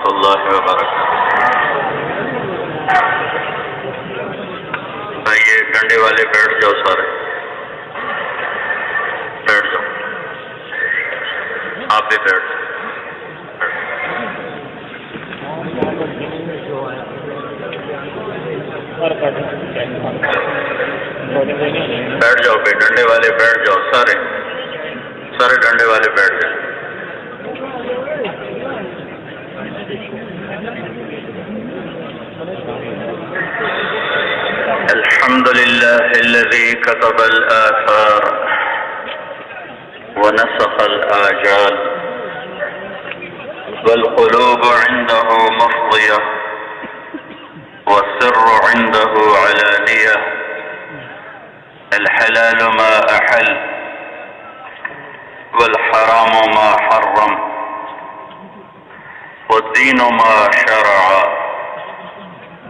ورحمۃ اللہ وبرکاتہ. یہ ڈنڈے والے بیٹھ جاؤ، سارے بیٹھ جاؤ، آپ بھی بیٹھ جاؤ. بیٹھ جاؤ بھائی، ڈنڈے والے بیٹھ جاؤ، سارے ڈنڈے والے بیٹھ جائیں. الحمد لله الذي كتب الآثار ونسخ الآجال والقلوب عنده مفضية والسر عنده علانية. الحلال ما أحل والحرام ما حرم والدين ما شرع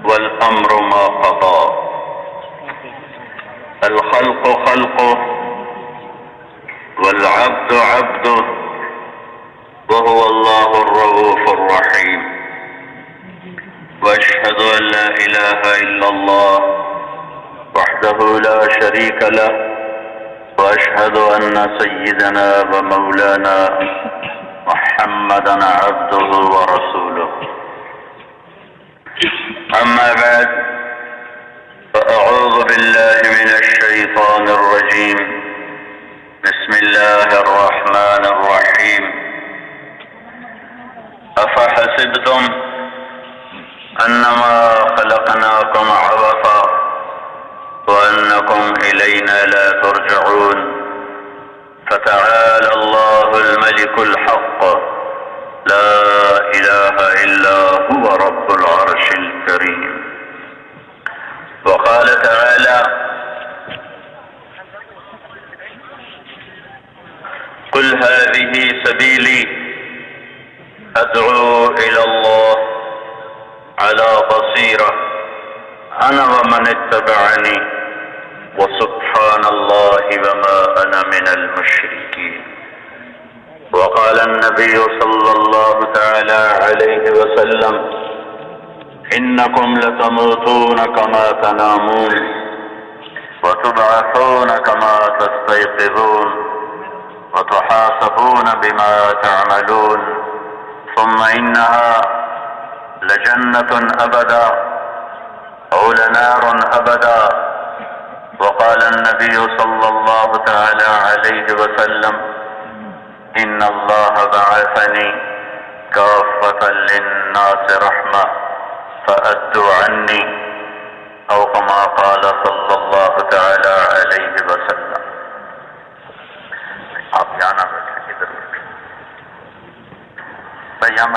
والأمر ما قضى. الخلق خلقه والعبد عبده وهو الله الرؤوف الرحيم. وأشهد أن لا إله إلا الله وحده لا شريك له وأشهد أن سيدنا ومولانا محمدا عبده ورسوله. أما بعد، فأعوذ بالله من الشيطان الرجيم. بسم الله الرحمن الرحيم. أفحسبتم أنما خلقناكم عبثا وأنكم إلينا لا ترجعون. فتعالى الله الملك الحق لا إله إلا هو رب العرش الكريم. وقال تعالى: قل هذه سبيلي أدعو إلى الله على بصيرة أنا ومن اتبعني وسبحان الله وما أنا من المشركين. وقال النبي صلى الله تعالى عليه وسلم: إنكم لتموتون كما تنامون وتبعثون كما تستيقظون وتحاسبون بما تعملون ثم إنها لجنة أبدا أو لنار أبدا. وقال النبي صلى الله تعالى عليه وسلم: إن الله بعثني كافة للناس رحمة فأدوا عني، أو كما قال صلى الله تعالى عليه وسلم. آپ جانا بیٹھے، ادھر بیٹھے بھائی، یہاں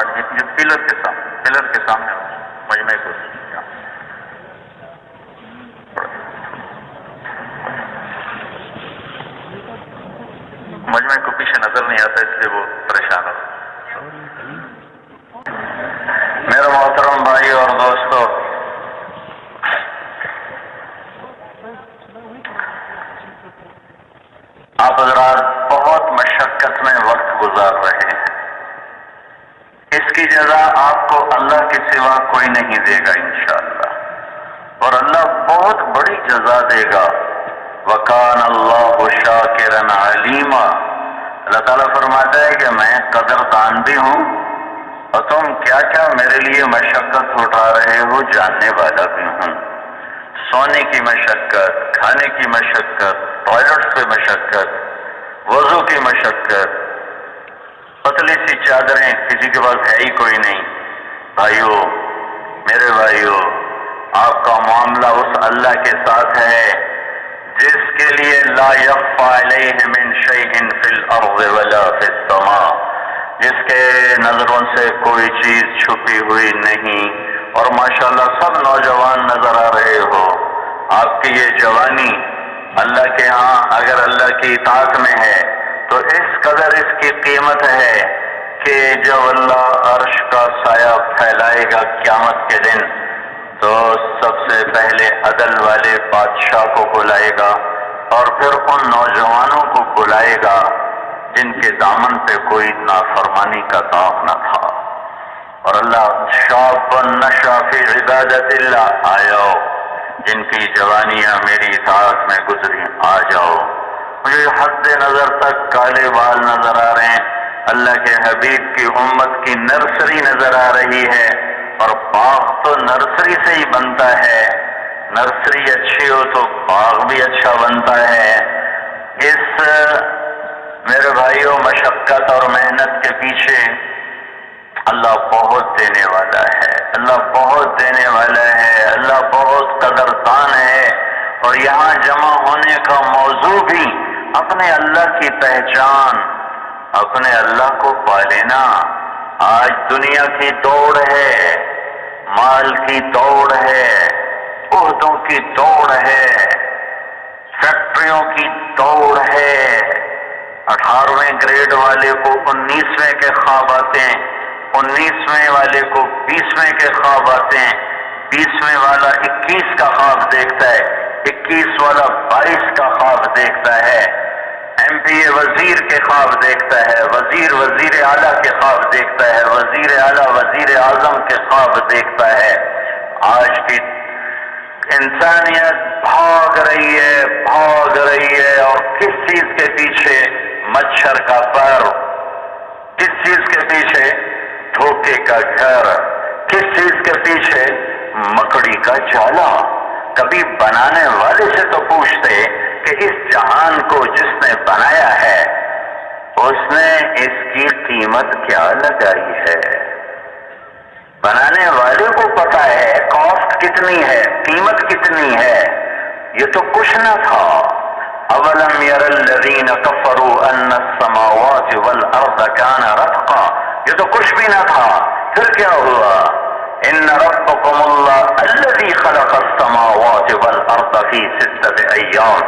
پلر کے سامنے مجمع کو مجمع کو پیچھے نظر نہیں آتا، اس لیے وہ پریشان ہو. میرے محترم بھائی اور دوستو، آپ حضرات بہت مشقت میں وقت گزار رہے ہیں. اس کی جزا آپ کو اللہ کے سوا کوئی نہیں دے گا انشاءاللہ، اور اللہ بہت بڑی جزا دے گا. وَكَانَ اللَّهُ شَاكِرًا عَلِيمًا. اللہ تعالیٰ فرماتا ہے کہ میں قدردان بھی ہوں، اور تم کیا کیا میرے لیے مشقت اٹھا رہے ہو جاننے والا بھی ہوں. سونے کی مشقت، کھانے کی مشقت، ٹوائلٹ پہ مشقت، وضو کی مشقت، پتلی سی چادریں، کسی کے پاس ہے ہی کوئی نہیں. بھائیو، میرے بھائیو، آپ کا معاملہ اس اللہ کے ساتھ ہے جس کے لیے لا یخفی علیہ من شیء فی الارض ولا فی السماء، جس کے نظروں سے کوئی چیز چھپی ہوئی نہیں. اور ماشاءاللہ سب نوجوان نظر آ رہے ہو. آپ کی یہ جوانی اللہ کے ہاں اگر اللہ کی اطاعت میں ہے تو اس قدر اس کی قیمت ہے کہ جب اللہ عرش کا سایہ پھیلائے گا قیامت کے دن تو سب سے پہلے عدل والے بادشاہ کو بلائے گا اور پھر ان نوجوانوں کو بلائے گا جن کے دامن پہ کوئی نافرمانی کا داغ نہ تھا. اور اللہ شاب نشا فی عبادت اللہ، آؤ جن کی جوانیاں میری اطاعت میں گزری آ جاؤ. مجھے حد نظر تک کالے بال نظر آ رہے ہیں، اللہ کے حبیب کی امت کی نرسری نظر آ رہی ہے. اور باغ تو نرسری سے ہی بنتا ہے، نرسری اچھی ہو تو باغ بھی اچھا بنتا ہے. اس میرے بھائیوں مشقت اور محنت کے پیچھے اللہ بہت دینے والا ہے، اللہ بہت دینے والا ہے، اللہ بہت قدردان ہے. اور یہاں جمع ہونے کا موضوع بھی اپنے اللہ کی پہچان، اپنے اللہ کو پا لینا. آج دنیا کی دوڑ ہے، مال کی دوڑ ہے، عہدوں کی دوڑ ہے، فیکٹریوں کی دوڑ ہے. 18ویں گریڈ والے کو 19ویں کے خواب آتے ہیں، 19ویں والے کو 20ویں کے خواب آتے ہیں، 20ویں والا 21 کا خواب دیکھتا ہے، 21 والا 22 کا خواب دیکھتا ہے، ایم پی اے وزیر کے خواب دیکھتا ہے، وزیر اعلیٰ کے خواب دیکھتا ہے، وزیر اعلیٰ وزیر اعظم کے خواب دیکھتا ہے. آج کی انسانیت بھاگ رہی ہے اور کس چیز کے پیچھے؟ مچھر کا پر. کس چیز کے پیچھے؟ دھوکے کا گھر. کس چیز کے پیچھے؟ مکڑی کا جالا. کبھی بنانے والے سے تو پوچھتے کہ اس جہان کو جس نے بنایا ہے اس نے اس کی قیمت کیا لگائی ہے؟ بنانے والے کو پتا ہے کاسٹ کتنی ہے، قیمت کتنی ہے. یہ تو کچھ نہ تھا. اولم یر الذین کفروا ان السماوات والارض کان رتقا. یہ تو کچھ بھی نہ تھا. پھر کیا ہوا؟ ان ربکم اللہ الذی خلق السماوات والارض فی 6 ایام.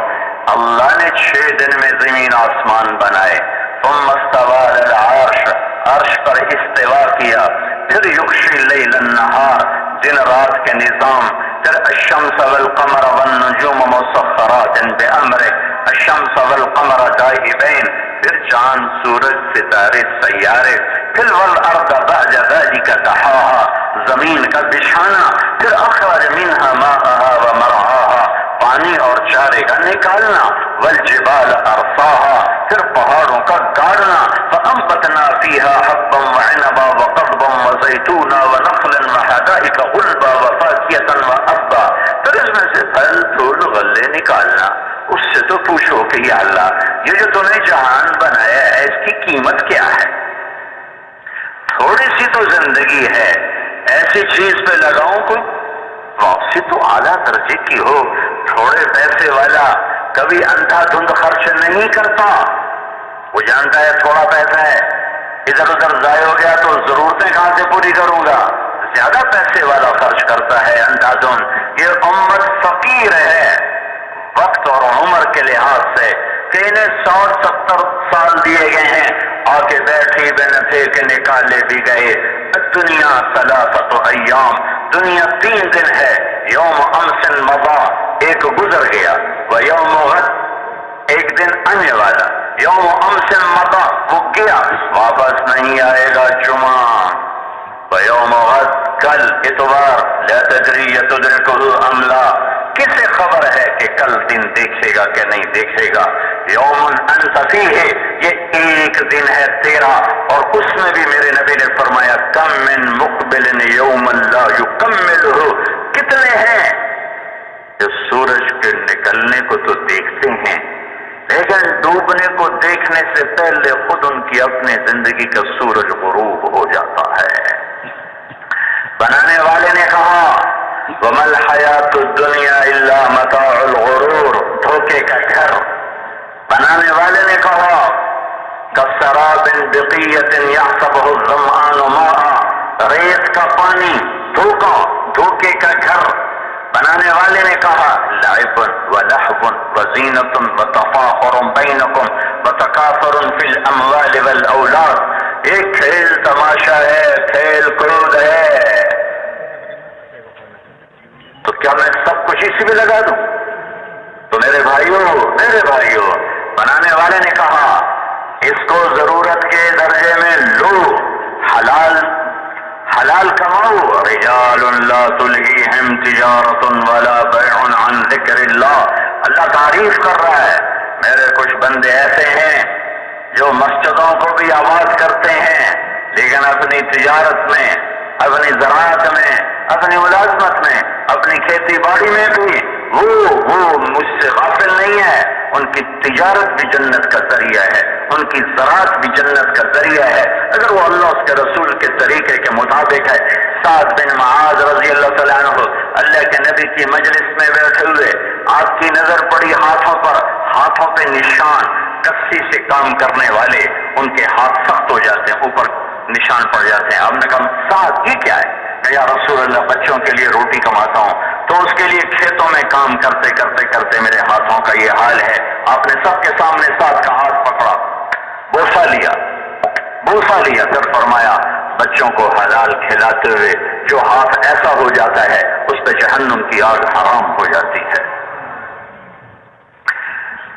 اللہ نے 6 دن میں زمین آسمان بنائے. ثم استوى علی العرش، عرش پر استوا کیا. پھر یغشی اللیل النہار، دن رات کے نظام. پھر الشمس والقمر والنجوم مسخرات بامرہ، الشمس والقمر دائبین. پھر چاند، سورج، ستارے، سیارے. پھر والارض بعد ذلک دحاہا، زمین کا بچھانا. پھر اخرج منہا ماءہا ومرعاہا، پانی اور چارے کا نکالنا. والجبال ارساہا، پھر پہاڑوں کا گاڑنا. فانبتنا فیہا حبا وعنبا وقضبا وزیتونا ونخلا وحدائق غلبا وفاکہۃ وابا. پھر اس میں سے پھل پھول غلے نکالنا. اس سے تو پوچھو کہ یا اللہ یہ جو تو نے جہان بنایا ہے اس کی قیمت کیا ہے؟ تھوڑی سی تو زندگی ہے، ایسی چیز پہ لگاؤں کوئی واپسی تو اعلیٰ درجے کی ہو. تھوڑے پیسے والا کبھی اندھا دھند خرچ نہیں کرتا. وہ جانتا ہے تھوڑا پیسہ ہے، ادھر ادھر ضائع ہو گیا تو ضرورتیں کہاں سے پوری کروں گا. زیادہ پیسے والا خرچ کرتا ہے اندھا دھند. یہ امت فقیر ہے وقت اور عمر کے لحاظ سے کہ انہیں 60-70 سال دیے گئے ہیں، آ کے بیٹھی بے نفع کے نکالے بھی گئے. دنیا 3 ایام، دنیا 3 دن ہے. یوم امس مضا، ایک گزر گیا. و یوم غد، ایک دن آنے والا. یوم امس مضا، وہ گیا واپس نہیں آئے گا. جمعہ. و یوم غد، کل اتوار. لا تدری تدرکہ ام لا، کسے خبر ہے کہ کل دن دیکھے گا کہ نہیں دیکھے گا. یوم انت فیہ، یہ ایک دن ہے تیرا. اور اس میں بھی میرے نبی نے فرمایا کم من مقبل یوم لا یکملہ، کتنے ہیں جو سورج کے نکلنے کو تو دیکھتے ہیں لیکن ڈوبنے کو دیکھنے سے پہلے خود ان کی اپنی زندگی کا سورج غروب ہو جاتا ہے. بنانے والے نے کہا وَمَا الْحَيَاةُ الدُّنْيَا إِلَّا مَتَاعُ الْغُرُورِ، دھوکے کا گھر. بنانے والے نے کہا كَسَرَابٍ بِقِيَّةٍ يَحْسَبُهُ الظَّمْآنُ مَاءً، ریت کا پانی، دھوکا، دھوکے کا گھر. بنانے والے نے کہا لعب ولہو وزینۃ وتفاخر بینکم وتکاثر فی الاموال والاولاد، ایک کھیل تماشا ہے، کھیل کود ہے. تو کیا میں سب کچھ اسی میں لگا دوں؟ تو میرے بھائیوں، بنانے والے نے کہا اس کو ضرورت کے درجے میں لو، حلال کماؤ، رجال لا تلہیہم تجارت ولا بیع عن ذکر اللہ. اللہ تعریف کر رہا ہے میرے کچھ بندے ایسے ہیں جو مسجدوں کو بھی آباد کرتے ہیں لیکن اپنی تجارت میں، اپنی زراعت میں، اپنی ملازمت میں، اپنی کھیتی باڑی میں بھی وہ مجھ سے غافل نہیں ہے. ان کی تجارت بھی جنت کا ذریعہ ہے، ان کی زراعت بھی جنت کا ذریعہ ہے اگر وہ اللہ اس کے رسول کے طریقے کے مطابق ہے. سعد بن معاذ رضی اللہ تعالیٰ عنہ اللہ کے نبی کی مجلس میں بیٹھے ہوئے آپ کی نظر پڑی ہاتھوں پر، ہاتھوں پہ نشان، کسی سے کام کرنے والے ان کے ہاتھ سخت ہو جاتے ہیں، اوپر نشان پڑ جاتے ہیں. آپ نے کہا سعد یہ کیا ہے؟ کہ یا رسول اللہ بچوں کے لیے روٹی کماتا ہوں تو اس کے لیے کھیتوں میں کام کرتے کرتے کرتے میرے ہاتھوں کا یہ حال ہے. آپ نے سب کے سامنے سعد کا ہاتھ پکڑا، بوسہ لیا، پھر فرمایا بچوں کو حلال کھلاتے ہوئے جو ہاتھ ایسا ہو جاتا ہے اس پہ جہنم کی آگ حرام ہو جاتی ہے.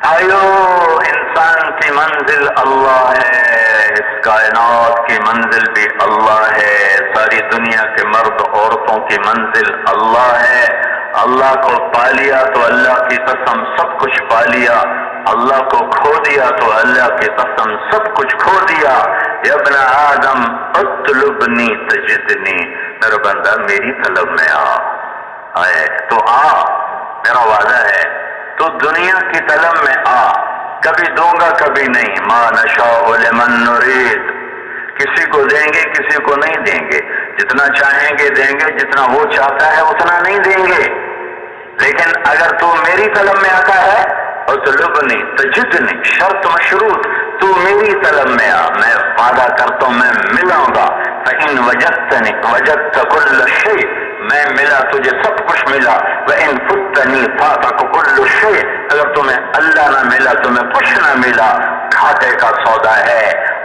انسان کی منزل اللہ ہے، اس کائنات کی منزل بھی اللہ ہے، ساری دنیا کے مرد عورتوں کی منزل اللہ ہے. اللہ کو پا لیا تو اللہ کی قسم سب کچھ پا لیا، اللہ کو کھو دیا تو اللہ کی قسم سب کچھ کھو دیا. یا ابن آدم اطلبنی تجدنی، میرا بندہ میری طلب میں آئے تو میرا وعدہ ہے تو دنیا کی طلب میں کبھی دوں گا کبھی نہیں. ما نشاء لمن نرید، کسی کو دیں گے کسی کو نہیں دیں گے، جتنا چاہیں گے دیں گے، جتنا وہ چاہتا ہے اتنا نہیں دیں گے. لیکن اگر تو میری طلب میں آتا ہے اطلبنی تجدنی، شرط مشروط، تو میری طلب میں میں وعدہ کرتا ہوں میں ملاؤں گا. فإن وجدتنی وجدت كل شيء، میں ملا تجھے سب کچھ ملا. وإن فتنی فاتک كل شيء، اگر تمہیں اللہ نہ ملا تمہیں کچھ نہ ملا. گھاٹے کا سودا ہے،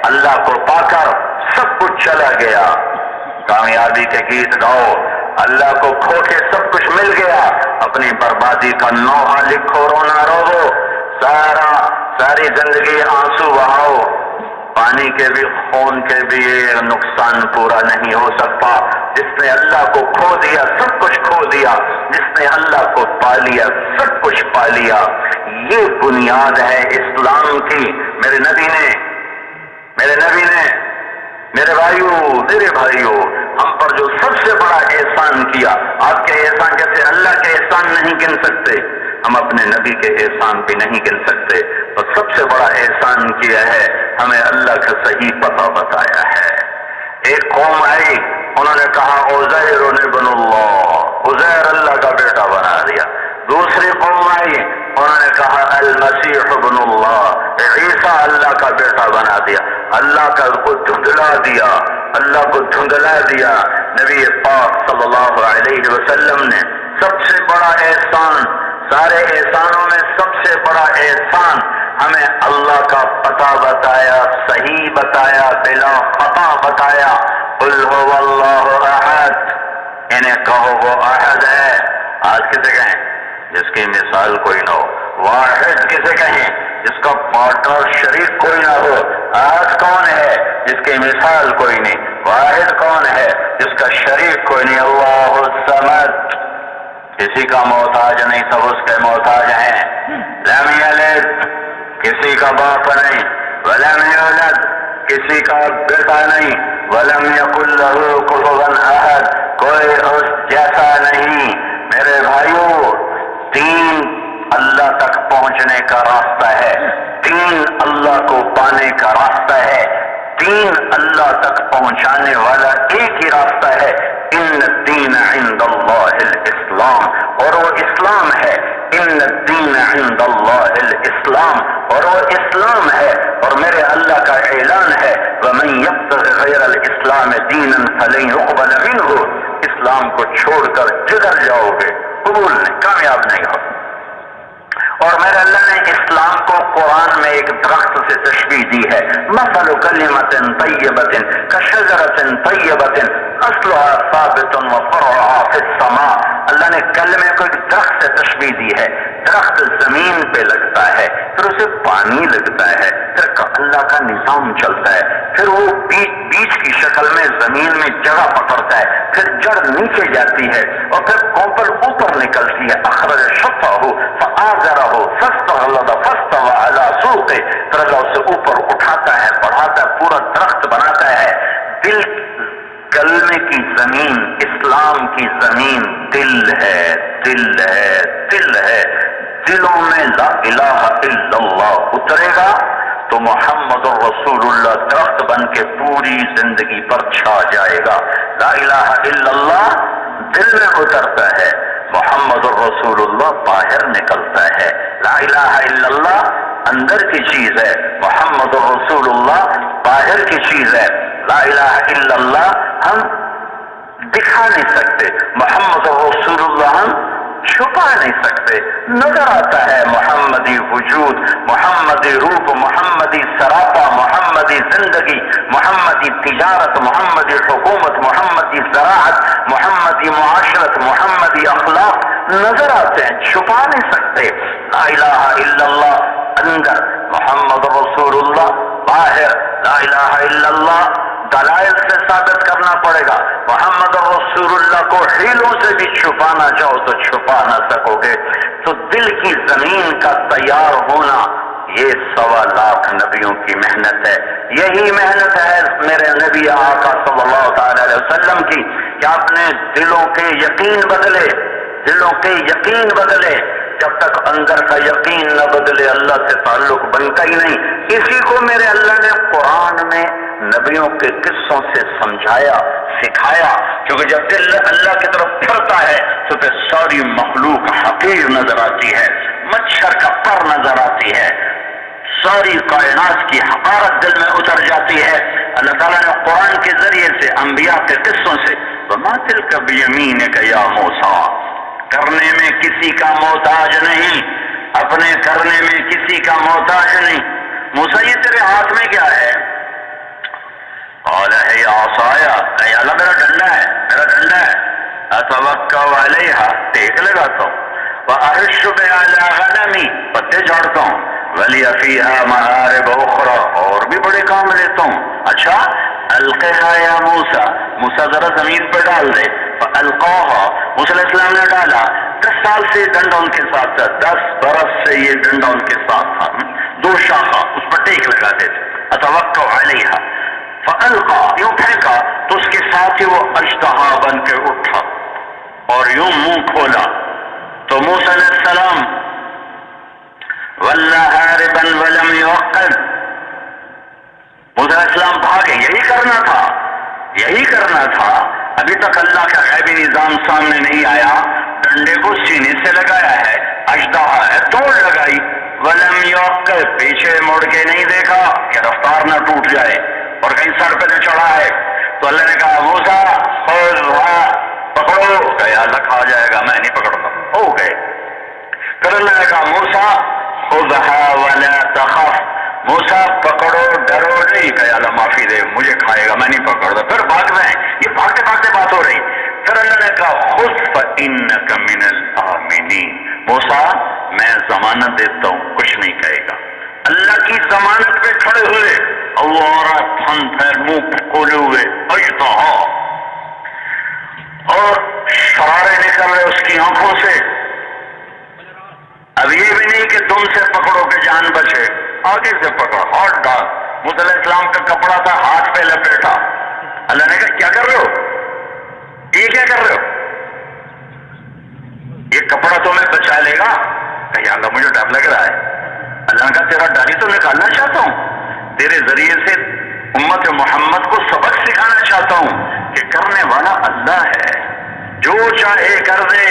اللہ کو پا کر سب کچھ چلا گیا. کامیابی کے گیت گاؤ، اللہ کو کھو کے سب کچھ مل گیا، اپنی بربادی کا نوحہ لکھو، رونا رو، ساری زندگی آنسو بہاؤ. پانی کے بھی خون کے بھی یہ نقصان پورا نہیں ہو سکتا. جس نے اللہ کو کھو دیا سب کچھ کھو دیا، جس نے اللہ کو پا لیا سب کچھ پا لیا. یہ بنیاد ہے اسلام کی. میرے نبی نے میرے بھائیوں ہم پر جو سب سے بڑا احسان کیا، آپ کے احسان جیسے اللہ کے احسان نہیں گن سکتے، ہم اپنے نبی کے احسان بھی نہیں گن سکتے. اور سب سے بڑا احسان کیا ہے، ہمیں اللہ کا صحیح پتہ بتایا ہے. ایک قوم آئی، انہوں نے کہا عزیر ابن اللہ، عزیر اللہ کا بیٹا بنا دیا. دوسری قوم آئی، انہوں نے کہا المسیح ابن اللہ، عیسیٰ اللہ کا بیٹا بنا دیا. اللہ کو دھندلا دیا. نبی پاک صلی اللہ علیہ وسلم نے سب سے بڑا احسان، سارے احسانوں میں سب سے بڑا احسان ہمیں اللہ کا پتہ بتایا، صحیح بتایا، بلا خطا بتایا. قل هو اللہ احد، انہیں کہو وہ احد ہے. آج کسے کہیں جس کی مثال کوئی نہ ہو. واحد کسے کہیں جس کا پارٹنر شریک کوئی نہ ہو. احد کون ہے جس کی مثال کوئی نہیں. واحد کون ہے جس کا شریک کوئی نہیں. اللہ الصمد، کسی کا محتاج نہیں، سب اس کے محتاج ہیں. لم یلد، کسی کا باپ نہیں. ولم یولد، کسی کا بیٹا نہیں. ولم یکن لہ کفوا احد، کوئی اس جیسا نہیں. میرے بھائیوں، تین اللہ تک پہنچنے کا راستہ ہے، تین اللہ کو پانے کا راستہ ہے، تین اللہ تک پہنچانے والا ایک ہی راستہ ہے. ان الدین عند اللہ الاسلام، اور وہ اسلام ہے. ان الدین عند اللہ الاسلام، اور وہ اسلام ہے. اور میرے اللہ کا اعلان ہے ومن یبتغ غیر الاسلام دینا فلن یقبل منہ، اسلام کو چھوڑ کر جدھر جاؤ گے قبول نہیں، کامیاب نہیں ہو. اور میرے اللہ نے اسلام کو قرآن میں ایک درخت سے تشبیہ دی ہے. مثل کلمۃ طیبۃ کشجرۃ طیبۃ اصلها ثابت وفرعها فی السماء. اللہ نے کلمے کو ایک درخت سے تشبیہ دی ہے. درخت زمین پہ لگتا ہے، پھر اسے پانی لگتا ہے، پھر اللہ کا نظام چلتا ہے، پھر وہ بیج کی شکل میں زمین میں جگہ پکڑتا ہے، پھر جڑ نیچے جاتی ہے اور پھر کوپل اوپر نکلتی ہے، اخرج شطأہ فآزرہ فاستغلظ فاستوى علی سوقہ، پھر اللہ اسے اوپر اٹھاتا ہے، بڑھاتا ہے، پورا درخت بناتا ہے۔ دل کلمے کی زمین، اسلام کی زمین دل ہے، دل ہے، دل ہے۔ دلوں میں لا الہ الا اللہ اترے گا تو محمد رسول اللہ درخت بن کے پوری زندگی پر چھا جائے گا۔ لا الہ الا اللہ دل میں اترتا ہے، محمد رسول اللہ باہر نکلتا ہے۔ لا الہ الا اللہ اندر کی چیز ہے، محمد رسول اللہ باہر کی چیز ہے۔ لا الہ الا اللہ ہم دکھا نہیں سکتے، محمد رسول اللہ ہم چھپا نہیں سکتے، نظر آتا ہے محمدی وجود، محمدی روپ، محمدی سراپا، محمدی زندگی، محمدی تجارت، محمدی حکومت، محمدی زراعت، محمدی معاشرت، محمدی اخلاق نظر آتے ہیں، چھپا نہیں سکتے۔ لا الہ الا اللہ اندر، محمد رسول اللہ باہر۔ لا الہ الا اللہ دلائل سے ثابت کرنا پڑے گا، محمد رسول اللہ کو حیلوں سے بھی چھپانا چاہو تو چھپا نہ سکو گے۔ تو دل کی زمین کا تیار ہونا یہ 1.25 لاکھ نبیوں کی محنت ہے۔ یہی محنت ہے میرے نبی آقا صلی اللہ تعالی علیہ وسلم کی کہ آپ نے دلوں کے یقین بدلے، دلوں کے یقین بدلے۔ جب تک اندر کا یقین نہ بدلے اللہ سے تعلق بنتا ہی نہیں۔ اسی کو میرے اللہ نے قرآن میں نبیوں کے قصوں سے سمجھایا، سکھایا، کیونکہ جب دل اللہ کی طرف پھرتا ہے تو پھر ساری مخلوق حقیر نظر آتی ہے، مچھر کا پر نظر آتی ہے، ساری کائنات کی حقارت دل میں اتر جاتی ہے۔ اللہ تعالیٰ نے قرآن کے ذریعے سے انبیاء کے قصوں سے وَمَا تِلْكَ بِيَمِينِكَ يَا مُوسَىٰ، کرنے میں کسی کا محتاج نہیں، اپنے کرنے میں کسی کا محتاج نہیں۔ موسیٰ یہ تیرے ہاتھ میں کیا ہے؟ قال ہے عصایا، اے اللہ میرا ڈنڈا ہے، میرا ڈنڈا ہے، اتوکل علیہا ٹیک لگاتا ہوں، واحش بہا علی غنمی پتے جھاڑتا ہوں، ولی فیہا مآرب اخرى اور بھی بڑے کام لیتا ہوں۔ اچھا القیہا یا موسیٰ، موسیٰ ذرا زمین پر ڈال دے، فالقاہا موسیٰ علیہ السلام نے ڈالا۔ 10 سال سے یہ ڈنڈا ان کے ساتھ تھا، 10 برس سے یہ ڈنڈا ان کے ساتھ تھا، 2 شاخہ اس پر ٹیک لگاتے تھے، اتوکل علیہا، فالقا یوں پھینکا تو اس کے ساتھ ہی وہ اژدہا بن کے اٹھا اور یوں منہ کھولا تو موسیٰ علیہ السلام وَلَّا هَارِبًا وَلَمْ يُعَقَّبْ، موسیٰ علیہ السلام بھاگے۔ یہی کرنا تھا، یہی کرنا تھا۔ ابھی تک اللہ کا غیبی نظام سامنے نہیں آیا، ڈنڈے کو سینے سے لگایا ہے، اژدہا ہے، دوڑ لگائی، وَلَمْ يُعَقَّبْ پیچھے مڑ کے نہیں دیکھا کہ رفتار نہ ٹوٹ جائے اور کہیں سر پہ نہ چڑھا ہے۔ تو اللہ نے کہا موسیٰ خذھا پکڑو، کہ اللہ کھا جائے گا، میں نہیں پکڑتا، ہو گئے۔ پھر اللہ نے کہا موسیٰ خذھا ولا تخف، موسیٰ پکڑو ڈرو نہیں، کہ اللہ معافی دے مجھے کھائے گا، میں نہیں پکڑتا۔ پھر بھاگ رہے ہیں، یہ بھاگتے بھاگتے بات ہو رہی۔ پھر اللہ نے کہا خذ فإنک من الآمنین، موسیٰ میں ضمانت دیتا ہوں کچھ نہیں کہے گا۔ اللہ کی ضمانت پہ کھڑے ہوئے، اللہ پھن پھیر منہ کھولے ہوئے اژدہا، اور شرارے نکل رہے اس کی آنکھوں سے۔ اب یہ بھی نہیں کہ تم سے پکڑو کہ جان بچے، آگے سے پکڑ، ہاتھ ڈال۔ موسیٰ علیہ السلام کا کپڑا تھا، ہاتھ پہ لپیٹا۔ اللہ نے کہا کیا کر رہے ہو؟ یہ کیا کر رہے ہو؟ یہ کپڑا تمہیں بچا لے گا؟ کہ یا اللہ مجھے ڈر لگ رہا ہے۔ اللہ کا تیرا ڈر ہی تو نکالنا چاہتا ہوں، تیرے ذریعے سے امت محمد کو سبق سکھانا چاہتا ہوں کہ کرنے والا اللہ ہے، جو چاہے کر دے،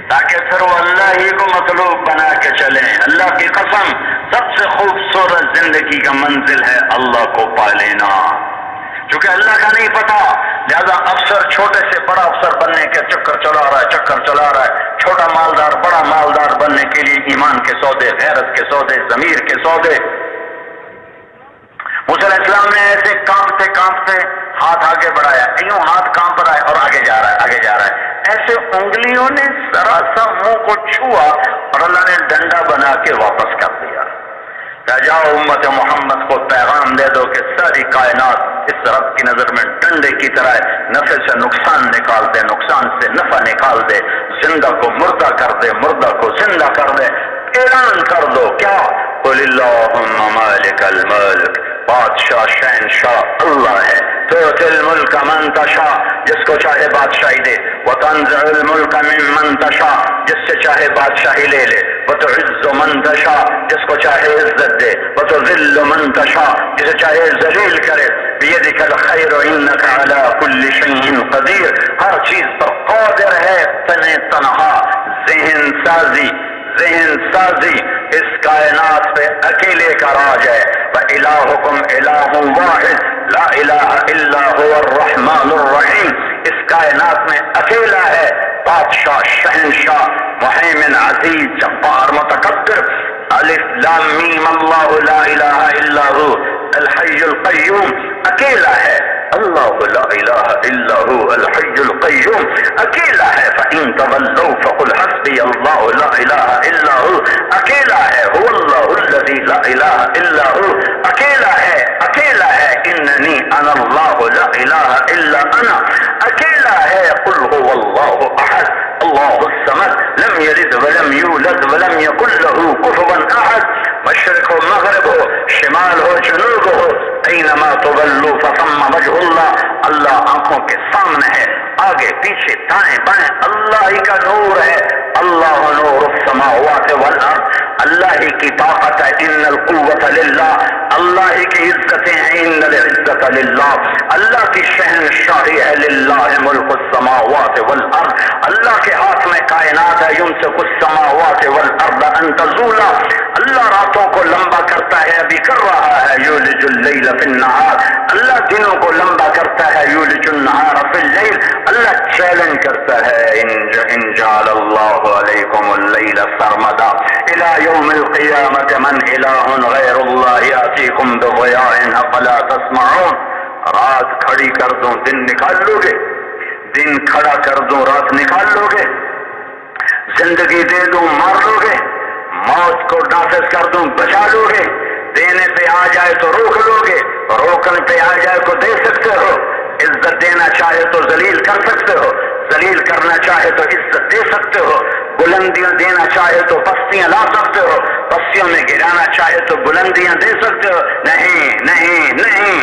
تاکہ پھر وہ اللہ ہی کو مطلوب بنا کے چلیں۔ اللہ کی قسم سب سے خوبصورت زندگی کا منزل ہے اللہ کو پا لینا، کیونکہ اللہ کا نہیں پتا، لہذا افسر چھوٹے سے بڑا افسر بننے کے چکر چلا رہا ہے، چھوٹا مالدار بڑا مالدار بننے کے لیے ایمان کے سودے، غیرت کے سودے، ضمیر کے سودے۔ موسیٰ علیہ السلام نے ایسے کانپتے کانپتے ہاتھ آگے بڑھایا، یوں ہاتھ کانپ رہا ہے اور آگے جا رہا ہے۔ ایسے انگلیوں نے ذرا سا منہ کو چھوا اور اللہ نے ڈنڈا بنا کے واپس کر دیا. جاؤ امت محمد کو پیغام دے دو کہ ساری کائنات اس رب کی نظر میں ڈنڈے کی طرح ہے. نفع سے نقصان نکال دے, نقصان سے نفع نکال دے, زندہ کو مردہ کر دے, مردہ کو زندہ کر دے. اعلان کر دو کیا, قل اللہم مالک الملک, بادشاہ شہنشاہ اللہ ہے. تؤتی الملک من تشاء, جس کو چاہے بادشاہی دے. وتنزع الملک ممن تشاء, جس سے چاہے بادشاہی لے لے. وتعز من تشاء, جس کو چاہے عزت دے. وتذل من تشاء, جسے چاہے ذلیل کرے. بیدک الخیر انک علی کل شیء قدیر, ہر چیز پر قادر ہے تنہا. ذہن سازی اس کائنات پہ اکیلے کا راج ہے. وَإِلَٰهُكُمْ إِلَٰهٌ وَاحِدٌ لَا إِلَٰهَ إِلَّا هُوَ الرَّحْمَٰنُ الرَّحِيمُ. اس کائنات میں اکیلا ہے بادشاہ شہنشاہ مہیمن عزیز جبار متکبر. الف لام میم اللہ لا الہ الا ہو الحی القیوم, اکیلا ہے اللہ لا الہ الا هو الحی القیوم, اکیلا ہے. فإن تولوا فقل حسبی اللہ لا الہ الا هو, اکیلا ہے. هو اللہ الذی لا الہ الا هو, اکیلا ہے. اننی انا اللہ لا الہ الا انا, اکیلا ہے. قل هو اللہ احد اللہ الصمد لم یلد ولم یولد ولم یکن له کفوا احد. مشرق ہو مغرب ہو شمال ہو جنوب ہو, اینما تولوا فثم وجہ اللہ, اللہ آنکھوں کے سامنے ہے, آگے پیچھے دائیں بائیں اللہ ہی کا نور ہے. اللہ نور السماوات والارض, اللہ ہی کی طاقت ہے. ان القوت للہ, اللہ ہی کی عزتیں ہیں. ان العزت للہ, اللہ کی شہنشاہی ہے. للہ ملک السماوات والارض, اللہ کے ہاتھ میں کائنات ہے. یمسک السماوات والارض ان تزولا, اللہ راتوں کو لمبا کرتا ہے, ابھی کر رہا ہے. یولج اللیل فی النہار, اللہ دنوں کو لمبا کرتا ہے. یولج النہار فی اللیل, اللہ چیلنج کرتا ہے. ان جعل اللہ علیکم اللیل سرمدا الی یوم القیامت من الہ غیر اللہ یاتیکم بضیاء افلا تسمعون. رات کھڑی کر دوں دن نکال لو گے, دن کھڑا کر دوں رات نکال لو گے. زندگی دے دوں مار لو گے, موت کو نافذ کر دوں بچا لو گے. دینے پہ آ جائے تو روک لو گے, روکنے پہ آ جائے تو دے سکتے ہو. عزت دینا چاہے تو ذلیل کر سکتے ہو, ذلیل کرنا چاہے تو عزت دے سکتے ہو. بلندیاں دینا چاہے تو پستیاں لا سکتے ہو, پستیوں میں گرانا چاہے تو بلندیاں دے سکتے ہو. نہیں نہیں نہیں,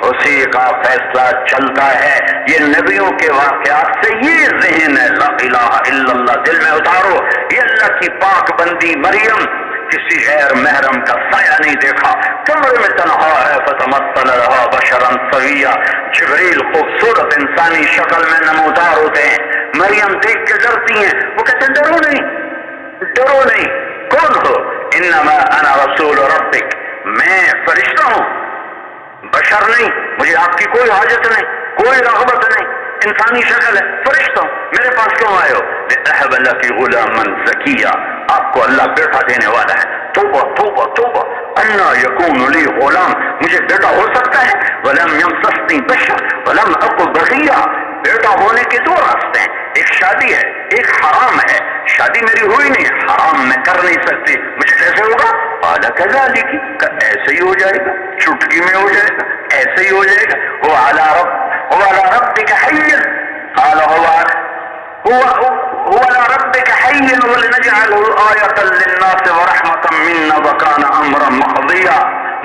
اسی کا فیصلہ چلتا ہے. یہ نبیوں کے واقعات سے یہ ذہن ہے. لا الہ الا اللہ دل میں اتارو. یہ اللہ کی پاک بندی مریم کسی غیر محرم کا سایہ نہیں دیکھا, کمرے میں تنہا ہے. فتمثل لها بشرا سویا, جبریل خوبصورت انسانی شکل میں نمودار ہوتے ہیں. مریم دیکھ کے ڈرتی ہیں. وہ کہتے ہیں ڈرو نہیں, ڈرو نہیں. کون ہو؟ انما انا رسول ربک, میں فرشتہ ہوں, بشر نہیں. مجھے آپ کی کوئی حاجت نہیں, کوئی رغبت نہیں. انسانی شکل ہے, فرشتہ ہوں. میرے پاس کیوں آئے ہو؟ لأهب لك غلاما زکیا, آپ کو اللہ بیٹا دینے والا ہے. توبہ توبہ توبہ, انا یکون لی غلام, مجھے بیٹا ہو سکتا ہے. ولم یمسسنی بشر ولم اک بغیا, بیٹا ہونے کے دو راستے ہیں, ایک شادی ہے ایک حرام ہے. شادی میری ہوئی نہیں, حرام میں کر نہیں سکتی, مجھے کیسے ہوگا؟ قال کذالک, ایسے ہی ہو جائے گا, چٹکی میں ہو جائے گا, ایسے ہی ہو جائے گا. وہ علی ربک حی, قال هو على ربك حي ولنجعله آية للناس ورحمة منا وكان أمرا مقضيا.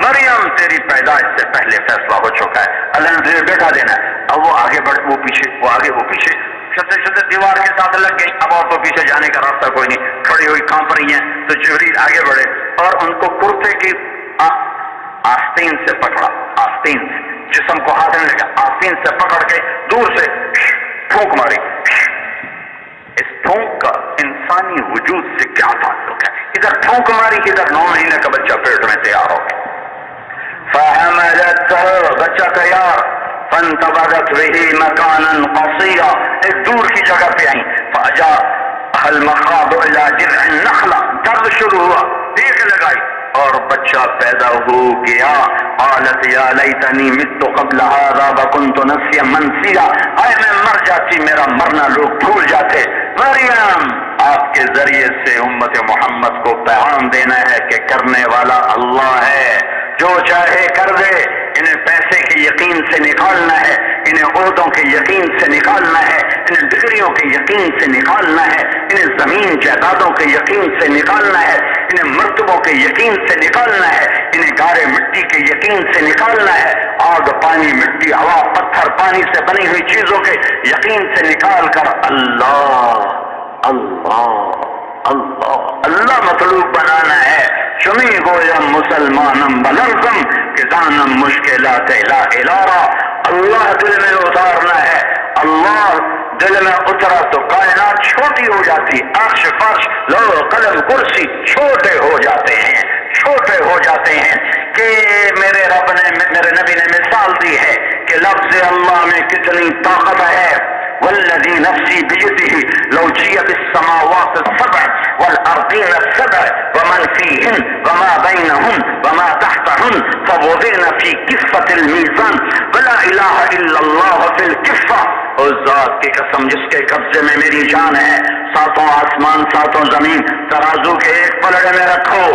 مریم تیری پیدائش سے پہلے فیصلہ ہو چکا ہے, اللہ نے تجھے بیٹا دینا ہے. اب وہ آگے بڑھ, وہ پیچھے, وہ آگے وہ پیچھے, چھتے دیوار کے ساتھ لگ گئی. اب اور تو پیچھے جانے کا راستہ کوئی نہیں, کھڑی ہوئی کانپ رہی ہیں. تو جبریل آگے بڑھے اور ان کو کرتے کی آستین سے پکڑا, آستین سے, جسم کو ہاتھ میں لگا, آستین سے پکڑ کے دور سے پھونک ماری. اس پھونک کا انسانی وجود سے کیا تعلق ہے؟ ادھر پھونک ماری, ادھر 9 مہینے کا بچہ پیٹ میں تیار ہو گیا. فحملته, بچہ تیار. فانتبذت به مكانا قصيا, ایک دور کی جگہ پہ آئی. فاجاء المخاض الى جذع النخلة, درد شروع ہوا, دیکھ لگائی اور بچہ پیدا ہو گیا. قالت یا لیتنی مت قبل هذا وكنت نسيا منسيا, اے میں مر جاتی جاتی، میرا مرنا لوگ بھول جاتے۔ مریم آپ کے ذریعے سے امت محمد کو پیغام دینا ہے کہ کرنے والا اللہ ہے، جو چاہے کر دے۔ انہیں پیسے کے یقین سے نکالنا ہے، انہیں عہدوں کے یقین سے نکالنا ہے، انہیں ڈگریوں کے یقین سے نکالنا ہے، انہیں زمین جائیدادوں کے یقین سے نکالنا ہے، انہیں مرتبوں کے یقین سے نکالنا ہے، انہیں گارے مٹی کے یقین سے نکالنا ہے، آگ پانی مٹی ہوا پتھر پانی سے بنی ہوئی چیزوں کے یقین سے نکال کر اللہ اللہ اللہ اللہ مطلوب بنانا ہے۔ شمی گویم مسلمانم بلرزم کہ دانم مشکلات لا الارا، اللہ دل میں اتارنا ہے۔ اللہ دل میں اترا تو کائنات چھوٹی ہو جاتی، عرش فرش لوح قلم کرسی چھوٹے ہو جاتے ہیں، چھوٹے ہو جاتے ہیں۔ کہ میرے رب نے، میرے نبی نے مثال دی ہے کہ لفظ اللہ میں کتنی طاقت ہے۔ والذی نفسی بیدہ لو جیت السماوات السبع والارضین السبع ومن فیہن وما بینہن وما تحتہن فوضعن فی کفۃ المیزان ولا الہ الا اللہ فی الکفہ۔ اس ذات کی قسم جس کے قبضے میں میری جان ہے، ساتوں آسمان ساتوں زمین ترازو کے ایک پلڑے میں رکھو،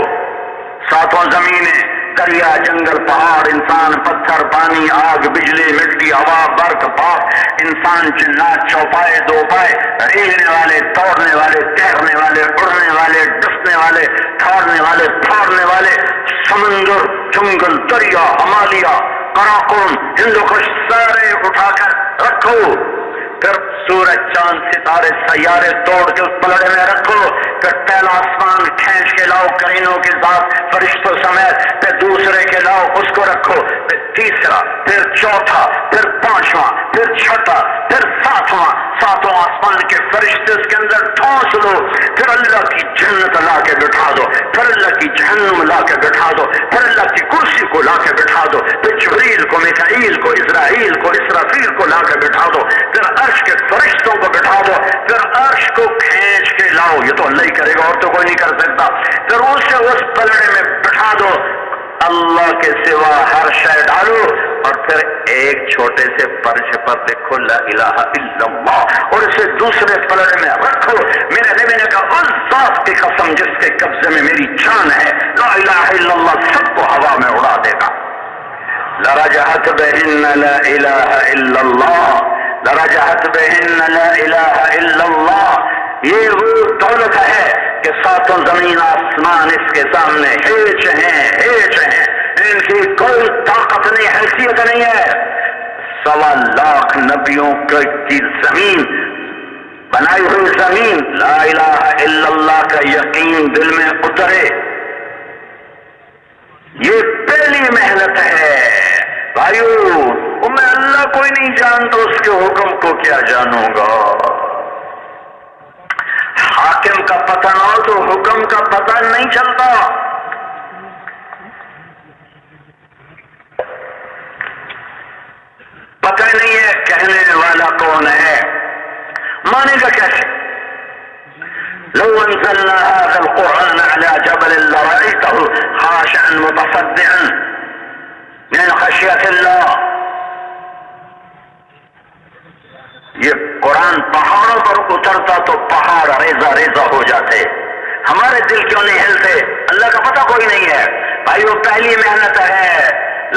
ساتوں زمینیں، دریا جنگل پہاڑ انسان پتھر پانی آگ بجلی مٹی ہوا برق پاک انسان جنات چوپائے دو پائے ریلنے والے دوڑنے والے تیرنے والے اڑنے والے ڈسنے والے تھاڑنے والے پھاڑنے والے سمندر جنگل دریا ہمالیہ قراقون ہندوکش سارے اٹھا کر رکھو، پھر سورج چاند ستارے سیارے توڑ کے اس پلڑے میں رکھو، پھر پہلا آسمان کھینچ کے لاؤ کرینوں کے ساتھ فرشتوں سمیت، پھر دوسرے کے لاؤ اس کو رکھو، پھر تیسرا، پھر چوتھا، پھر پانچواں، پھر چھٹا، پھر ساتواں، ساتوں آسمان کے فرشتے اس کے اندر ٹھونس دو، پھر اللہ کی جنت لا کے بٹھا دو، پھر اللہ کی جہنم لا کے بٹھا دو، پھر اللہ کی کرسی کو لا کے بٹھا دو، پھر جبریل کو میکائیل کو اسرائیل کو اسرافیل کو لا کے بٹھا دو، پھر عرش کے فرشتوں کو بٹھا دو، پھر عرش کو کھینچ کے لاؤ، یہ تو اللہ ہی کرے گا اور تو کوئی نہیں کر سکتا، پھر اسے اس پلڑے میں بٹھا دو، اللہ کے سوا ہر شے ڈالو، اور پھر ایک چھوٹے سے فرش پر لکھو لا الہ الا اللہ، اور اسے دوسرے پلڑے میں رکھو۔ میرے نبی نے کہا اس ذات کی قسم جس کے قبضے میں میری جان ہے، لا الہ الا اللہ سب کو ہوا میں اڑا دے گا۔ لرجحت بہن لا الہ الا اللہ، لرجحت بہن لا الہ الا اللہ۔ یہ وہ دولت ہے کہ ساتوں زمین آسمان اس کے سامنے ہیچ ہیں، ان کی کوئی طاقت نہیں، حیثیت نہیں ہے۔ 1.25 لاکھ نبیوں کی زمین، بنائی ہوئی زمین، لا الہ الا اللہ کا یقین دل میں اترے، یہ پہلی محنت ہے۔ بھائیو، میں اللہ کوئی نہیں جانتا، اس کے حکم کو کیا جانوں گا؟ حاکم کا پتہ نہ ہو تو حکم کا پتہ نہیں چلتا۔ پتہ نہیں ہے کہنے والا کون ہے، مانے گا کیسے؟ لو انزلنا هذا القرآن على جبل لرأيته خاشعا متصدعا من خشية الله۔ یہ قرآن پہاڑوں پر اترتا تو پہاڑ ریزہ ریزہ ہو جاتے، ہمارے دل کیوں نہیں ہلتے؟ اللہ کا پتہ کوئی نہیں ہے۔ بھائیو، پہلی محنت ہے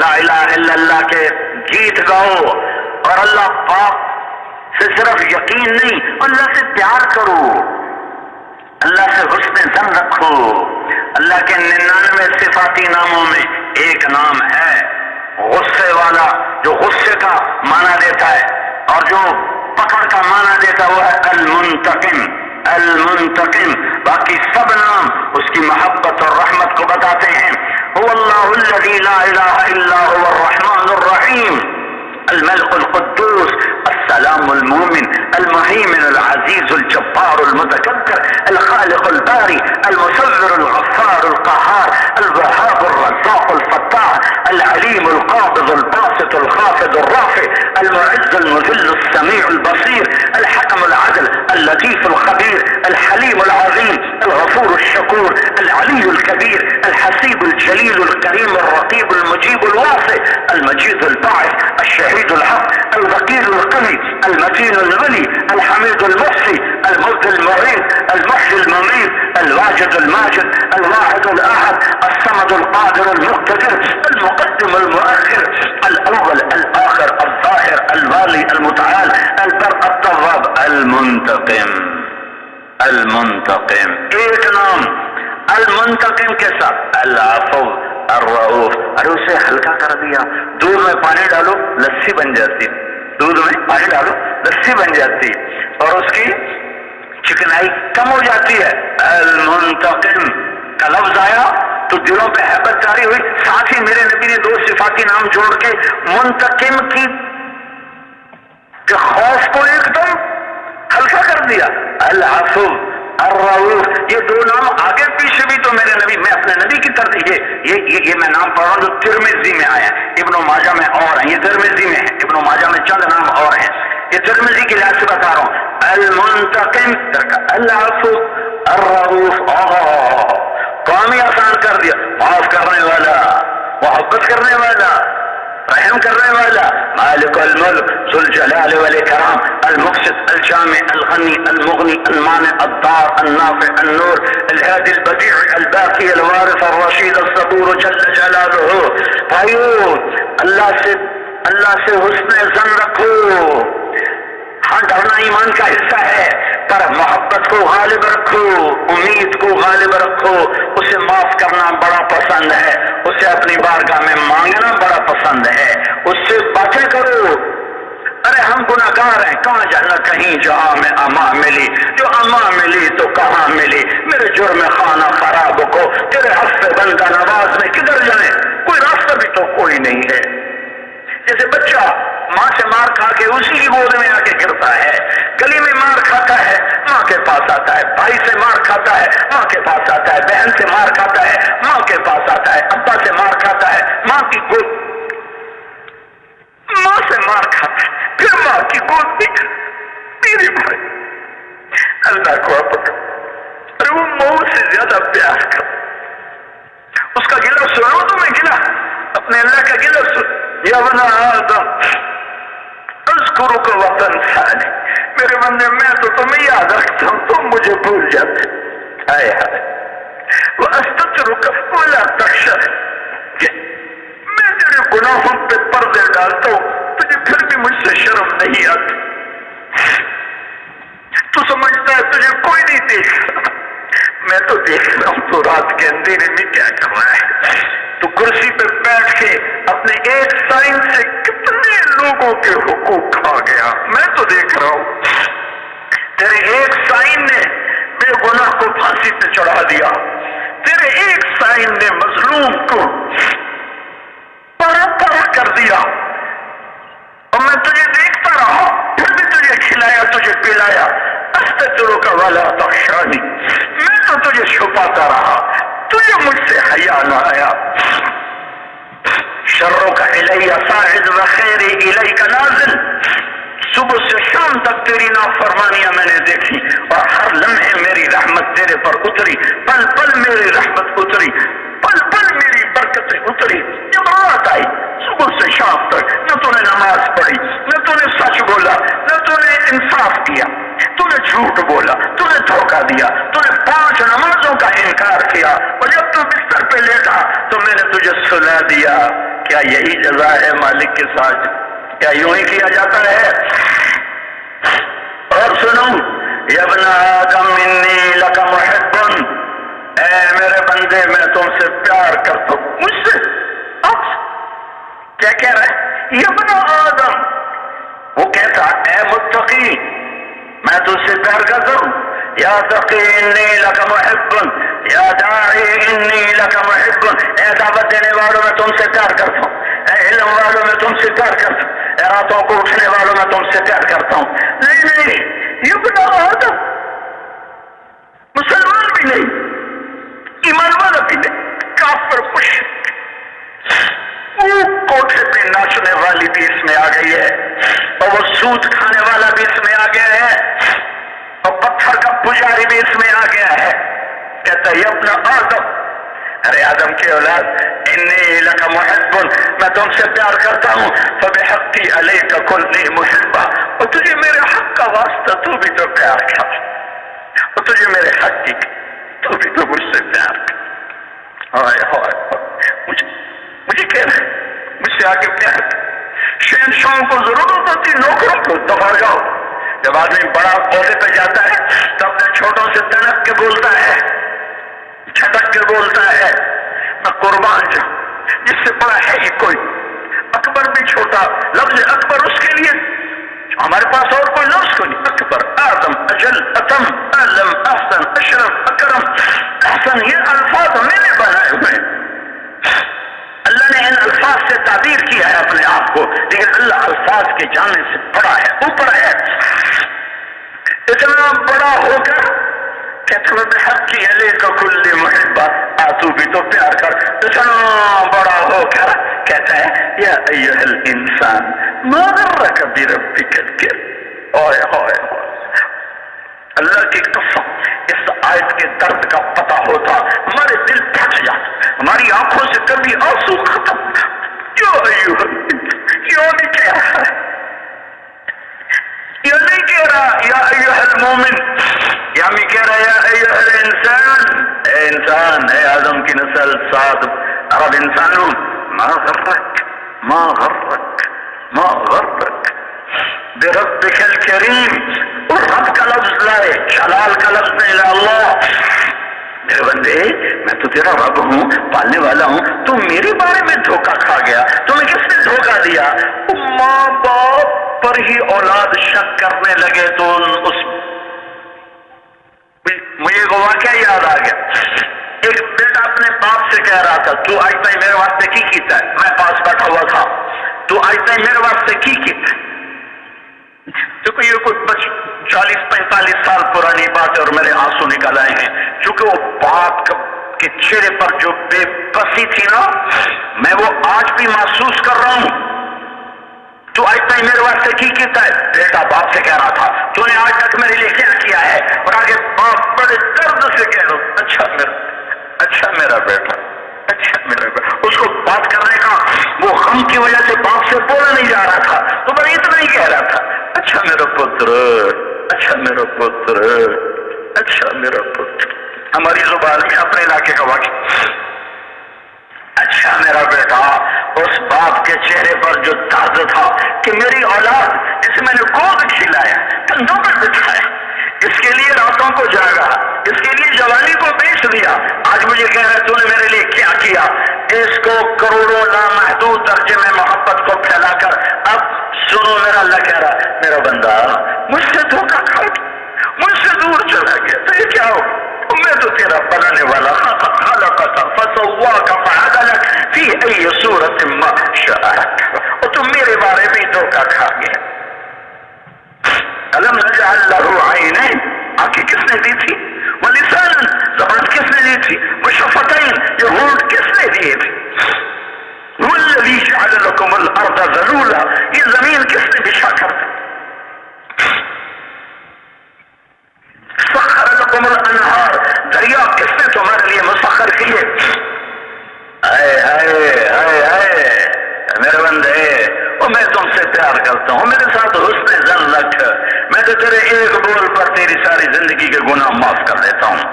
لا الہ الا اللہ کے گیت گاؤ، اور اللہ پاک سے صرف یقین نہیں، اللہ سے پیار کرو، اللہ سے حسن ظن رکھو۔ اللہ کے 99 صفاتی ناموں میں ایک نام ہے غصے والا، جو غصے کا معنی دیتا ہے، اور جو پکڑ کا معنی دیتا وہ ہے المنتقم، المنتقم۔ باقی سب نام اس کی محبت اور رحمت کو بتاتے ہیں۔ هو اللہ الذی لا الہ الا هو الرحمن الرحیم، الملك القدوس السلام المؤمن المهيمن العزيز الجبار المتكبر الخالق الباري المصور الغفار القهار الوهاب الرزاق الفتاح العليم القابض الباسط الخافض الرافع المعز المذل السميع البصير الحكم العدل اللطيف الخبير الحليم العظيم الغفور الشكور العلي الكبير الحسيب الجليل الكريم الرقيب المجيب الواسع المجيد الباعث الشهيد الحق الوكيل القوي المتين الغني الحميد المحصي المبدي المريض المحيي المميت الواجد الماجد الواحد الاحد الصمد القادر المقتدر المقدم المؤخر الاول الاخر الظاهر الوالي المتعال البر التواب المنتقم. المنتقم ایک نام المنتقم کے ساتھ العفو الرؤوف. ارے اسے ہلکا کر دیا. دودھ میں پانی ڈالو لسی بن جاتی, دودھ میں پانی ڈالو لسی بن جاتی, اور اس کی چکنائی کم ہو جاتی ہے. المنتقم کا لفظ آیا تو دلوں پہ ہیبت جاری ہوئی. ساتھ ہی میرے نبی نے دو صفاتی نام جوڑ کے منتقم کی کہ خوف کو ایک دم ہلکا کر دیا. العفو الرؤوف, یہ دو نام آگے پیچھے بھی تو میرے نبی, میں اپنے نبی کی طرف یہ میں نام پڑھ رہا ہوں جو ترمذی میں آیا ہے, ابن ماجہ میں اور ہیں, یہ ترمذی میں ہے, ابن ماجہ میں چند نام اور ہیں, یہ ترمذی کی لحاظ سے بتا رہا ہوں. المنتقم, العفو الرؤوف, کام ہی آسان کر دیا. معاف کرنے والا, محبت کرنے والا, رحم کرنے والا, مالک الملک ذو الجلال والاکرام, المقسط الجامع الغنی المغنی المانع الضار النافع النور الهادي البديع الباقي الوارث الرشید الصبور جل جلالہ. بھائیو اللہ سے حسن ظن رکھو. ہاں ڈرنا ایمان کا حصہ ہے, پر محبت کو غالب رکھو, امید کو غالب رکھو. اسے معاف کرنا بڑا پسند ہے, اسے اپنی بارگاہ میں مانگنا بڑا پسند ہے, اس سے باتیں کرو. ارے ہم گناہگار ہیں, کہاں جانا کہیں جہاں میں اما ملی, جو اما ملی تو کہاں ملی. میرے جرم خانہ خراب کو تیرے حق بندہ نواز میں کدھر جائیں, کوئی راستہ بھی تو کوئی نہیں ہے. جیسے بچہ ماں سے مار کھا کے اسی کی گود میں آ کے گرتا ہے, گلی میں مار کھاتا ہے ماں کے پاس آتا ہے, بھائی سے مار کھاتا ہے ماں کے پاس آتا ہے, بہن سے مار کھاتا ہے ماں کے پاس آتا ہے, ابا سے مار کھاتا ہے ماں کی گود, ماں سے مار کھاتا ہے پھر ماں کی گود میں. میرے بھائی اللہ کو پکڑ, ارے وہ موت سے زیادہ پیار کر. اس کا گلہ سنو تو میں گلہ اپنے اللہ کا گلہ سن. یا بنا آدم اذکرک وتنسانی, میرے بندے میں تو تمہیں یاد رکھتا ہوں, تم مجھے بھول جاتے. آئے ہائے واستترک ولا تخشى, میں تیرے گناہوں پہ پردے ڈالتا ہوں, تجھے پھر بھی مجھ سے شرم نہیں آتی. تو سمجھتا ہے تجھے کوئی نہیں دیکھ رہا, میں تو دیکھ رہا ہوں تو رات کے اندھیرے میں کیا کر رہا ہے. تو کرسی پہ بیٹھ کے اپنے ایک سائن سے کتنے لوگوں کے حقوق کھا گیا, میں تو دیکھ رہا ہوں. تیرے ایک سائن نے بے گناہ کو پھانسی پہ چڑھا دیا, تیرے ایک سائن نے مظلوم کو پڑا پڑا کر دیا, اور میں تجھے دیکھتا رہا, پھر بھی تجھے کھلایا, تجھے پلایا. استترک ولا تخشانی, میں تو تجھے چھپاتا رہا, تجھے مجھ سے حیا نہ آیا. شرک الی صاعد وخیری الیک نازل, صبح سے شام تک تیری نافرمانیاں میں نے دیکھی, اور ہر لمحے میری رحمت تیرے پر اتری, پل پل میری رحمت اتری, پل پل میری برکتیں اتری. جب رات آئی صبح سے شام تک, نہ تو نے نماز پڑھی, نہ تو نے سچ بولا, نہ تو نے انصاف کیا, تو نے جھوٹ بولا, تو نے دھوکہ دیا, تو نے 5 نمازوں کا انکار کیا, اور جب تو بستر پہ لیٹا تو میں نے تجھے سلا دیا. کیا یہی جزا ہے مالک کے ساتھ؟ کیا یوں ہی کیا جاتا ہے؟ اور سنو, یا ابن آدم انی لک محب, اے میرے بندے میں تم سے پیار کرتا ہوں. مجھ سے کیا کہہ رہا ہے یا ابن آدم؟ وہ کہتا اے متقی میں تجھ سے پیار کرتا ہوں. یا تقی انی لک محب, یا داعی انی لک محب, اے دعوت دینے والوں میں تم سے پیار کرتا ہوں, اے علم والوں میں تم سے پیار کرتا ہوں, اے راتوں کو اٹھنے والوں میں تم سے پیار کرتا ہوں. نہیں یہ ابن آدم مسلمان بھی نہیں, ایمان والا بھی نہیں, کافر مشرک, وہ کوٹھے پہ ناچنے والی بھی اس میں آ گئی ہے, اور وہ سود کھانے والا بھی اس میں آ گیا ہے, اور اس میں آ گیا ہے، کہتا ہے ابن آدم، ارے آدم کی اولاد، انی لک محب، میں تم سے پیار کرتا ہوں، فبحقی علیک کلی محبہ، اور تجھے میرے حق کا واسطہ تو بھی تو پیار کر، اور تجھے میرے حق کی تو بھی تو مجھ سے پیار کر. مجھے کہہ رہے مجھ سے آگے پیار کر. شہنشاہوں کو ضرورت ہوتی نوکروں کو، دفع جاؤ. جب آدمی بڑا عہدے پہ جاتا ہے تو اپنے چھوٹوں سے تنک کے بولتا ہے، چھٹک کے بولتا ہے، میں قربان جاؤں، جس سے بڑا ہے ہی کوئی. اکبر بھی چھوٹا، لفظ اکبر اس کے لیے ہمارے پاس اور کوئی لفظ کو نہیں. اکبر، آدم، اجل، اتم، عالم، احسن، اشرف، اکرم، احسن، یہ الفاظ میں نے بنائے ہوئے. اللہ نے ان الفاظ سے تعبیر کیا ہے اپنے آپ کو، لیکن اللہ الفاظ کے جاننے سے بڑا ہے، اوپر ہے. اتنا بڑا ہو کر کہتا ہے بحقی علیک کل محبہ، تو بھی تو پیار کر. اتنا بڑا ہو کر کہتا ہے یا ایھا الانسان ما غرک بربک الکریم. اوئے ہوئے اللہ کی قسم، اس آیت کے درد کا پتہ ہوتا ہمارے دل پھٹ جاتا، ہماری آنکھوں سے کبھی آنسو ختم. کیوں نہیں کہہ رہا، یا نہیں کہہ رہا یا ایھا المومن، یا میں کہہ رہا یا ایھا الانسان، اے انسان، اے آدم کی نسل، سعد عرب انسانوں، ما غرک ما غرک ما غرک بربک الکریم. اور رب کا لفظ لائے، جلال کا لفظ نہیں لا. اللہ میرے بندے، میں تو تیرا رب ہوں، پالنے والا ہوں، تو میرے بارے میں دھوکہ کھا گیا. تمہیں کس نے دھوکہ دیا؟ ماں باپ پر ہی اولاد شک کرنے لگے تو اس مجھے وہ واقعہ یاد آ گیا. ایک بیٹا اپنے باپ سے کہہ رہا تھا تو آج تک میرے واسطے کی کیتا ہے؟ میں پاس بیٹھا ہوا تھا، تو آج تک میرے واسطے کی کیتا ہے؟ کیونکہ یہ کوئی 40-45 سال پرانی بات ہے اور میرے آنسو نکل آئے ہیں، کیونکہ وہ باپ کے چہرے پر جو بے بسی تھی نا، میں وہ آج بھی محسوس کر رہا ہوں. تو آج تک میرے واسطے کی کیتا ہے؟ بیٹا باپ سے کہہ رہا تھا تو نے آج تک میرے لیے کیا کیا ہے؟ اور آگے باپ بڑے درد سے کہہ رہا ہوں اچھا میرا بیٹا، اچھا میرا بیٹا. اس کو بات کرنے کا وہ غم کی وجہ سے باپ سے بولا نہیں جا رہا تھا، تو میں اتنا ہی کہہ رہا تھا اچھا میرا پتر، اچھا میرا پتر، اچھا میرا پتر. ہماری زبان میں اپنے علاقے کا واقعہ، اچھا میرا بیٹا. اس باپ کے چہرے پر جو درد تھا کہ میری اولاد جسے میں نے گود کھلایا، کندھوں پر بٹھایا، اس کے لیے راتوں کو جاگا، اس کے لیے جوانی کو بیچ دیا، آج مجھے کہہ رہا ہے تو نے میرے لیے کیا کیا؟ اس کو کروڑوں لامحدود درجے میں محبت کو پھیلا کر اب سنو میرا اللہ کہہ رہا میرا بندہ مجھ سے دھوکہ کھا گیا، مجھ سے دور چلا گیا، تو یہ کیا ہو؟ میں تو تیرا بنانے والا خلقک فسواک فعدلک فی ای صورت ما شاء رکب، اور تم میرے بارے میں دھوکہ کھا گیا. الم نجعل لہ عینین، آنکھیں کس نے دی تھی؟ ولسانا، زبان کس نے دی تھی؟ وشفتین، یہ ہونٹ کس نے دیے تھے؟ والذی جعل لکم الارض ذلولا، یہ زمین کس نے بچھا کر دی؟ سخر لکم الانہار، دریا کس نے تمہارے لیے مسخر کیے؟ اے اے اے اے میرے بندے، وہ میں تم سے پیار کرتا ہوں، میرے ساتھ حسن ظن رکھ، میں تو تیرے ایک بول پر تیری ساری زندگی کے گناہ معاف کر دیتا ہوں.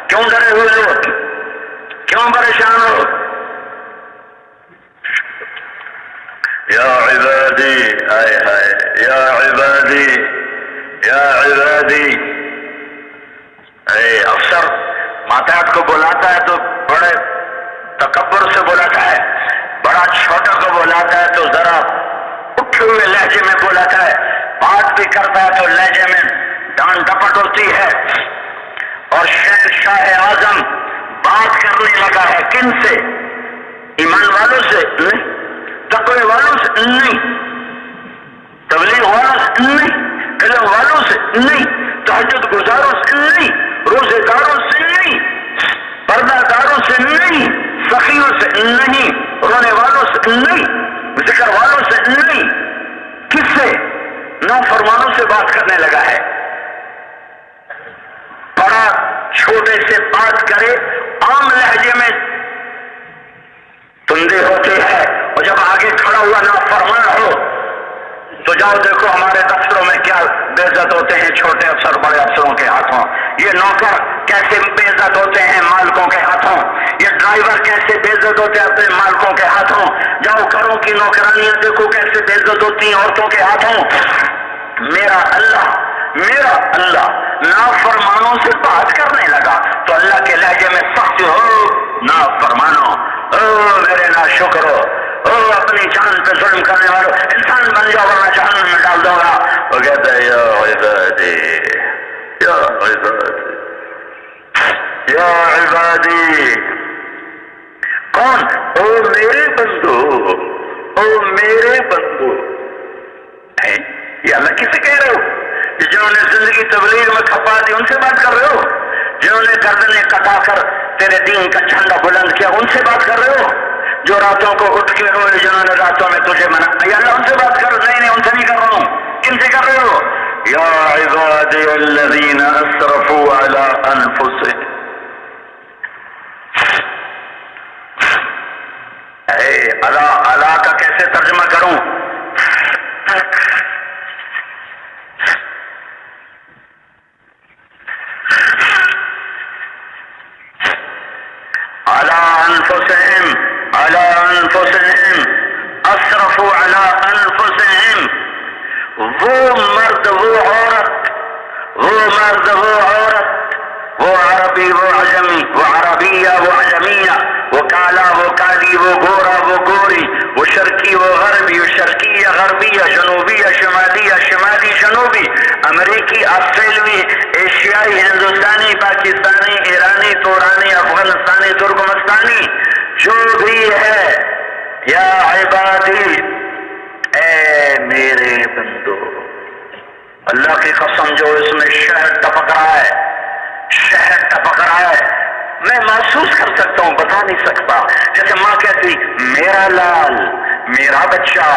کیوں ڈرے ہوئے ہو؟ کیوں پریشان ہو؟ یا عبادی، آئے ہائے یا عبادی یا عبادی. اے افسر ماتحت کو بلاتا ہے تو بڑے تکبر سے بلاتا ہے، بڑا چھوٹا کو بلاتا ہے تو ذرا اٹھے ہوئے لہجے میں بلاتا ہے، بات بھی کرتا ہے تو لہجے میں ڈانٹ ڈپٹ ہوتی ہے. اور شہنشاہ اعظم بات کرنے لگا ہے کن سے؟ ایمان والوں سے نہیں، تقوی والوں سے نہیں، تبلیغ والوں سے نہیں، علم والوں سے نہیں، تہجد گزاروں سے نہیں، روزے داروں سے نہیں، پردہ داروں سے نہیں، سخیوں سے نہیں، رونے والوں سے نہیں، ذکر والوں سے نہیں. کس سے؟ نافرمانوں سے بات کرنے لگا ہے. بڑا چھوٹے سے بات کرے عام لہجے میں تندے ہوتے ہیں، اور جب آگے کھڑا ہوا نافرمان ہو تو جاؤ دیکھو ہمارے دفتروں میں کیا بے عزت ہوتے ہیں چھوٹے افسر بڑے افسروں کے ہاتھوں، یہ نوکر کیسے بے عزت ہوتے ہیں مالکوں کے ہاتھوں، یہ ڈرائیور کیسے بے عزت ہوتے ہیں اپنے مالکوں کے ہاتھوں، جاؤ گھروں کی نوکرانیاں دیکھو کیسے بے عزت ہوتی ہیں عورتوں کے ہاتھوں۔ میرا اللہ نافرمانوں سے بات کرنے لگا تو اللہ کے لہجے میں سخت ہو، نافرمانو، او میرے ناشکرو، او اپنی جان پہ ظلم کرنے والوں، انسان بن جاؤ ورنہ جہنم میں ڈال دوں گا۔ وہ کہتا ہے یا عبادی یا عبادی یا عبادی، کون؟ او میرے بندو، او میرے بندو۔ یہ اللہ کسے کہہ رہے ہو؟ جنہوں نے زندگی تبلیغ میں کھپا دی ان سے بات کر رہے ہو؟ جنہوں نے گردنیں کٹا کر تیرے دین کا جھنڈا بلند کیا ان سے بات کر رہے ہو؟ جو راتوں کو اٹھ کے روئے جنہوں نے راتوں میں تجھے منع، یا اللہ ان سے بات کر؟ نہیں ان سے نہیں کر رہا ہوں، کن سے کر رہے ہو؟ یا عبادی الذین اسرفوا علی انفسہم، اللہ کا کیسے ترجمہ کروں؟ على انفسهم اسرفوا على انفسهم، وہ مرد وہ عورت، وہ عربی وہ عجمی، وہ عربیہ وہ عجمیہ، وہ کالا وہ کالی، وہ گورا وہ گوری، وہ شرقی وہ غربی، وہ شرقیہ غربیہ، جنوبیہ شمالیہ، شمالی جنوبی، امریکی آسٹریلوی، ایشیائی، ہندوستانی، پاکستانی، ایرانی، تورانی، افغانستانی، ترکمستانی، جو بھی ہے، یا عبادی، اے میرے بندو۔ اللہ کی قسم جو اس میں شہد ٹپک رہا ہے، میں محسوس کر سکتا ہوں، بتا نہیں سکتا۔ جیسے ماں کہتی میرا لال، میرا بچہ،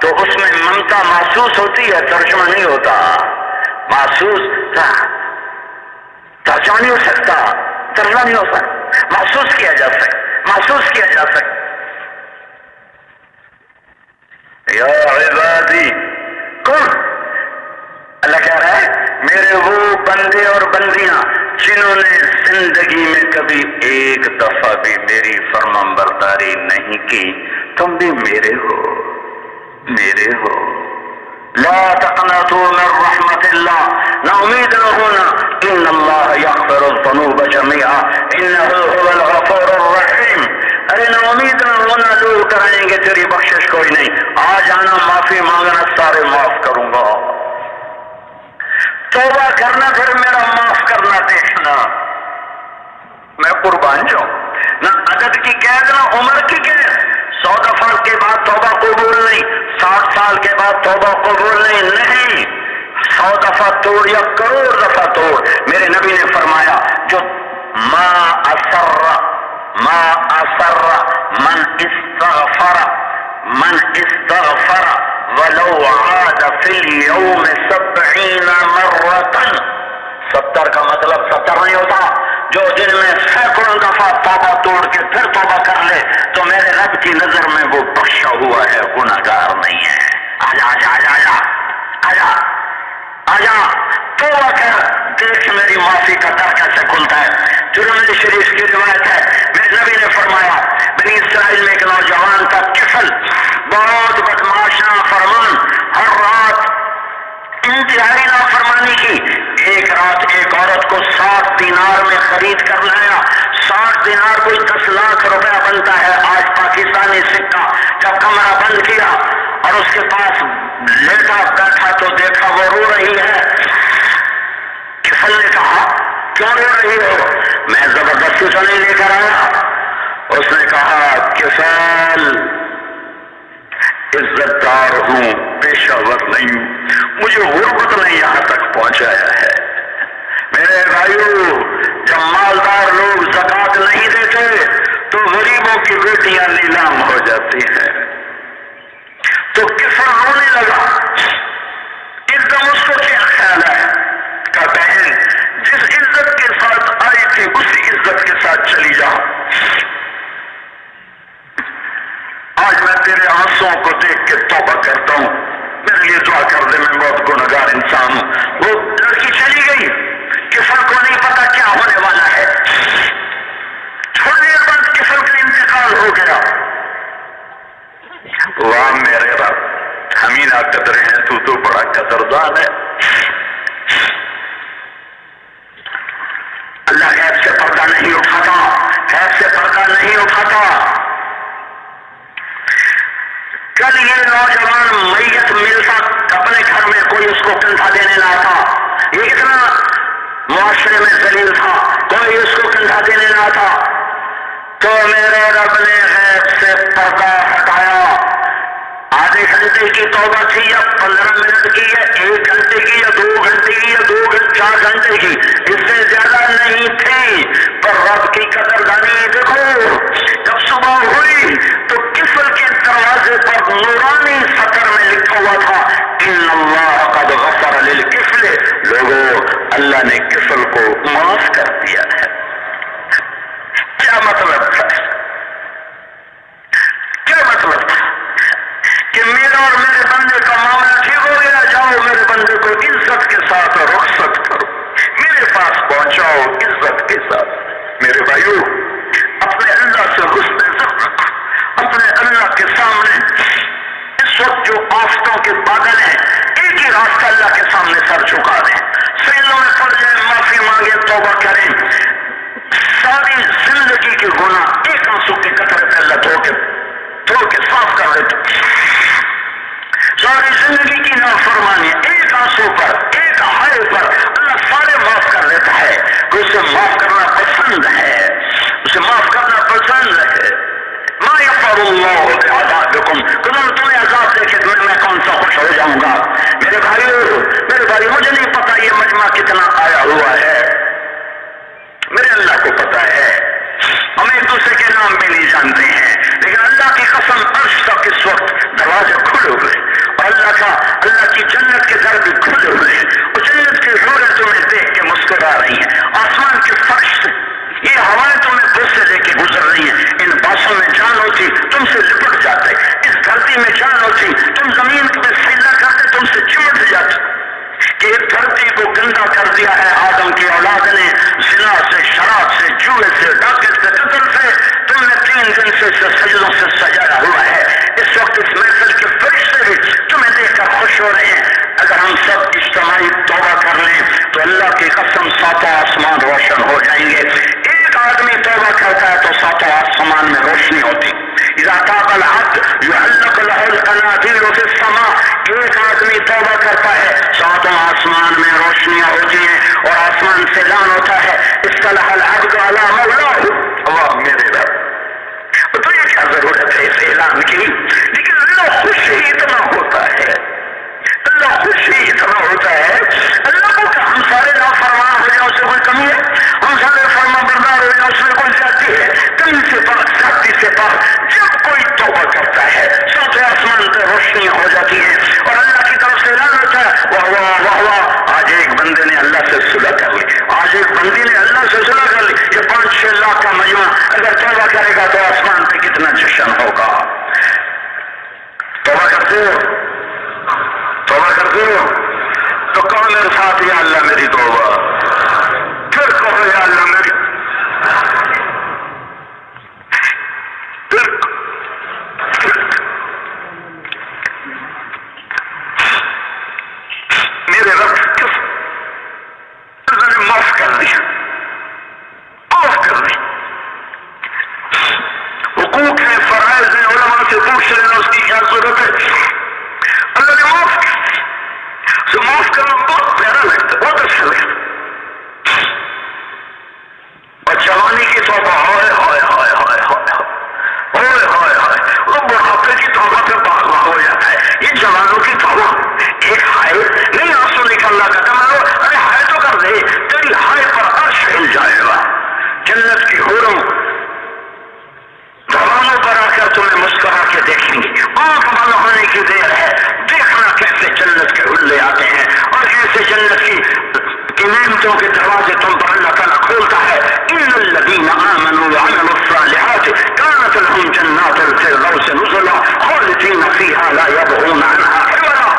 تو اس میں ممتا محسوس ہوتی ہے، ترجمہ نہیں ہوتا، محسوس ترجمہ نہیں ہو سکتا، محسوس کیا جا سکتا۔ یا عبادی، کون؟ اللہ کہہ رہا ہے میرے وہ بندے اور بندیاں جنہوں نے زندگی میں کبھی ایک دفعہ بھی میری فرمانبرداری نہیں کی، تم بھی میرے ہو۔ لا تقنطوا من رحمت اللہ، نا امید نہ ہونا، ان اللہ یغفر الذنوب جميعا انہ هو الغفور الرحیم۔ ارے نا امید نہ ہونا، لوگ کرائیں گے تیری بخشش کوئی نہیں، آ جانا معافی مانگنا، سارے معاف کروں گا۔ توبہ کرنا پھر میرا معاف کرنا دیکھنا، میں قربان جاؤں، نہ عدد کی قید نہ عمر کی قید۔ 100 دفعہ کے بعد توبہ قبول نہیں، 60 سال کے بعد توبہ قبول نہیں، 100 دفعہ توڑ یا کروڑ دفعہ توڑ۔ میرے نبی نے فرمایا جو ما اصر من استغفر ولو عاد فی اليوم 70 مرة، 70 کا مطلب 70 نہیں ہوتا، جو دن میں سینکڑوں دفعہ توبہ توڑ کے پھر توبہ کر لے تو میرے رب کی نظر میں وہ بخشا ہوا ہے، گناہگار نہیں ہے۔ آجا توبہ کر، دیکھ میری معافی کا در کیسے کھلتا ہے۔ ترمذی شریف کی روایت ہے، میرے نبی نے فرمایا بنی اسرائیل میں ایک نوجوان تھا، کفل، بہت بدماش نافرمان، ہر رات انتہائی نافرمانی کی۔ ایک رات ایک عورت کو 60 دینار میں خرید کر لایا۔ 60 دینار کوئی 10 لاکھ روپیہ بنتا ہے آج پاکستانی سکہ۔ جب کمرہ بند کیا اور اس کے پاس لیٹا بیٹھا تو دیکھا وہ رو رہی ہے۔ کفل نے کہا کیوں رو رہی ہو؟ میں زبردستی تو نہیں لے کر آیا۔ اس نے کہا کفل، عزت دار ہوں، پیشہ ور نہیں ہوں، مجھے غربت نے یہاں تک پہنچایا ہے۔ میرے بھائیو، جب مالدار لوگ زکات نہیں دیتے تو غریبوں کی بیٹیاں نیلام ہو جاتی ہیں۔ تو کفر رونے لگا، ایک دم اس کو کیا خیال ہے کہ بہن جس عزت کے ساتھ آئی کو کندھا دینے نہ آتا. یہ اتنا معاشرے میں ذلیل تھا, کوئی اس کو کندھا دینے نہ آتا. تو میرے رب نے غیب سے پردہ ہٹایا. آدھے گھنٹے کی توبہ تھی یا 15 منٹ کی یا 1 گھنٹے کی یا 2 گھنٹے کی یا 4 گھنٹے کی, اس سے زیادہ نہیں تھی. پر رب کی قدردانی دیکھو, جب صبح ہوئی تو کفل کے دروازے پر نورانی سطر میں لکھا ہوا تھا ان اللہ قد غفر للکفل. لوگوں, اللہ نے کفل کو معاف کر دیا ہے. کیا مطلب تھا؟ کیا مطلب تھا کہ میرا اور میرے بندے کا معاملہ ٹھیک ہو گیا, جاؤ میرے بندے کو عزت کے ساتھ رخصت کرو, میرے پاس پہنچاؤ عزت کے ساتھ. میرے بھائیو, اپنے اللہ سے حسن ظن رکھو. اپنے اللہ کے سامنے اس وقت جو آفتوں کے بادل ہیں, ایک ہی راستہ اللہ کے سامنے سر جھکا دیں, سجدوں میں پڑ جائیں, معافی مانگیں, توبہ کریں. ساری زندگی کے گناہ ایک آنسو کے قطرے پہ اللہ دھو کے صاف کر دیتے. ساری زندگی کی نافرمانی ایک آنسو پر, ایک ہائے پر اللہ سارے معاف کر دیتا ہے. اسے معاف کرنا پسند ہے, اسے معاف کرنا پسند ہے. ما یغفر اللہ بعذابکم, تمہیں عذاب دے کے میں کون سا خوش ہو جاؤں گا. میرے بھائیو, مجھے نہیں پتا یہ مجمع کتنا آیا ہوا ہے, میرے اللہ کو پتا ہے. ہم ایک دوسرے کے نام بھی نہیں جانتے ہیں, لیکن اللہ کی قسم عرش تک اس وقت دروازے کھلے ہوئے, اور اللہ کی جنت کے در بھی کھلے ہوئے ہیں. اور جنت کی حوریں تمہیں دیکھ کے مسکرا رہی ہیں. آسمان کے فرش سے یہ ہوائیں تمہیں بوسے دے کے گزر رہی ہیں. ان باسوں میں جان ہوتی تم سے لپٹ جاتے, اس دھرتی میں جان ہوتی تم زمین پہ سجدہ کرتے, تم سے چمٹ جاتے. کہ اس دھرتی کو گندا کر دیا ہے آدم کی اولاد نے, زنا سے, شراب سے, جوئے سے, ڈاکے سے, قتل سے. تم نے 3 دن سے سجدوں سے سجایا ہوا ہے. اس وقت اس محفل کے فرشتے بھی تمہیں دیکھ کر خوش ہو رہے ہیں. اگر ہم سب اجتماعی توبہ کر لیں تو اللہ کی قسم 7 آسمان روشن ہو جائیں گے. ایک آدمی توبہ کرتا ہے تو 7 آسمان میں روشنی ہوتی. اذا تاب العبد يعلق له القناديل في السماء, ایک آدمی توبہ کرتا ہے 7 آسمان میں روشنیاں ہوتی ہیں, اور آسمان سے اعلان ہوتا ہے اصطلح العبد على مولاه. اللہ میرے رب, تو یہ کیا ضرورت ہے اس اعلان کی؟ لیکن اللہ خوش ہی اتنا ہوتا ہے, اللہ خوش ہی اتنا ہوتا ہے. اللہ کو کہ ہم سارے نافرمان ہو جائیں اس سے کوئی کمی ہے؟ ہم سارے فرما بردار ہو جائیں اس میں کوئی زیادتی ہے؟ کمی سے پاک, زیادتی سے پاک. جب کوئی توبہ کرتا ہے 7 آسمان پہ روشنی ہو جاتی ہے, اور اللہ کی طرف سے اعلان ہوتا ہے واہ واہ واہ واہ, آج ایک بندے نے اللہ سے صلح کر لی, آج ایک بندی نے اللہ سے صلح کر لی. یہ 5-6 لاکھ کا مجمع اگر توبہ کرے گا تو آسمان پہ کتنا جشن ہوگا. توبہ کرتے ہو, توبہ کرتے ہو تو کہو میرے ساتھ یا اللہ میری توبہ, پھر کہو یا اللہ میری, میرے رب کس اللہ نے معاف کر دیا, معاف کر دیا. حقوق ہے, فرائض ہے, علماء سے پوچھ لینا اس کی کیا ضرورت ہے. اللہ نے معاف کر دیا. اسے معاف کرنا بہت پیارا لگتا, بہت اچھا لگتا. اور جوانی کی توبہ ہائے ہائے ہائے ہائے ہائے ہائے ہائے, وہ بڑھاپے کی توبہ پہ باغ ہو جاتا ہے. یہ جوانوں کی توبہ ایک ہائے نہیں, آنسو نکلنا کا کمانو, ارے ہائے تو کر دے, تیری ہائے پر عرش ہل جائے گا. جنت کی حوروں دروازوں پر آ کر تمہیں مسکرا کے دیکھیں گی. آنکھ بند ہونے کی دیر ہے, دیکھنا کیسے جنت کے حلے آتے ہیں, اور کیسے جنت کی نعمتوں کے دروازے تم پر اللہ تعالیٰ کھولتا ہے. ان الذین آمنوا وعملوا الصالحات كانت لهم جنات الفردوس نزلا خالدین فیها لا يبغون عنها حولا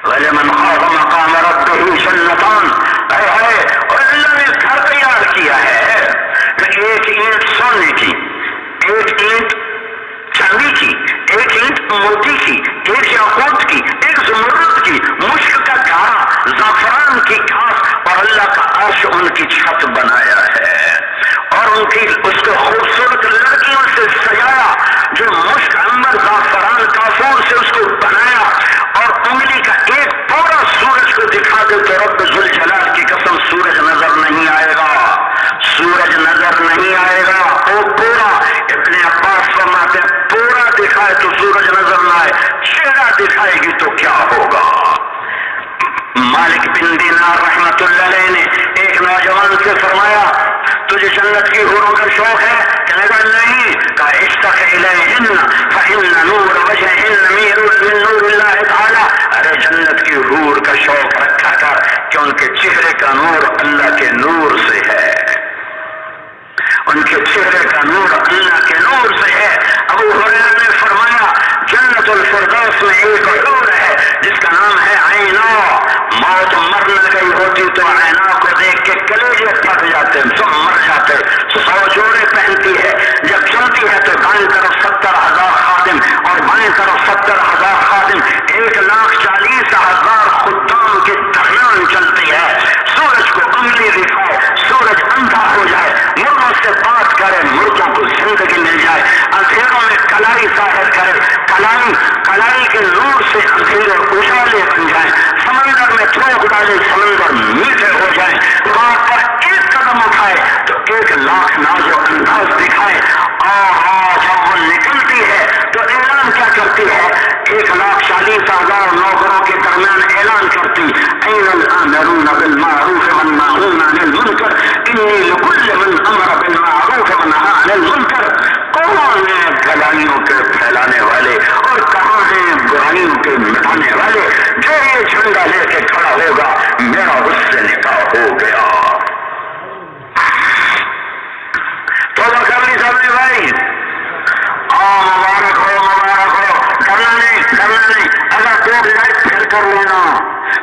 ولمن خاف مقام ربه جنتان. اور اللہ نے گھر تیار کیا ہے کہ ایک اینٹ سونے کی, ایک اینٹ چاندی کی, ایک اینٹ موتی کی, ایک یاقوت کی, ایک زمرد کی, مشک کا گارا, زعفران کی گھاس, اور اللہ کا عرش ان کی چھت بنایا ہے. اور ان کی اس کو خوبصورت لڑکیوں سے سجایا جو مشک, عنبر, زعفران, کافور سے اس کو بنایا, اور انگلی کا ایک پورا مالک بن دینار رحمت اللہ علیہ نے ایک نوجوان سے فرمایا تجھے جنت کی حوروں کا شوق ہے؟ کہنے لگا نہیں. کہا اشتاق الیہن فإن نور وجہہن من نور اللہ تعالی. ارے جنت کی حور کا شوق رکھا کر کہ ان کے چہرے کا نور اللہ کے نور سے ہے، ان کے چہرے کا نور اللہ کے نور سے ہے. ابو ہریرہ نے فرمایا جنت الفردوس میں ایک حور ہے جس کا نام ہے عینا. موت مر نہ گئی ہوتی تو عینا کو دیکھ کے کلیجے پھٹ جاتے، سب مر جاتے. 100 جوڑے پہنتی ہے، جب چلتی ہے تو دائیں طرف 70,000 خادم اور بائیں طرف 70,000 خادم، 1,40,000 خدام کے درمیان چلتی ہے. سورج کو انگلی دکھائے سورج اندھا ہو جائے، مردوں سے بات کرے مردوں کو زندگی مل جائے، اندھیروں میں کلائی ظاہر کرے کلائی کے نور سے اندھیرے اجالے بن جائیں، سمندر میں تھوک ڈالے سمندر میٹھے ہو جائیں، وہاں پر ایک قدم اٹھائے تو 1,00,000 ناز و انداز دکھائے. اور جب وہ نکلتی ہے تو اعلان کیا کرتی ہے؟ 1,40,000 نوکروں کے درمیان اعلان کرتی این الآمرون بالمعروف والناہون عن المنکر انی لکل من امر بالمعروف ونہا عن المنکر. کون ہیں بھلائیوں کے پھیلانے والے اور کہاں ہیں برائیوں کے مٹانے والے؟ جو یہ جھنڈا لے کے کھڑا ہوگا میرا اس سے نکاح ہو گیا. تو کر لی سب نے بھائی مبارک ہو کرنا نہیں. اگر ٹوٹ جائے پھر کر لینا،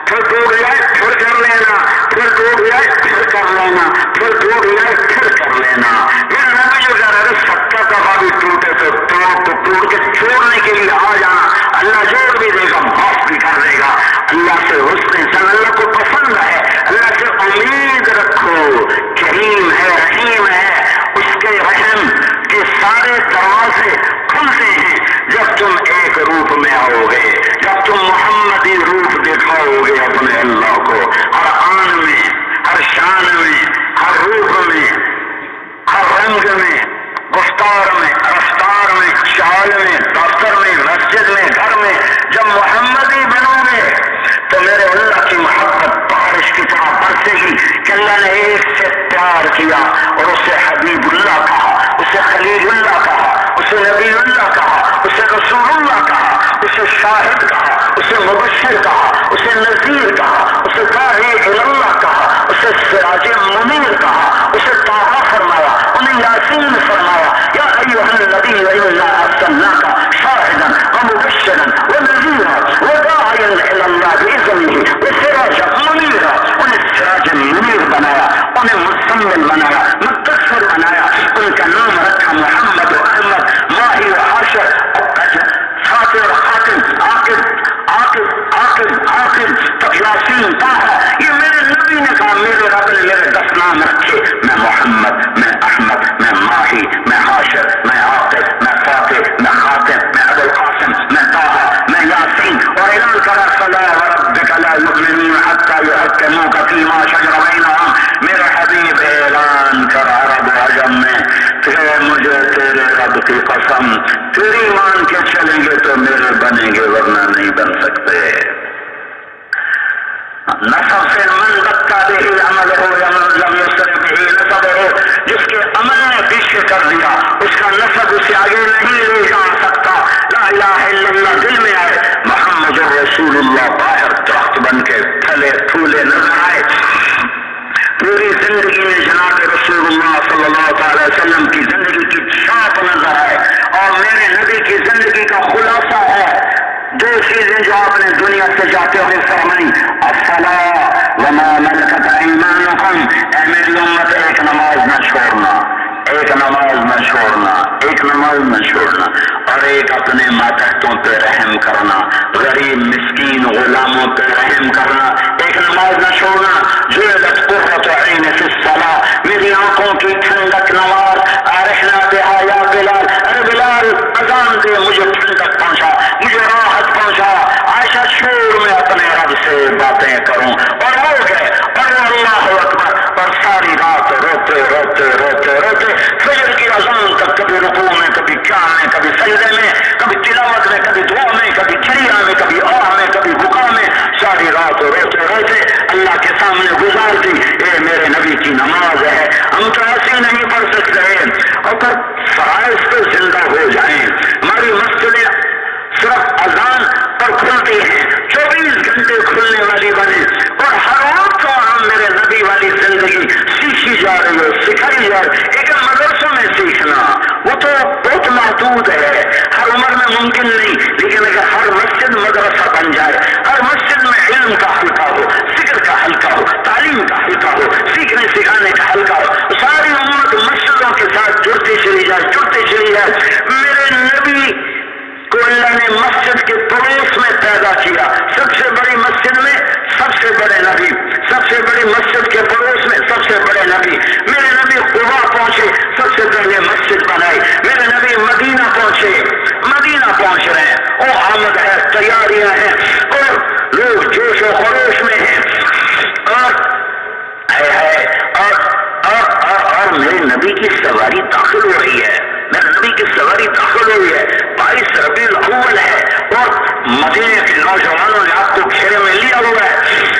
پھر ٹوٹ جائے پھر کر لینا، پھر ٹوٹ جائے پھر کر لینا، پھر ٹوٹ جائے پھر کر لینا. میرے نبی جو کہہ رہے 70 دفعہ بھی ٹوٹے تو ٹوٹ کے چھوڑنے کے لیے آ جانا، اللہ جوڑ بھی دے گا معاف بھی کر دے گا. اللہ سے حسن سن اللہ کو پسند ہے، اللہ سے امید رکھو. کریم ہے، رحیم ہے، اس کے رحم کے سارے دروازے کھلتے ہیں جب تم ایک روپ میں آؤ گے، جب تم محمدی روپ دکھاؤ گے اپنے اللہ کو ہر آن میں، ہر شان میں، ہر روح میں، ہر رنگ میں، گفتار میں، رفتار میں، چال میں، دفتر میں، مسجد میں، گھر میں. جب محمدی بنو گے تو میرے اللہ کی محبت بارش کی طرح برسے گی کہ اللہ نے ایک سے پیار کیا اور اسے حبیب اللہ کہا، اسے خلیل اللہ کہا، اسے نبی اللہ کہا، اسے رسول اللہ کہا، اسے شاہد کہا، اسے مبشر کہا، اسے نذیر کہا، اسے داعی الی اللہ کہا، اسے سراج منیر کہا، اسے طٰہٰ فرمایا، انہیں یاسین فرمایا. یا ایھا النبی انا ارسلناک شاہدا ومبشرا ونذیرا وداعیا الی اللہ باذنہ وسراجا منیرا. انہیں سراج منیر بنایا، انہیں مزمل بنایا، مدثر بنایا. ان کا نام رکھا محمد و احمد، ماہی و حاشر، فاتح و خاتم، عاقب تک یاسین طٰہٰ. یہ میرے نبی نے کہا، میرے رب نے میرے 10 نام رکھے، میں محمد، میں احمد، میں ماہی، میں حاشر، میں عاقب، میں فاتح، میں خاتم، میں ابو القاسم، میں طٰہٰ، میں یاسین. اور اعلان کرا فلا وربک لا یؤمنون حتی یحکموک فیما شجر بینہم. میرے حبیب اعلان کر عرب و عجم میں کہ مجھے تیرے رب کی قسم تیری مان کے چلیں گے تو میرے بنیں گے ورنہ نہیں بن سکتے. نصب سے من بتا به عمل ہو یا لم یسر به نصب ہو، جس کے عمل نے پیچھے کر دیا اس کا نصب اسے آگے نہیں لے جا سکتا. لا الہ الا اللہ دل میں آئے، محمد رسول اللہ باہر درخت بن کے پھلے پھولے نظر آئے. پوری زندگی میں جناب رسول اللہ صلی اللہ تعالی وسلم کی زندگی کی چھاپ نظر آئے. اور میرے نبی کی زندگی کا خلاصہ ہے 2 چیزیں جو آپ نے دنیا سے جاتے ہوئے فرمائی، الصلاۃ وما ملکت ایمانکم. اے میری امت ایک نماز نہ چھوڑنا، ایک نماز نہ چھوڑنا، ایک نماز نہ چھوڑنا. اور ایک اپنے ماتحتوں پہ رحم کرنا، غریب مسکین غلاموں پہ رحم کرنا. ایک نماز نہ چھوڑنا. جعلت قرۃ عین فی الصلاۃ، میری آنکھوں کی ٹھنڈک نماز. ارحنا بہا یا بلال، ارے بلال اذان دے مجھے ٹھنڈک پہنچا، مجھے راحت پہنچا. عائشہ شور میں اپنے رب سے باتیں کروں. اور وہ گئے اور اللہ اکبر. اور ساری رات روتے روتے روتے روتے فجر کی اذان تک، کبھی رکوع میں، کبھی قیام میں، کبھی سجدے میں، کبھی تلاوت میں، کبھی دعا میں، کبھی کریا میں، کبھی آہ میں، کبھی بکا میں، ساری رات روتے روتے محدود ہے، ہر عمر میں ممکن نہیں، لیکن اگر ہر مسجد مدرسہ بن جائے، ہر مسجد میں علم کا حلقہ ہو، ذکر کا حلقہ ہو، تعلیم کا حلقہ ہو، سیکھنے سکھانے کا حلقہ ہو، ساری امت مسجدوں کے ساتھ جڑتی چلی جائے۔ میرے نبی کو اللہ نے مسجد کے پڑوس میں پیدا کیا، سب سے بڑی مسجد میں سب سے بڑے نبی، سب سے بڑی مسجد کے پڑوس میں سب سے بڑے نبی۔ میرے نبی قبا پہنچے، سب سے پہلے مسجد بنائی۔ میرے نبی مدینہ پہنچے، مدینہ پہنچ رہے ہیں، وہ آمد ہے، تیاریاں ہیں، اور لوگ جوش و خروش میں ہیں، اور میرے نبی کی سواری داخل ہو رہی ہے، میرے نبی کی سواری داخل ہوئی ہے۔ 22 ربیع الاول ہے، اور مدینے کے نوجوانوں نے آپ کو گھیرے میں لیا ہوا ہے،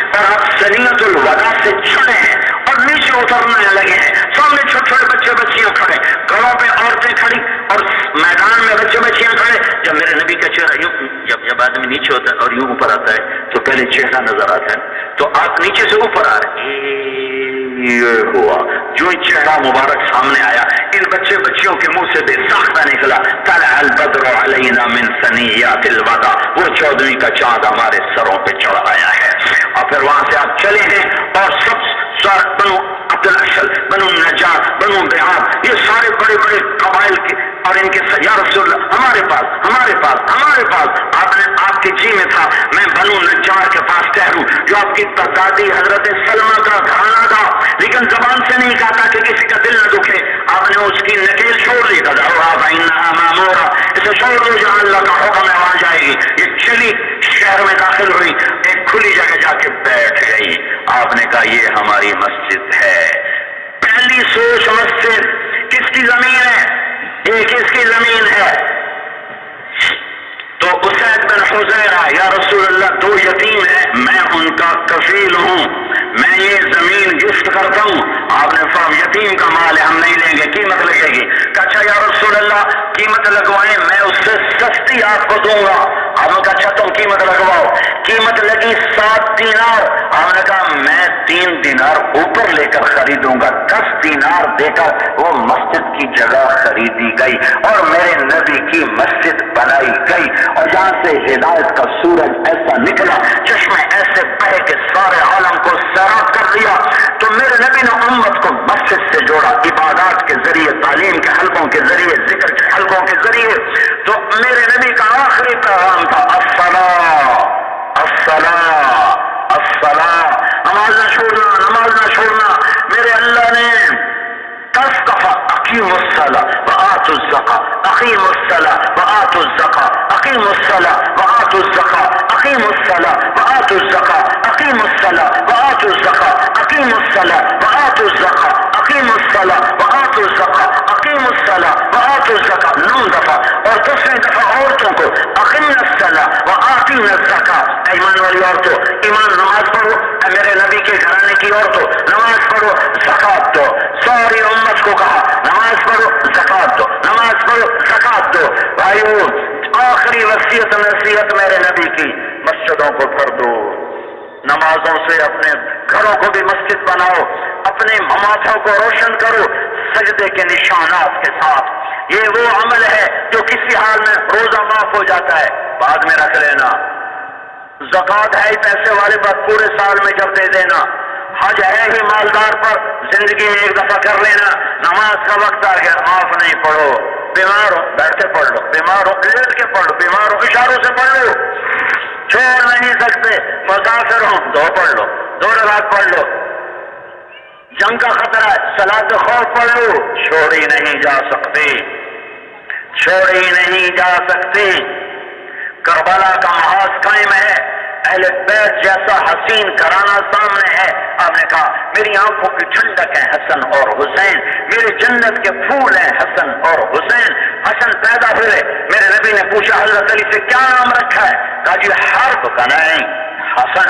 اور آپ سنیت الوداع سے چڑھے ہیں اور نیچے اترنے لگے ہیں۔ سامنے چھوٹے چھوٹے بچے بچیاں کھڑے، گھروں پہ عورتیں کھڑی، اور میدان میں بچے بچیاں کھڑے۔ جب میرے نبی کا چہرہ یوں، جب آدمی نیچے ہوتا ہے اور یوں اوپر آتا ہے تو پہلے چہرہ نظر آتا ہے، تو آپ نیچے سے اوپر آ رہے، یہ ہوا جو چہرہ مبارک سامنے آیا، ان بچے بچیوں کے منہ سے بے ساختہ نکلا، طلع البدر علینا من ثنیات الوداع، وہ 14ویں کا چاند ہمارے سروں پہ چڑھ آیا ہے۔ اور پھر وہاں سے آپ چلے ہیں، اور سب بنو عبد الاشل، بنو النجار، بنو بہار، یہ سارے بڑے بڑے قبائل کے، اور ان کے یا رسول اللہ ہمارے پاس آپ کے جی میں تھا میں بنو نجار کے پاس ٹھہروں، جو آپ کی دادی حضرت سلمہ کا گھرانہ تھا، لیکن زبان سے نہیں کہا تھا کہ کسی کا دل نہ دکھے۔ آپ نے اس کی نکیل چھوڑ لی، اسے چھوڑ دو، جہاں اللہ کا حکم ہے وہاں جائے گی۔ یہ چلی شہر میں داخل ہوئی، ایک کھلی جگہ جا کے بیٹھ گئی۔ آپ نے کہا یہ ہماری مسجد ہے۔ پہلی سوچ مسجد کس کی زمین ہے؟ یہ کس کی زمین ہے؟ تو اسید بن حذیرہ، یا رسول اللہ 2 یتیم ہیں، میں ان کا کفیل ہوں، میں یہ زمین گفٹ کرتا ہوں۔ آپ نے فرمایا یتیم کا مال ہے، ہم نہیں لیں گے، قیمت لگے گی۔ کہا یا رسول اللہ قیمت لگوائیں، میں اس سے سستی آپ کو دوں گا۔ آپ نے کہا اچھا تم قیمت لگواؤ۔ قیمت لگی 7 دینار۔ آپ نے کہا میں 3 دینار اوپر لے کر خریدوں گا۔ 10 دینار دے کر وہ مسجد کی جگہ خریدی گئی، اور میرے نبی کی مسجد بنائی گئی، اور یہاں سے ہدایت کا سورج ایسا نکلا، چشمے ایسے بہے کہ سارے عالم کو سیراب کر دیا۔ تو میرے نبی نے امت کو مسجد سے جوڑا، عبادات کے ذریعے، تعلیم کے حلقوں کے ذریعے، ذکر کے حلقوں کے ذریعے۔ تو میرے نبی کا آخری پیغام تھا الصلاۃ، نماز نہ چھوڑنا۔ میرے اللہ نے 10 دفعہ اقیموا الصلاۃ وآتوا الزکاۃ، اقیموا الصلاۃ وآتوا الزکاۃ، اقیموا الصلاۃ وآتوا الزکاۃ، اقیموا الصلاۃ وآتوا الزکاۃ، اقیموا الصلاۃ وآتوا الزکاۃ، اقیموا الصلاۃ وآتوا الزکاۃ، اقیموا الصلاۃ وآتوا الزکاۃ، اقیموا الصلاۃ وآتوا الزکاۃ 9 دفعہ۔ اور 10ویں دفعہ عورتوں کو اقیمنا الصلاۃ وآتینا الزکاۃ، ایمان والی عورتوں ایمان، نماز پڑھو، میرے نبی کے گھرانے کی عورتوں نماز پڑھو، زکات دو۔ ساری امت کو کہا نماز پڑھو، زکات دو، نماز پڑھو، زکات دو۔ بھائیو آخری وصیت نصیحت میرے نبی کی، مسجدوں کو بھر دو، نمازوں سے اپنے گھروں کو بھی مسجد بناؤ، اپنے مماتوں کو روشن کرو سجدے کے نشانات کے ساتھ۔ یہ وہ عمل ہے جو کسی حال میں روزہ معاف ہو جاتا ہے، بعد میں رکھ لینا۔ زکات ہے ہی پیسے والے پر، پورے سال میں جب دے دینا۔ حج ہے ہی مالدار پر، زندگی میں 1 دفعہ کر لینا۔ نماز کا وقت آ گیا، معاف نہیں پڑھو، بیمار ہو بیٹھ کے پڑھ لو، بیمار ہو لیٹ کے پڑھ لو، بیمار ہو اشاروں سے پڑھ لو، چھوڑ نہیں سکتے، مسافر ہو 2 پڑھ لو، 2 رکعت پڑھ لو، جنگ کا خطرہ ہے صلاۃ خوف پڑھ لو، چھوڑی نہیں جا سکتی، چھوڑی نہیں جا سکتی۔ کربلا کا محاذ قائم ہے، اہل بیت جیسا حسین گھرانہ سامنے ہے۔ آپ نے کہا میری آنکھوں کی ٹھنڈک ہے حسن اور حسین، میرے جنت کے پھول ہیں حسن اور حسین۔ حسن پیدا ہوئے، میرے نبی نے پوچھا حضرت علی سے کیا نام رکھا ہے؟ کہا جی حرب کا نہیں حسن۔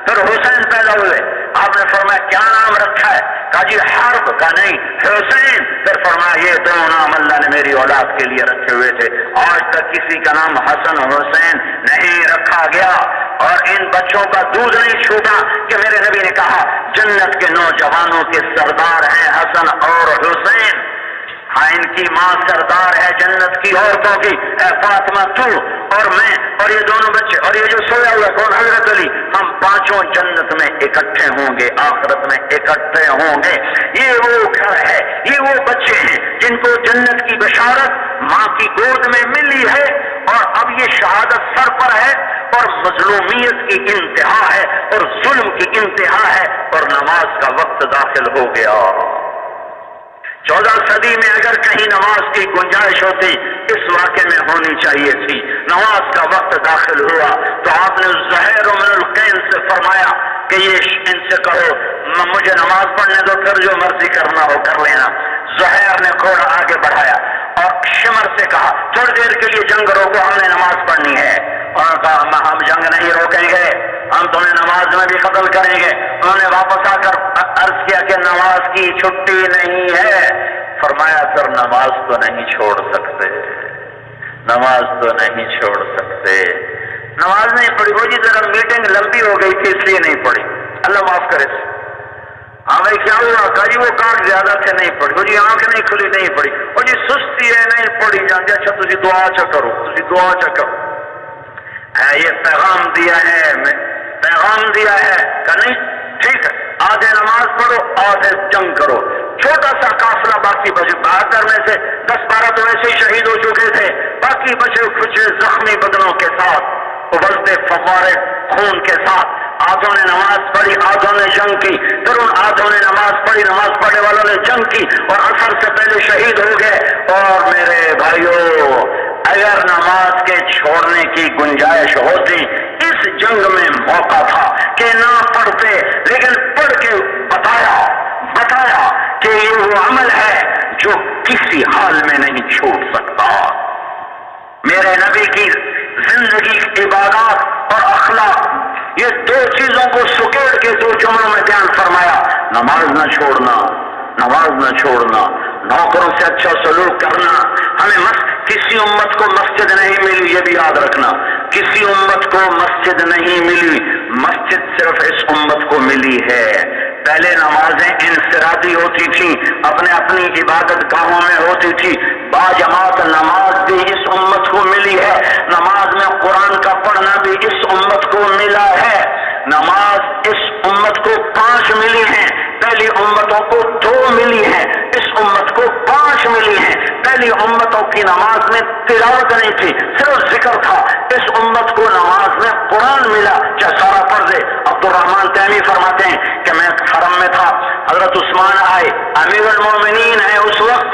پھر حسین پیدا ہوئے، آپ نے فرمایا کیا نام رکھا ہے؟ کہا جی حرب کا نہیں حسین۔ پھر فرمایا یہ 2 نام اللہ نے میری اولاد کے لیے رکھے ہوئے تھے، آج تک کسی کا نام حسن حسین نہیں رکھا گیا۔ اور ان بچوں کا دودھ نہیں چھوٹا کہ میرے نبی نے کہا جنت کے نوجوانوں کے سردار ہیں حسن اور حسین۔ ہاں ان کی ماں سردار ہے جنت کی عورتوں کی، اے فاطمہ تو اور میں اور یہ دونوں بچے اور یہ جو سویا ہوا کون حضرت علی، ہم پانچوں جنت میں اکٹھے ہوں گے، آخرت میں اکٹھے ہوں گے۔ یہ وہ گھر ہے، یہ وہ بچے ہیں جن کو جنت کی بشارت ماں کی گود میں ملی ہے، اور اب یہ شہادت سر پر ہے اور مظلومیت کی انتہا ہے اور ظلم کی انتہا ہے، اور نماز کا وقت داخل ہو گیا۔ 14 صدی میں اگر کہیں نماز کی گنجائش ہوتی اس واقعے میں ہونی چاہیے تھی۔ نماز کا وقت داخل ہوا تو آپ نے زہیر بن القین سے فرمایا کہ یہ ان سے کہو مجھے نماز پڑھنے دو، پھر جو مرضی کرنا ہو کر لینا۔ زہیر نے گھوڑا آگے بڑھایا اور شمر سے کہا تھوڑی دیر کے لیے جنگ روکو، ہم نے نماز پڑھنی ہے۔ اور کہا ہم جنگ نہیں روکیں گے، ہم تمہیں نماز میں بھی قتل کریں گے۔ انہوں نے واپس آ کر عرض کیا کہ نماز کی چھٹی نہیں ہے۔ فرمایا پھر نماز تو نہیں چھوڑ سکتے، نماز تو نہیں چھوڑ سکتے۔ نماز نہیں پڑھی، وہ جی ذرا میٹنگ لمبی ہو گئی تھی اس لیے نہیں پڑھی، اللہ معاف کرے۔ ہاں بھائی کیا ہوا؟ کہا جی وہ کاٹ زیادہ تھے نہیں پڑھی، وہ جی آنکھ نہیں کھلی نہیں پڑھی، وہ جی سستی ہے نہیں پڑھی جان دیا۔ اچھا تجھے دعا چا کرو، تجھے دعا چا کرو۔ یہ پیغام دیا ہے، پیغام دیا ہے کہ نہیں ٹھیک ہے، آدھے نماز پڑھو آدھے جنگ کرو۔ چھوٹا سا قافلہ باقی بچے، 72 میں سے 10-12 تو ایسے ہی شہید ہو چکے تھے، باقی بچے کچھ زخمی بدنوں کے ساتھ ابلتے فوارے خون کے ساتھ آدھوں نے نماز پڑھی، آدھوں نے جنگ کی، پھر ان آدھوں نے نماز پڑھی، نماز پڑھنے والوں نے جنگ کی اور عصر سے پہلے شہید ہو گئے۔ اور میرے بھائیوں اگر نماز کے چھوڑنے کی گنجائش ہوتی اس جنگ میں موقع تھا کہ نہ پڑھتے، لیکن پڑھ کے بتایا کہ یہ وہ عمل ہے جو کسی حال میں نہیں چھوٹ سکتا۔ میرے نبی کی زندگی، عبادات اور اخلاق، یہ دو چیزوں کو سکیڑ کے 2 جملوں میں بیان فرمایا: نماز نہ چھوڑنا، نماز نہ چھوڑنا، نوکروں سے اچھا سلوک کرنا۔ ہمیں کسی امت کو مسجد نہیں ملی، یہ بھی یاد رکھنا، کسی امت کو مسجد نہیں ملی، مسجد صرف اس امت کو ملی ہے۔ پہلے نمازیں انفرادی ہوتی تھیں، اپنی عبادت گاہوں میں ہوتی تھی، باجماعت نماز بھی اس امت کو ملی ہے۔ نماز میں قرآن کا پڑھنا بھی اس امت کو ملا ہے۔ نماز اس امت کو 5 ملی ہیں، پہلی امتوں کو 2 ملی ہیں، اس امت کو 5 ملی ہیں۔ پہلی امتوں کی نماز میں تلاوت نہیں تھی، صرف ذکر تھا، اس امت کو نماز میں قرآن ملا۔ کیا سارا پڑھ دے؟ عبد الرحمن تیمی فرماتے ہیں کہ میں حرم میں تھا، حضرت عثمان آئے، امیر المومنین ہے اس وقت،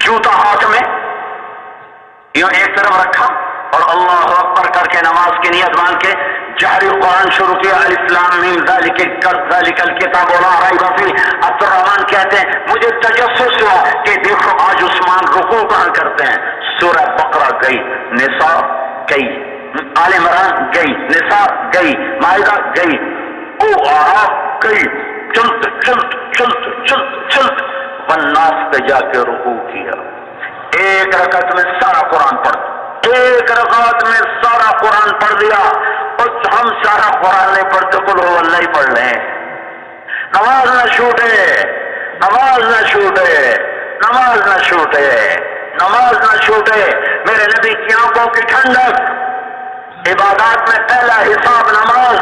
جوتا ہاتھ میں یوں ایک طرف رکھا اور اللہ اکبر کر کے نماز کی نیت مان کے جہری قرآن شروع کیا، الف لام میم ذالک الکتاب لا ریب فیہ۔ عبد الرحمن کہتے ہیں مجھے تجسس ہوا کہ دیکھو آج عثمان رکوع کہاں کرتے ہیں، سورہ بقرہ گئی، نساء گئی، آل عمران گئی، نساء گئی، مائدہ گئی، اعراف گئی، چلت والناس پہ جا کے رکوع کیا۔ ایک رکعت میں سارا قرآن پڑھ، ایک رکعت میں سارا قرآن پڑھ دیا۔ اور ہم سارا قرآن نہیں پڑھتے، قل هو اللہ ہی پڑھ لیں۔ نماز نہ چھوٹے، نماز نہ چھوٹے، نماز نہ چھوٹے، نماز نہ چھوٹے۔ میرے نبی کی آنکھوں کی ٹھنڈک، عبادات میں پہلا حساب نماز،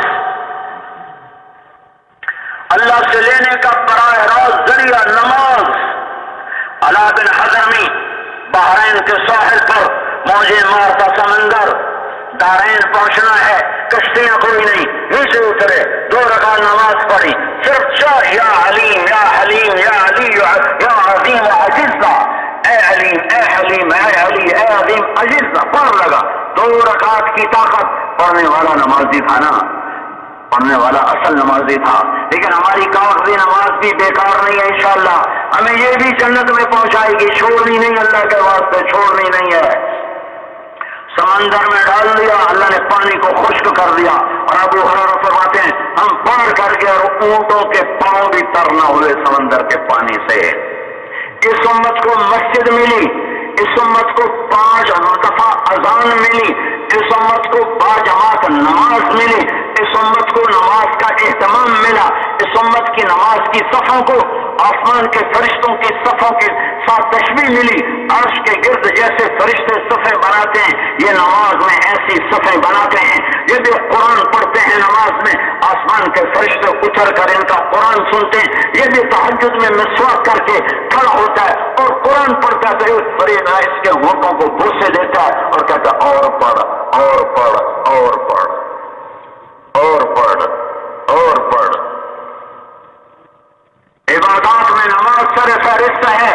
اللہ سے لینے کا براہ راست ذریعہ نماز۔ علا بن حضرمی، بحرین کے ساحل پر موجیں مارتا سمندر، دارین پہنچنا ہے، کشتیاں کوئی نہیں، نیچے اترے، 2 رکعت نماز پڑھی، صرف 4 یا علیم یا حلیم یا علی یا عظیم و عزیزہ، اے علیم اے حلیم اے علی اے عظیم عزیزہ پڑھ لگا۔ 2 رکعت کی طاقت، پڑھنے والا نمازی تھا نا، پڑھنے والا اصل نمازی تھا۔ لیکن ہماری کاغذی نماز بھی بیکار نہیں ہے، انشاءاللہ ہمیں یہ بھی جنت میں پہنچائے گی، چھوڑنی نہیں، اللہ کے واسطے چھوڑنی نہیں ہے۔ سمندر میں ڈال دیا، اللہ نے پانی کو خشک کر دیا، اور ابو ہریرہ فرماتے ہیں ہم پار کر کے اور اونٹوں کے پاؤں بھی تر نہ ہوئے سمندر کے پانی سے۔ اس امت کو مسجد ملی، اس امت کو 5 دفعہ اذان ملی، اس امت کو باجماعت نماز ملی، اس امت کو نماز کا اہتمام ملا، اس امت کی نماز کی صفوں کو آسمان کے فرشتوں کی صفوں کے ساتھ تشبیہ ملی، عرش کے گرد جیسے فرشتے صفیں بناتے ہیں یہ نماز میں ایسی صفیں بناتے ہیں۔ یہ بھی قرآن پڑھتے ہیں نماز میں، آسمان کے فرشتے اتر کر ان کا قرآن سنتے ہیں۔ یہ بھی تہجد میں مسواک کر کے کھڑا ہوتا ہے اور قرآن پڑھتا ہے، تو فرشتہ اس کے ہونٹوں کو بوسے دیتا ہے اور کہتا ہے اور پڑھ اور پڑھ اور پڑھ اور پڑھ اور پڑھ۔ عبادات میں نماز سر فہرست ہے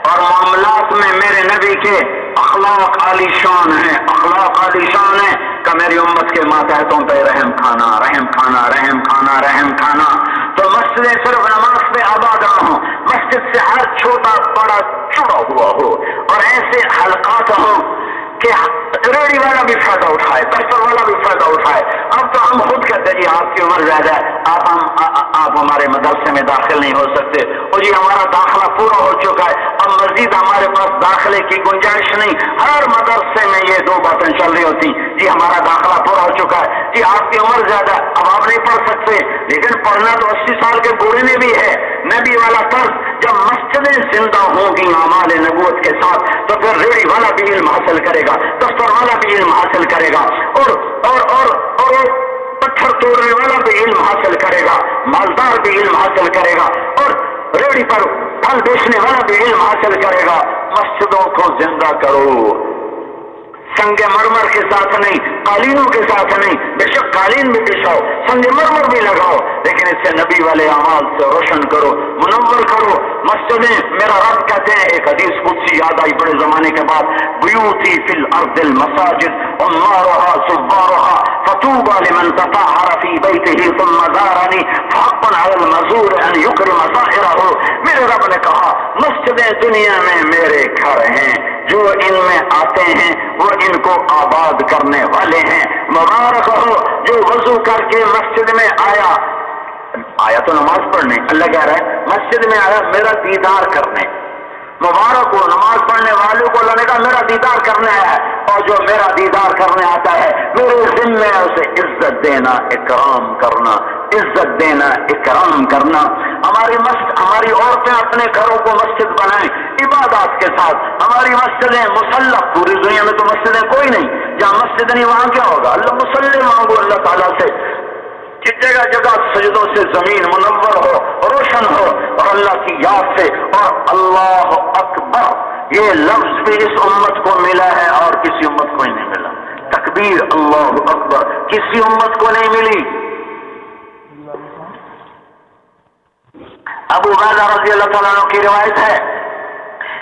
اور معاملات میں میرے نبی کے اخلاق عالی شان ہیں، اخلاق عالی شان ہے کہ میری امت کے ماتحتوں پہ رحم کھانا رحم کھانا رحم کھانا رحم کھانا۔ تو مسجدیں صرف نماز پہ آباد نہ ہوں، مسجد سے ہر چھوٹا بڑا جڑا ہوا ہو اور ایسے حلقات ہوں کہ ریڑی والا بھی فائدہ اٹھائے، دفتر والا بھی فائدہ اٹھائے۔ اب تو ہم خود کہتے ہیں جی آپ کی عمر زیادہ ہے، آپ ہمارے مدرسے میں داخل نہیں ہو سکتے، اور جی ہمارا داخلہ پورا ہو چکا ہے، اب مزید ہمارے پاس داخلے کی گنجائش نہیں۔ ہر مدرسے میں یہ دو باتیں چل رہی ہوتی، جی ہمارا داخلہ پورا ہو چکا ہے، جی آپ کی عمر زیادہ ہے، اب آپ نہیں پڑھ سکتے۔ لیکن پڑھنا تو 80 سال کے بوڑھے میں بھی ہے۔ نبی والا طرز، جب مسجدیں زندہ ہوں گی اعمال نبوت کے ساتھ تو پھر ریڑی والا بھی علم حاصل کرے گا، دفتر والا بھی علم حاصل کرے گا، اور پتھر توڑنے والا بھی علم حاصل کرے گا، مالدار بھی علم حاصل کرے گا، اور ریڑی پر پھل بیچنے والا بھی علم حاصل کرے گا۔ مسجدوں کو زندہ کرو، سنگ مرمر کے ساتھ نہیں، قالینوں کے ساتھ نہیں، بے شک قالین بھی بچھاؤ، سنگ مرمر بھی لگاؤ، لیکن اسے نبی والے اعمال سے روشن کرو، منور کرو مسجدیں۔ میرا رب کہتے ہیں، ایک حدیث قدسی یاد آئی بڑے زمانے کے بعد، بیوتی فی الارض المساجد عمارها صبارها فطوبى لمن تطهر في بيته ثم زارني فحقا على المزور ان يكرم سائره۔ میرے رب نے کہا مسجدیں دنیا میں میرے گھر ہیں، جو ان میں آتے ہیں وہ ان کو آباد کرنے والے ہیں۔ مبارک ہو جو وضو کر کے مسجد میں آیا تو نماز پڑھنے، اللہ کہہ رہا ہے مسجد میں آیا میرا دیدار کرنے۔ مبارک ہو نماز پڑھنے والوں کو، اللہ نے کہا میرا دیدار کرنے آیا ہے، اور جو میرا دیدار کرنے آتا ہے میرے ذمہ ہے اسے عزت دینا، اکرام کرنا، عزت دینا، اکرام کرنا۔ ہماری عورتیں اپنے گھروں کو مسجد بنائیں عبادات کے ساتھ۔ ہماری مسجدیں مسلح، پوری دنیا میں تو مسجدیں کوئی نہیں، جہاں مسجد نہیں وہاں کیا ہوگا؟ اللہ مسلح مانگو اللہ تعالیٰ سے کہ جگہ جگہ سجدوں سے زمین منور ہو، روشن ہو، اور اللہ کی یاد سے۔ اور اللہ اکبر یہ لفظ بھی اس امت کو ملا ہے اور کسی امت کو ہی نہیں ملا۔ تکبیر اللہ اکبر کسی امت کو نہیں ملی۔ ابو عبیدہ رضی اللہ تعالیٰ عنہ کی روایت ہے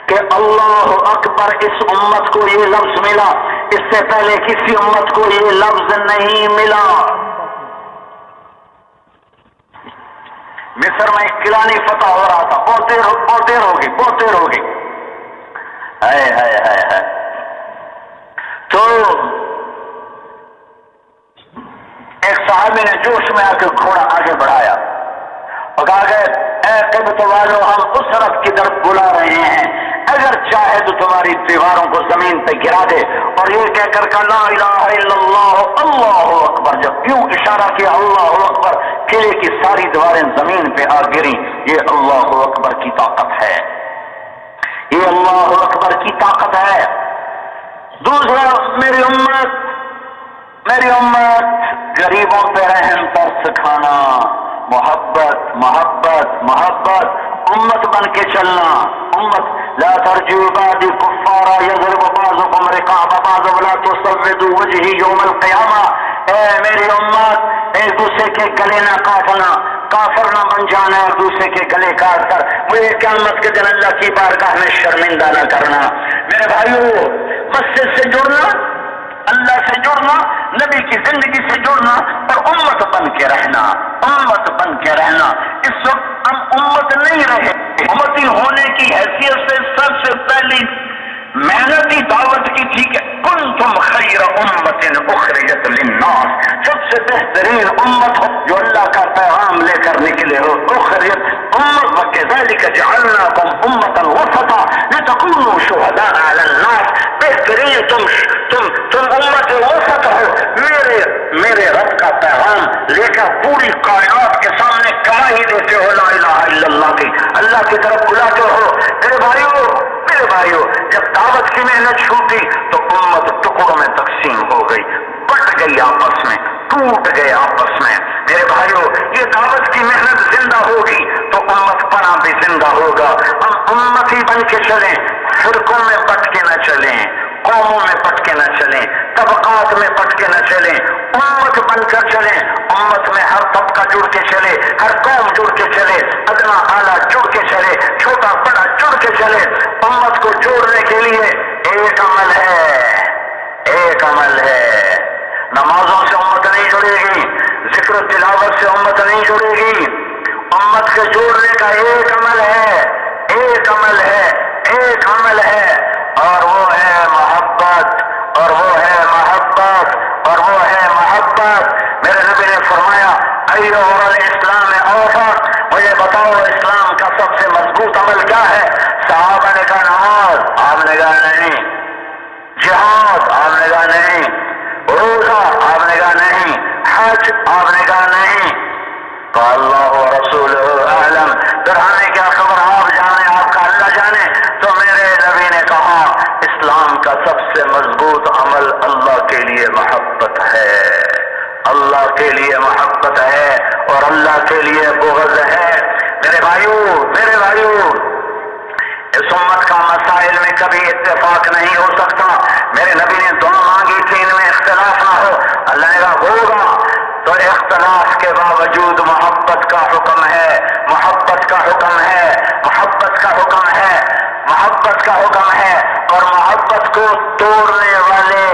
کہ اللہ اکبر اس امت کو یہ لفظ ملا، اس سے پہلے کسی امت کو یہ لفظ نہیں ملا۔ مصر میں ایک قلعہ نہیں فتح ہو رہا تھا، بہت دیر ہوگی ہے تو ایک صحابی نے جوش میں آ کے گھوڑا آگے بڑھایا اور کہا کہ اے قبط والو، ہم اس رب کی طرف بلا رہے ہیں، اگر چاہے تو تمہاری دیواروں کو زمین پہ گرا دے۔ اور یہ کہہ کر کہ لا الہ الا اللہ اللہ اکبر، جب یوں اشارہ کیا اللہ اکبر، قلعے کی ساری دیواریں زمین پہ آ گری۔ یہ اللہ اکبر کی طاقت ہے، یہ اللہ اکبر کی طاقت ہے۔ دوسرا، میری امت غریبوں پہ رحم پر سکھانا، محبت محبت محبت، امت بن کے چلنا۔ امت لا ترجعوا بعدی کفارا یضرب بعضکم رقاب بعض ولا تسودوا وجہی یوم القیامہ۔ اے میری امت، ایک دوسرے کے گلے نہ کاٹنا، کافر نہ بن جانا اور دوسرے کے گلے کاٹ کر مجھے قیامت کے دن اللہ کی بارگاہ میں شرمندہ نہ کرنا۔ میرے بھائیو، مسجد سے جڑنا، اللہ سے جڑنا، نبی کی زندگی سے جڑنا اور امت بن کے رہنا، امت بن کے رہنا۔ اس وقت ہم امت نہیں رہے، امتی ہونے کی حیثیت سے سب سے پہلی محنتی دعوت کی تھی کہ کنتم خیر امت اخرجت للناس، سب سے بہترین امت ہو جو اللہ کا پیغام لے کر نکلے ہو، اخرجت امت، وکذلک جعلناکم امتا وسطا لتکونوا شہداء علی الناس۔ بہترین تم امت وسط ہو، میرے رب کا پیغام لے کر پوری کائنات کے سامنے گواہی دیتے ہو لا الہ الا اللہ کی، اللہ کی طرف بلاتے ہو۔ میرے بھائیو جب دعوت کی محنت چھوٹی تو امت ٹکڑوں میں تقسیم ہو گئی، بٹ گئی آپس میں، ٹوٹ گئے آپس میں۔ میرے بھائیو یہ دعوت کی محنت زندہ ہوگی تو امت پنا بھی زندہ ہوگا۔ ہم امت ہی بن کے چلیں، فرقوں میں بٹ کے نہ چلیں، قوموں میں بٹ کے نہ چلیں، طبقات میں بٹ کے نہ چلیں، امت بن کر چلیں۔ امت میں ہر طبقہ جڑ کے چلے، ہر قوم جڑ کے چلے، ادنا اعلیٰ جڑ کے چلے، چھوٹا بڑا جڑ کے چلے۔ امت کو جوڑنے کے لیے ایک عمل ہے، نمازوں سے امت نہیں جڑے گی، ذکر و تلاوت سے امت نہیں جڑے گی، امت کے جوڑنے کا ایک عمل ہے، اور وہ ہے محبت، میرے نبی نے فرمایا ایھا الاسلام اوفق، مجھے بتاؤ اسلام کا سب سے مضبوط عمل کیا ہے؟ صحابہ نے کہا نماز، آپ نے کہا نہیں، جہاد، آپ نے کہا نہیں، روزہ، آپ نے کہا نہیں، حج، آپ نے کہا نہیں۔ تو اللہ و رسولہ اعلم، پھر ہمیں کیا خبر، آپ جانے، آپ کا اللہ جانے۔ تو میرے نبی نے کہا اسلام کا سب سے مضبوط عمل اللہ کے لیے محبت ہے، اللہ کے لیے محبت ہے اور اللہ کے لیے بغض ہے۔ میرے بھائیو اس امت کا مسائل میں کبھی اتفاق نہیں ہو سکتا۔ میرے نبی نے دعا مانگی تھی ان میں اختلاف نہ ہو، اللہ نے کہا ہوگا، تو اختلاف کے باوجود محبت کا حکم ہے، محبت کا حکم ہے، محبت کا حکم ہے، محبت کا حکم ہے۔ اور محبت کو توڑنے والے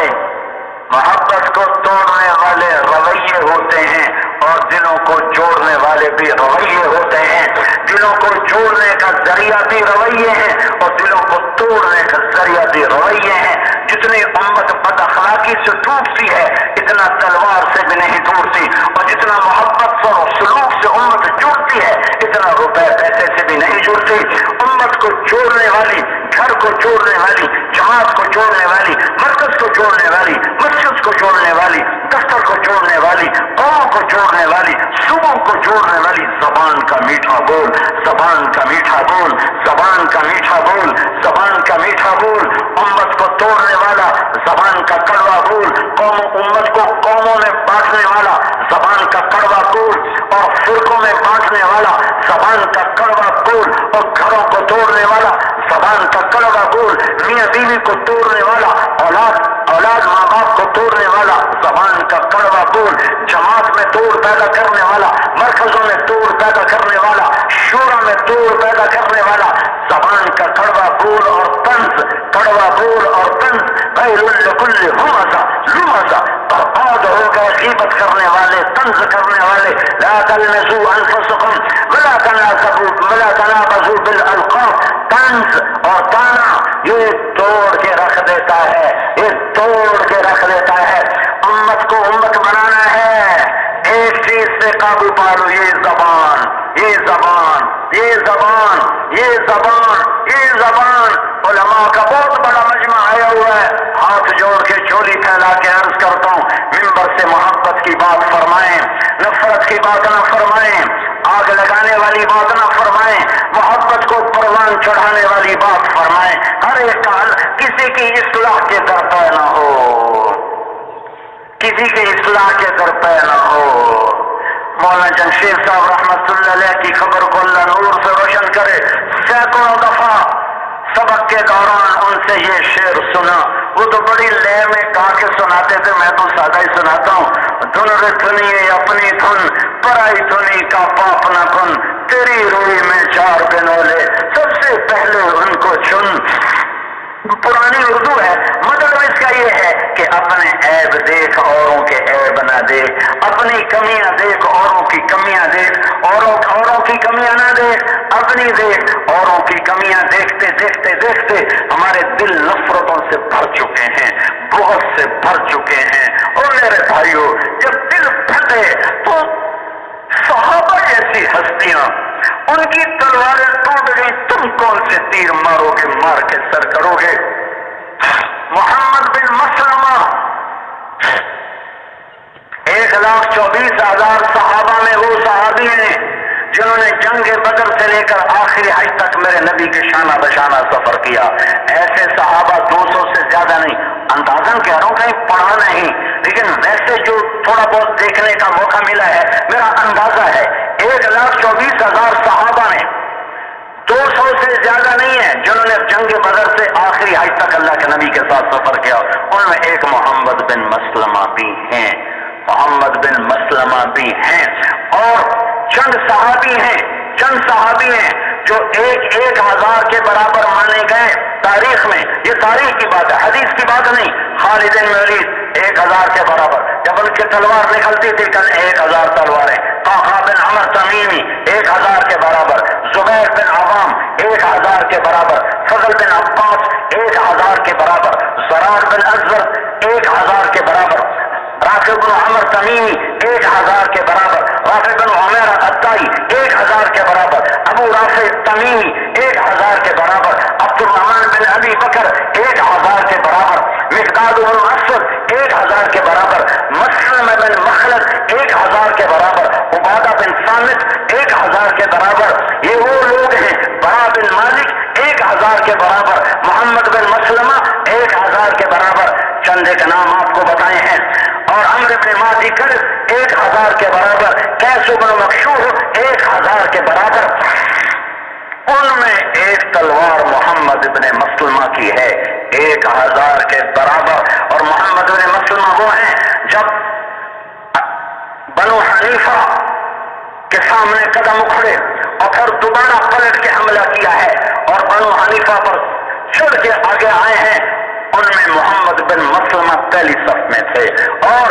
رویے ہوتے ہیں اور دلوں کو جوڑنے والے بھی رویے ہوتے ہیں۔ دلوں کو جوڑنے کا ذریعہ بھی رویے ہیں اور دلوں کو توڑنے کا ذریعہ بھی رویے ہیں۔ جتنی امت بد اخلاقی سے ٹوٹتی ہے اتنا تلوار سے بھی نہیں ٹوٹتی، اور جتنا محبت اور سلوک سے امت جڑتی ہے اتنا روپے پیسے سے بھی نہیں جڑتی۔ امت کو جوڑنے والی، گھر کو جوڑنے والی، جماعت کو جوڑنے والی، مرکز کو جوڑنے والی، مسجد کو جوڑنے والی، دفتر کو جوڑنے والی، قوم کو جوڑنے والی، صوبوں کو جوڑنے والی زبان کا میٹھا بول، زبان کا میٹھا بول، زبان کا میٹھا بول، زبان کا میٹھا بول۔ امت کو توڑنے والا زبان کا کڑوا بول، امت کو قوموں میں بانٹنے والا زبان کا کڑوا بول، اور فرقوں میں بانٹنے والا زبان کا کڑوا بول، اور گھروں کو توڑنے والا زبان کا کڑوا بول، میاں بیوی کو توڑنے والا، اولاد ماں باپ کو توڑنے والا زبان کا کڑوا بول، جماعت میں توڑ پیدا کرنے والا، مرکزوں میں توڑ پیدا کرنے والا، شورا میں توڑ پیدا کرنے والا زبان کا کڑوا بول اور طنز، کڑوا بول اور طنز، غیر لکل ہمزہ لمزہ، برباد ہو گئے غیبت کرنے والے، طنز کرنے والے۔ لا تلمزوا انفسکم ولا تنابزوا بالالقاب، طنز اور طعنہ یہ توڑ کے رکھ دیتا ہے، یہ توڑ کے رکھ دیتا ہے۔ امت کو امت بنانا ہے، ایک چیز سے قابو پالو، یہ زبان، یہ زبان، یہ زبان، یہ زبان، یہ زبان۔ علماء کا بہت بڑا مجمع آیا ہوا ہے، ہاتھ جوڑ کے جھولی پھیلا کے عرض کرتا ہوں منبر سے محبت کی بات فرمائیں، نفرت کی بات نہ فرمائیں، آگ لگانے والی بات نہ فرمائیں، محبت کو پروان چڑھانے والی بات فرمائیں۔ ہر ایک کا کسی کی اصلاح کے درپے نہ ہو، کسی کی اصلاح کے درپے نہ ہو۔ مولانا جمشید صاحب رحمت اللہ علیہ کی خبر کو اللہ نور سے روشن کرے، سینکڑوں دفعہ سبق کے دوران ان سے یہ شعر سنا، وہ تو بڑی لے میں گا کے سناتے تھے، میں تو سادہ ہی سناتا ہوں۔ دھن رتھنی اپنی دھن پرائی دھنی کا پاپ نہ کن، تیری روئی میں چار بنولے سب سے پہلے ان کو چن۔ پرانی اردو ہے، مطلب اس کا یہ ہے کہ اپنے عیب دیکھ اوروں کے عیب نہ دیکھ، اپنی کمیاں دیکھ اوروں کی کمیاں دیکھ، اوروں کی کمیاں نہ دیکھ، اپنی دیکھ۔ اوروں کی کمیاں دیکھتے دیکھتے دیکھتے ہمارے دل نفرتوں سے بھر چکے ہیں، بہت سے بھر چکے ہیں۔ اور میرے بھائیو جب دل پھٹے تو صحابہ جیسی ہستیاں ان کی تلواریں ٹوٹ گئی، تم کون سے تیر مارو گے، مار کے سر کرو گے؟ محمد بن مسلمہ 1,24,000 صحابہ میں وہ صحابی ہیں جنہوں نے جنگ بدر سے لے کر آخری حج تک میرے نبی کے شانہ بشانہ سفر کیا. ایسے صحابہ 200 سے زیادہ نہیں. اندازاً کہہ رہا ہوں کہیں پڑھا نہیں, لیکن ویسے جو تھوڑا بہت دیکھنے کا موقع ملا ہے میرا اندازہ ہے 1,24,000 صحابہ میں 200 سے زیادہ نہیں ہے جنہوں نے جنگ بدر سے آخری حج تک اللہ کے نبی کے ساتھ سفر کیا. ان میں ایک محمد بن مسلمہ بھی ہیں, محمد بن مسلمہ بھی ہیں, اور چند صحابی ہیں جو 1,000 کے برابر مانے گئے تاریخ میں. یہ تاریخ کی بات ہے, حدیث کی بات نہیں. خالد بن ولید 1,000 کے برابر, جب ان کی تلوار نکلتی تھی کل 1,000 تلواریں. قعقاع بن عمر تمیمی 1,000 کے برابر, زبیر بن عوام 1,000 کے برابر, فضل بن عباس 1,000 کے برابر, زرار بن ازور 1,000 کے برابر, رافع بن عمر تمیمی 1,000 کے برابر, رافع بن عمیر عطائی 1,000 کے برابر, ابو رافع تمیمی 1,000 کے برابر, عبد الرحمن بن ابی بکر 1,000 کے برابر, مقداد بن اسود 1,000 کے برابر, مسلم بن مخلد 1,000 کے برابر, عبادہ بن صامت 1,000 کے برابر. یہ وہ لوگ ہیں. برا بن مالک 1,000 کے برابر, محمد بن مسلمہ 1,000 کے برابر. چند ایک نام آپ کو بتائے ہیں. اور عمرو بن مادی کرب 1,000 کے برابر, قیس بن مکشوف 1,000 کے برابر. ان میں ایک تلوار محمد بن مسلمہ کی ہے 1,000 کے برابر. اور محمد بن مسلمہ وہ ہیں جب بنو حنیفہ کے سامنے قدم اکھڑے اور پھر دوبارہ پلٹ کے حملہ کیا ہے اور بنو حنیفہ پر چڑھ کے آگے آئے ہیں, ان میں محمد بن مسلمہ پہلی صف میں تھے. اور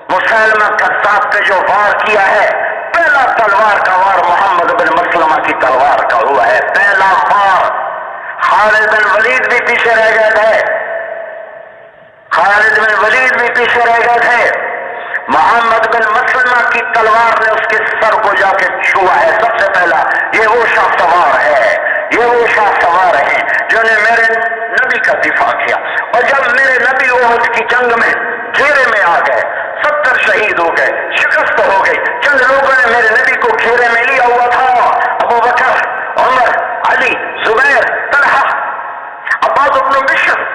مسلمہ کذاب پہ جو وار کیا ہے, پہلا تلوار کا وار محمد بن مسلمہ کی تلوار کا ہوا ہے, پہلا وار. خالد بن ولید بھی پیچھے رہ گئے تھے, محمد بن مسلمہ کی تلوار نے اس کے سر کو جا کے چھوا ہے سب سے پہلا. یہ وہ شاہ سوار ہیں جنہوں نے میرے نبی کا دفاع کیا. اور جب میرے نبی احد کی جنگ میں گھیرے میں آ گئے, 70 شہید ہو گئے, شکست ہو گئی. چند لوگوں نے میرے نبی کو گھیرے میں لیا ہوا تھا, ابو بکر, عمر, علی, زبیر, طلحہ, عباد بن بشر,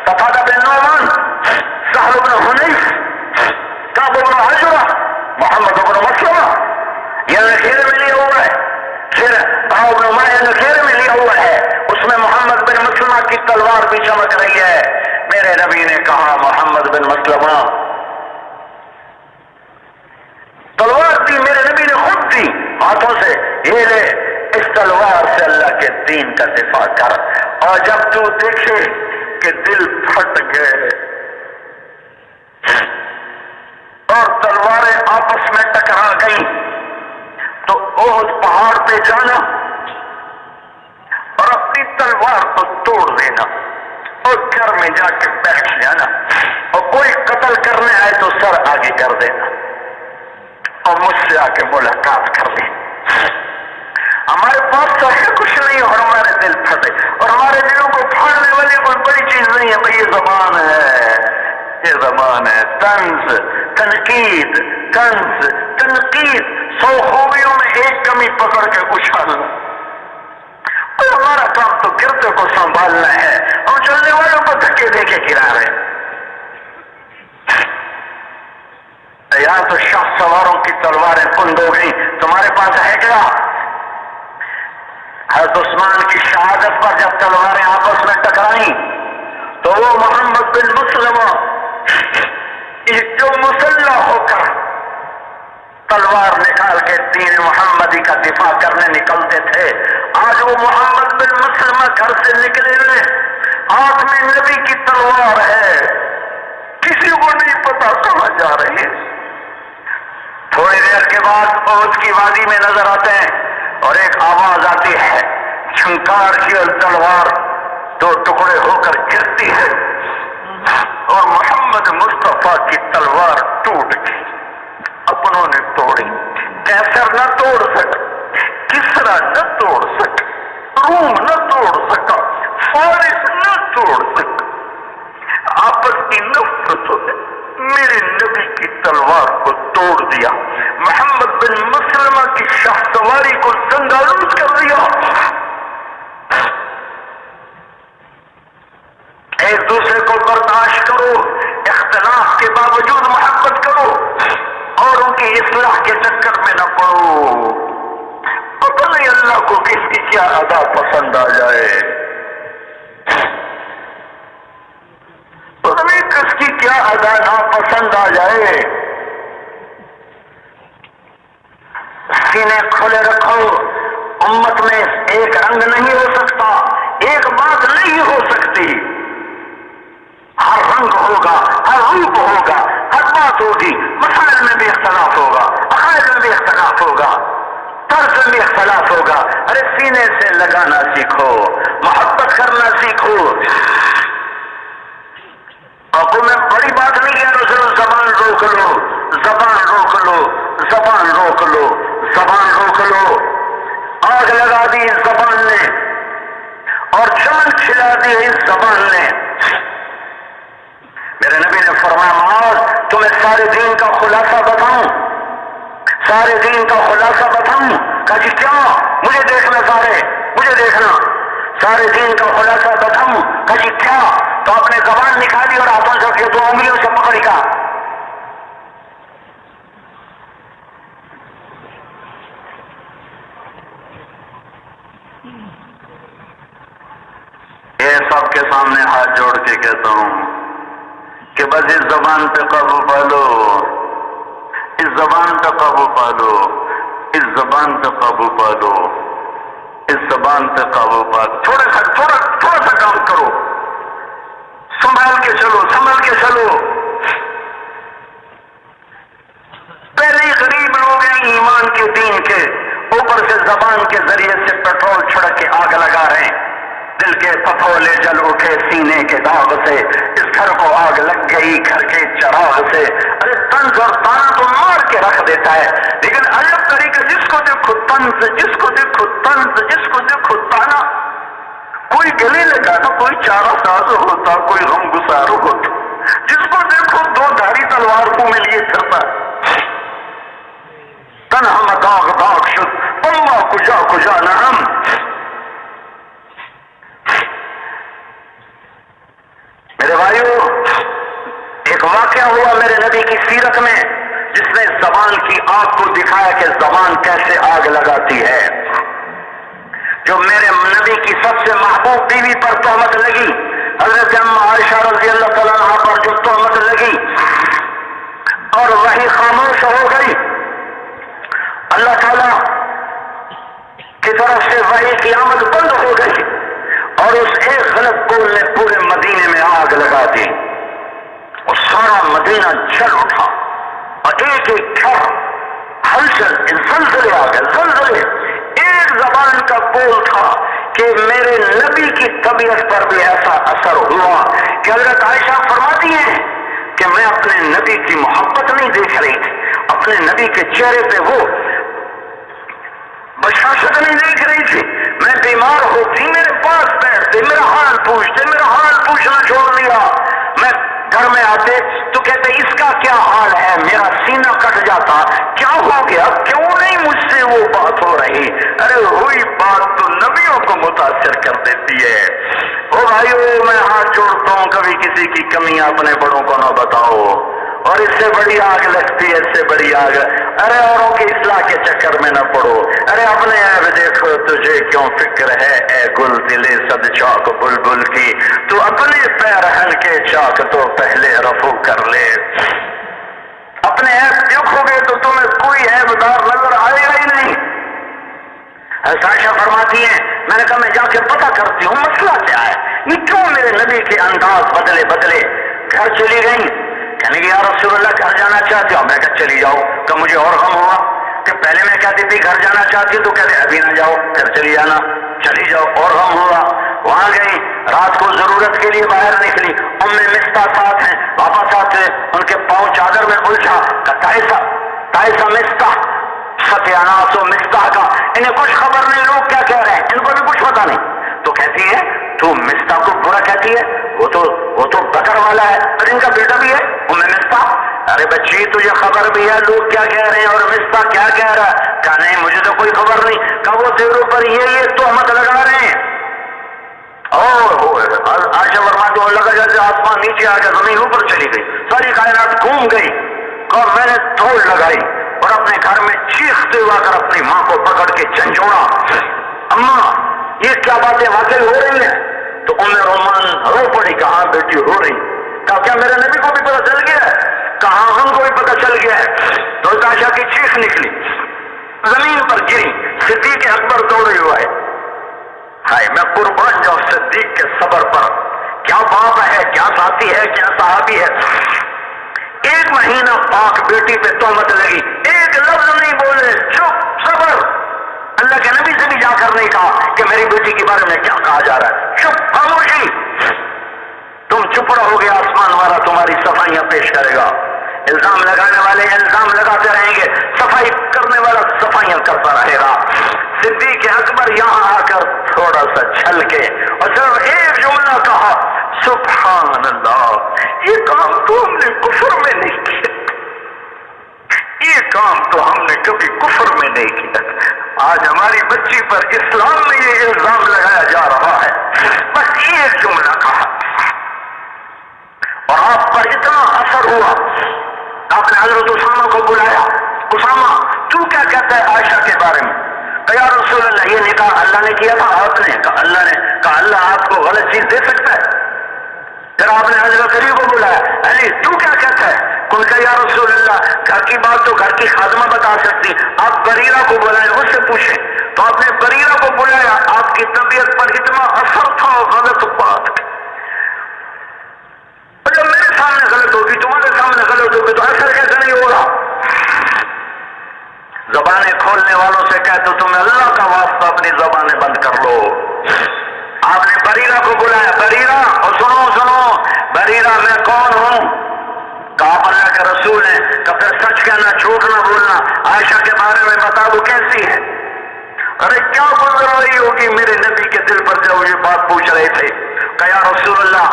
قتادہ بن نعمان, سہل بن حنیف, کعب بن عجرہ, محمد بن مسلمہ, یہ گھیرے میں لیا ہوا ہے. گھیرے میں لیا ہوا ہے, اس میں محمد بن مسلمہ کی تلوار بھی چمک رہی ہے. میرے نبی نے کہا محمد بن مسلمہ, تلوار دی میرے نبی نے خود دی ہاتھوں سے, یہ لے اس تلوار سے اللہ کے دین کا دفاع کر. اور جب تو دیکھے کہ دل پھٹ گئے اور تلواریں آپس میں ٹکرا گئیں, تو احد پہاڑ پہ جانا اور اپنی تلوار کو توڑ دینا اور گھر میں جا کے بیٹھ جانا, اور کوئی قتل کرنے آئے تو سر آگے کر دینا اور مجھ سے آ کے ملاقات کر لیں. ہمارے پاس تو ہے کچھ نہیں اور ہمارے دل پھٹے, اور ہمارے دلوں کو پھاڑنے والی کوئی بڑی چیز نہیں ہے بھائی. یہ زبان ہے طنز, تنقید, 100 خوبیوں میں ایک کمی پکڑ کے اچھالنا. اور ہمارا کام تو گرتے کو سنبھالنا ہے, اور چلنے والوں کو دھکے دے کے گرا رہے. یار تو شاہ سواروں کی تلواریں کند ہو گئی, تمہارے پاس ہے کیا؟ حضرت عثمان کی شہادت پر جب تلواریں آپس میں ٹکرائیں تو وہ محمد بن مسلمہ جو مسلح ہو کر تلوار نکال کے دین محمدی کا دفاع کرنے نکلتے تھے, آج وہ محمد بن مسلمہ گھر سے نکلے ہوئے, ہاتھ میں نبی کی تلوار ہے, کسی کو نہیں پتا کہاں جا رہی ہے. تھوڑی دیر کے بعد احد کی وادی میں نظر آتے ہیں اور ایک آواز آتی ہے, جھنکار کی اور تلوار 2 ٹکڑے ہو کر گرتی ہے اور محمد مصطفیٰ کی تلوار ٹوٹ گئی. اپنوں نے توڑی, کیسر نہ توڑ سکا, کسرا نہ توڑ سکا, روم نہ توڑ سکا, فارس نہ توڑ سکا. آپس کی نفرتوں نے میرے نبی کی تلوار کو توڑ دیا، محمد بن مسلمہ کی شاہ سواری کو زنگالود کر دیا۔ ایک دوسرے کو برداشت کرو، اختلاف کے باوجود محبت کرو، اور ان کی اصلاح کے چکر میں نہ پڑو۔ پتہ نہیں اللہ کو کس کی کیا ادا پسند آ جائے، پتہ نہیں کس کی کیا ادا ناپسند آ جائے۔ سینے کھلے رکھو، امت میں ایک رنگ نہیں ہو سکتا، ایک بات نہیں ہو سکتی، ہر رنگ ہوگا، ہر روپ ہوگا، ہر بات ہوگی، مسائل میں بھی اختلاف ہوگا، عقائد میں بھی اختلاف ہوگا، طرز میں بھی اختلاف ہوگا۔ ارے سینے سے لگانا سیکھو، محبت کرنا سیکھو۔ اور میں بڑی بات نہیں کہہ رہا، صرف زبان روک لو، زبان روک لو، زبان روک لو، زبان روک لو۔ آگ لگا دی اس زبان نے اور چمن کھلا دی اس زبان نے۔ میرے نبی نے فرمایا معاذ تمہیں سارے دین کا خلاصہ بتاؤں، سارے دین کا خلاصہ بتاؤں؟ کہا جی کیا؟ مجھے دیکھنا، مجھے دیکھنا، سارے دین کا خلاصہ بتاؤں؟ کہا جی کیا؟ تو آپ نے زبان نکالی اور ہاتھوں سے دو انگلیوں سے پکڑی کا یہ سب کے سامنے ہاتھ جوڑ کے کہتا ہوں کہ بس اس زبان پہ قابو پالو، اس زبان پہ قابو پالو، اس زبان پہ قابو پالو، اس زبان پہ قابو پالو۔ تھوڑا سا کام کرو، سنبھال کے چلو، سنبھل کے چلو۔ پہلے ہی غریب لوگ ہیں ایمان کے دین کے، اوپر سے زبان کے ذریعے سے پیٹرول چھڑک کے آگ لگا رہے ہیں۔ دل کے پتھولے جل اٹھے سینے کے داغ سے، اس گھر کو آگ لگ گئی گھر کے چراغ سے۔ ارے طنز اور تانا تو مار کے رکھ دیتا ہے، لیکن الگ طریقے جس کو دیکھو طنز، جس کو دیکھو طنز، جس کو دیکھو تانا، کوئی گلے لگانا، کوئی چارہ ساز ہوتا، کوئی غم گسار ہوتا، جس کو دیکھو دو دھاری تلوار کو میں لیے پھرتا۔ تنہا داغ داغ شد اما کجا کجا نعم۔ میرے بھائیو، ایک واقعہ ہوا میرے نبی کی سیرت میں جس نے زبان کی آگ کو دکھایا کہ زبان کیسے آگ لگاتی ہے۔ جو میرے نبی کی سب سے محبوب بیوی پر تہمت لگی، حضرت اما عائشہ رضی اللہ تعالیٰ عنہا پر جو تہمت لگی اور وہی خاموش ہو گئی، اللہ تعالیٰ کی طرف سے وحی کی آمد بند ہو گئی اور اس ایک غلط قول نے پورے مدینے میں آگ لگا دی اور سارا مدینہ جل اٹھا اور ایک ایک گھر ہلچل، زلزلے آ گئے، زلزلے۔ ایک زبان کا قول تھا کہ میرے نبی کی طبیعت پر بھی ایسا اثر ہوا کہ حضرت عائشہ فرماتی ہیں کہ میں اپنے نبی کی محبت نہیں دیکھ رہی تھی، اپنے نبی کے چہرے پہ وہ بشاشت نہیں دیکھ رہی تھی، میں بیمار ہوتی میرے پاس بیٹھتے، میرا حال پوچھتے، میرا حال پوچھنا چھوڑ دیا، میں گھر میں آتے تو کہتے اس کا کیا حال ہے، میرا سینہ کٹ جاتا، کیا ہو گیا، کیوں نہیں مجھ سے وہ بات ہو رہی؟ ارے ہوئی بات تو نبیوں کو متاثر کر دیتی ہے۔ او بھائیو، میں ہاتھ جوڑتا ہوں کبھی کسی کی کمی اپنے بڑوں کو نہ بتاؤ، اور اس سے بڑی آگ لگتی ہے، اس سے بڑی آگ۔ ارے اوروں کی اصلاح کے چکر میں نہ پڑو، ارے اپنے عیب دیکھو، تجھے کیوں فکر ہے اے گل دلے صد چاک بلبل کی، تو اپنے پیرہن کے چاک تو پہلے رفو کر لے۔ اپنے عیب دیکھو گے تو تمہیں کوئی عیب دار نظر آئے گا ہی نہیں۔ عائشہ فرماتی ہیں میں نے کہا میں جا کے پتہ کرتی ہوں مسئلہ کیا ہے، یہ کیوں میرے نبی کے انداز بدلے۔ گھر چلی گئی، کہنے کہ یا رسول اللہ گھر جانا چاہتی ہوں، میں کہا چلی جاؤ، کہ مجھے اور غم ہوا کہ پہلے میں کہتی تھی گھر جانا چاہتی ہوں تو کہتے ابھی نہ جاؤ، گھر چلی جانا، چلی جاؤ، اور غم ہوا۔ وہاں گئی، رات کو ضرورت کے لیے باہر نکلی، ام مستح ساتھ ہیں، واپس آتے ان کے پاؤں چادر میں الجھا، تائسا مستح، ستیاناس و مستح کا، انہیں کچھ خبر نہیں لوگ کیا کہہ رہے ہیں، ان کو بھی کچھ پتا نہیں، تو کہتی ہے تو مصطح کو برا کہتی ہے؟ وہ تو بکر والا ہے اور ان کا بیٹا بھی ہے مصطح. ارے بچی تجھے خبر بھی ہے لوگ کیا کہہ رہے ہیں اور مصطح کیا کہہ رہا ہے؟ کہا نہیں مجھے تو کوئی خبر نہیں. کہا وہ تیرے اوپر یہ تہمت لگا رہے ہیں. عائشہ فرماتی ہیں لگا جیسے آسمان نیچے آ گیا زمین اوپر چلی گئی, ساری کائنات گھوم گئی. اور میں نے دوڑ لگائی اور اپنے گھر میں چیختے ہوا کر اپنی ماں کو پکڑ کے جھنجھوڑا, اماں یہ کیا باتیں واقعی ہو رہی ہیں؟ تو رومان رو پڑی. کہاں بیٹی رو رہی؟ کہا کیا میرے نبی کو بھی پتہ چل گیا ہے؟ کہاں ہم کو بھی پتہ چل گیا ہے. تو عائشہ کی چیخ نکلی, زمین پر گری. صدیق اکبر دوڑے ہوا ہے. ہائے میں قربان جاؤں صدیق کے صبر پر. کیا باپ ہے, کیا ساتھی ہے, کیا صحابی ہے. 1 مہینہ پاک بیٹی پہ تہمت لگی, ایک لفظ نہیں بولے, چپ, صبر. اللہ کے نبی سے بھی جا کر نہیں کہا کہ میری بیٹی کے بارے میں کیا کہا جا رہا ہے, چپ, خاموشی. تم چپ رہو گے, آسمان والا تمہاری صفائیاں پیش کرے گا. الزام لگانے والے الزام لگاتے رہیں گے, صفائی کرنے والا صفائیاں کرتا رہے گا. صدیق اکبر یہاں آ کر تھوڑا سا چھل کے اور صرف ایک جملہ کہا, سبحان اللہ, یہ کام تو ہم نے کفر میں نہیں کیا, یہ کام تو ہم نے کبھی کفر میں نہیں کیا. آج ہماری بچی پر اسلام میں یہ الزام لگایا جا رہا ہے. بس ایک جملہ کہا اور آپ پر اتنا اثر ہوا, آپ نے حضرت اسامہ کو بلایا. اسامہ تو کیا کہتا ہے عائشہ کے بارے میں؟ کہ یا رسول اللہ یہ نکاح اللہ نے کیا تھا, آپ نے کہا اللہ نے. کہا اللہ آپ کو غلط چیز دے سکتا ہے؟ پھر آپ نے حضرت علی کو بلایا, علی تو کیا کہتا ہے؟ کن کہ یا رسول اللہ گھر کی بات تو گھر کی خادمہ بتا سکتی, آپ بریرہ کو بلائیں, اس سے پوچھیں. تو آپ نے بریرہ کو بلایا, آپ کی طبیعت پر اتنا اثر تھا غلط بات. جب میرے سامنے غلط ہوگی, تمہارے سامنے غلط ہوگی, تو اثر کیسے نہیں ہوگا؟ زبانیں کھولنے والوں سے کہہ تو تمہیں اللہ کا واسطہ اپنی زبانیں بند کر لو. آپ نے بریرہ کو بلایا, بریرہ اور سنو بریرہ میں کون ہوں؟ کہا آپ اللہ کے رسول ہیں. کہ پھر سچ کہنا, جھوٹ نہ بولنا, عائشہ کے بارے میں بتا دو کیسی ہے. ارے کیا گزر رہی ہوگی میرے نبی کے دل پر جب یہ بات پوچھ رہے تھے. کہ یا رسول اللہ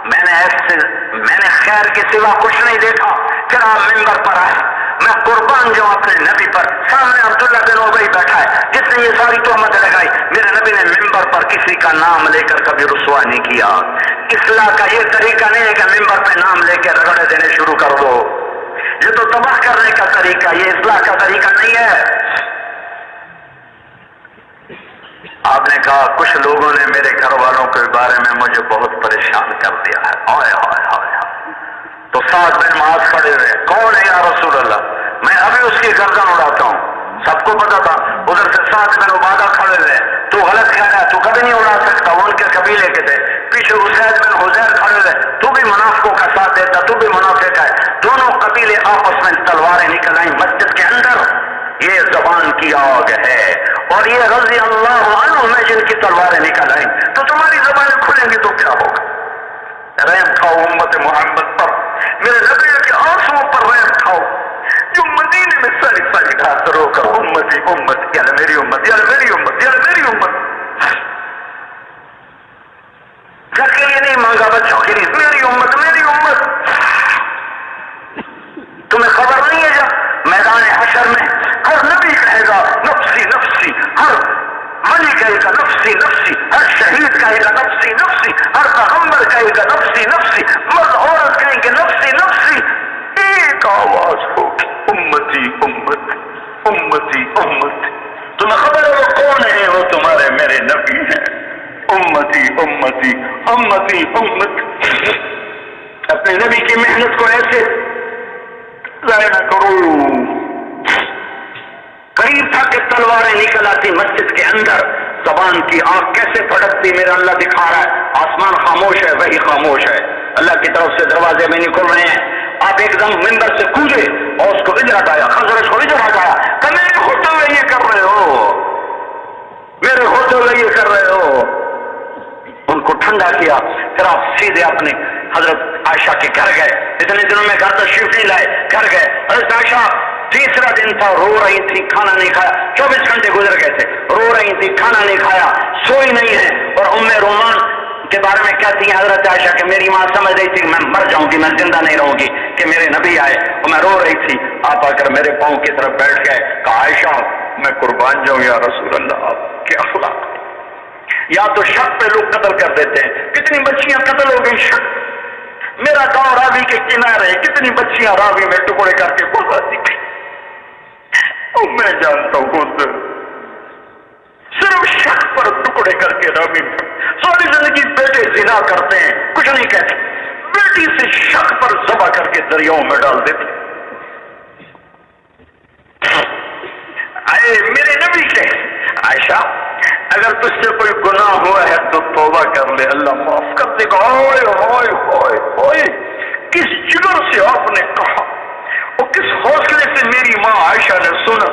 میں نے خیر کے سوا کچھ نہیں دیکھا. پھر آپ ممبر پر آئے, میں قربان جاؤں اپنے نبی پر. سامنے عبداللہ بن ابی بیٹھا ہے جس نے یہ ساری تہمت لگائی. میرے نبی نے ممبر پر کسی کا نام لے کر کبھی رسوا نہیں کیا. اصلاح کا یہ طریقہ نہیں ہے کہ ممبر پہ نام لے کے رگڑے دینے شروع کر دو, یہ تو تباہ کرنے کا طریقہ, یہ اصلاح کا طریقہ نہیں ہے. آپ نے کہا کچھ لوگوں نے میرے گھر والوں کے بارے میں مجھے بہت پریشان کر دیا ہے. ہائے ہائے ہائے. تو سعد بن معاذ کھڑے ہوئے, کون ہے یا رسول اللہ؟ میں ابھی اس کی گردن اڑاتا ہوں. سب کو پتا تھا. ادھر سے سعد بن عبادہ کھڑے ہوئے, تو غلط کہہ رہا ہے, تو کبھی نہیں اڑا سکتا, وہ ان کے قبیلے کے تھے. پیچھے اسید بن حذیر کھڑے ہوئے, تو بھی منافقوں کا ساتھ دیتا, تو بھی منافق ہے. دونوں قبیلے آپس میں تلواریں نکل آئیں مسجد کے اندر. یہ زبان کی آگ ہے, اور یہ رضی اللہ عنہ میں جن کی تلواریں نکل آئیں, تو تمہاری زبانیں کھلیں گی تو کیا ہوگا؟ رحم کھاؤ امت محمد پر, میرے نبی کے آنسوؤں پر رحم کھاؤ, جو مدینے میں ساری گھاس رو کر امتی امت, یا میری امت, یا میری امت, یا میری امت. گھر کے لیے نہیں مانگا, بچوں کے لیے, میری امت, میری امت. تمہیں خبر نہیں ہے جب میدان حشر میں ہر نبی کہے گا نفسی نفسی, ہر ولی کہے گا نفسی نفسی, ہر شہید کہے گا نفسی نفسی, ہر پیغمبر کہے گا نفسی نفسی, مرد عورت کہیں گے نفسی نفسی. ایک آواز ہوگی امتی امت, امتی امت. تمہیں خبر ہے وہ کون ہے؟ وہ تمہارے میرے نبی ہیں. امتی امتی امتی امت. اپنے نبی کی محنت کو ایسے ضائع نہ کرو. قریب تھا کہ تلواریں نکل آتی مسجد کے اندر. زبان کی آنکھ کیسے پھٹکتی میرا اللہ دکھا رہا ہے. آسمان خاموش ہے, وہی خاموش ہے. اللہ کی طرف سے دروازے میں نہیں کھل رہے ہیں. آپ ایک دم ممبر سے کودے اور اس کو ادھر ہٹایا, خزرج کو ادھر ہٹایا کہ میرے ہوتے ہوئے یہ کر رہے ہو, میرے ہوتے ہوئے یہ کر رہے ہو. ان کو ٹھنڈا کیا. پھر آپ سیدھے اپنے حضرت عائشہ کے گھر گئے. اتنے دنوں میں گھر تشریف نہیں لائے, گھر گئے. حضرت عائشہ تیسرا دن تھا, رو رہی تھی, کھانا نہیں کھایا. 24 گھنٹے گزر گئے تھے, رو رہی تھی, کھانا نہیں کھایا, سوئی نہیں ہے. اور رومان کے بارے میں کہتی ہیں حضرت عائشہ کہ میری ماں سمجھ رہی تھی کہ میں مر جاؤں گی، میں زندہ نہیں رہوں گی، کہ میرے نبی آئے اور میں رو رہی تھی، آپ آ کر میرے پاؤں کی طرف بیٹھ گئے، کہا عائشہ میں قربان جاؤں یا رسول اللہ، آپ کے اخلاق یا تو شک پہ لوگ قتل کر دیتے ہیں، کتنی بچیاں قتل ہو گئی شک، میرا گاؤں راوی کے کنارے کتنی بچیاں راوی میں ٹکڑے کر کے برباد دی گئی، میں جانتا ہوں صرف شک پر ٹکڑے کر کے راوی میں ساری زندگی بیٹے زنا کرتے ہیں کچھ نہیں کہتے، بیٹی سے شک پر ذبح کر کے دریاؤں میں ڈال دیتے، میرے نبی سے عائشہ اگر تجھ سے کوئی گناہ ہوا ہے تو توبہ کر لے، اللہ معاف کر دے گا۔ اوئے کس جگر سے آپ نے کہا اور کس حوصلے سے میری ماں عائشہ نے سنا،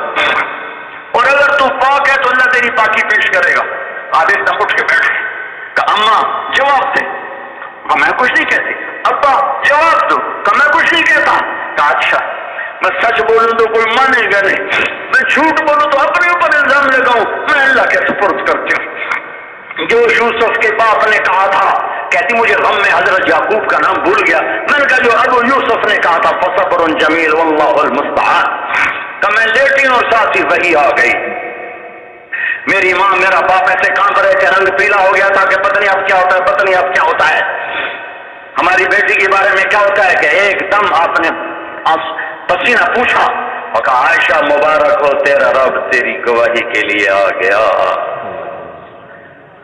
اور اگر تو پاک ہے تو اللہ تیری پاکی پیش کرے گا۔ عادل نہ اٹھ کے بیٹھے کہ اماں جواب دے، میں کچھ نہیں کہتی، ابا جواب دو، کہ میں کچھ نہیں کہتا، کہ اچھا میں سچ بولوں تو کوئی مانے گا نہیں، میں جھوٹ بولوں تو اپنے اوپر الزام لگاؤں، میں اللہ کے سپرد کرتی ہوں۔ جو یوسف کے باپ نے کہا تھا، کہتی مجھے غم میں حضرت یعقوب کا نام بھول گیا، میں نے کہا جو ابو یوسف نے کہا تھا فصبر جمیل واللہ المستعان، کہ میں لیٹی ہوں ساتھ ہی وہی آ گئی۔ میری ماں میرا باپ ایسے کانپ رہے تھے، رنگ پیلا ہو گیا تھا کہ پتہ نہیں اب کیا ہوتا ہے، پتہ نہیں اب کیا ہوتا ہے۔ ہماری بیٹی کے بارے میں کیا ہوتا ہے کہ ایک دم آپ نے پسینہ پوچھا اور کہا عائشہ مبارک ہو تیرا رب تیری گواہی کے لیے آ گیا۔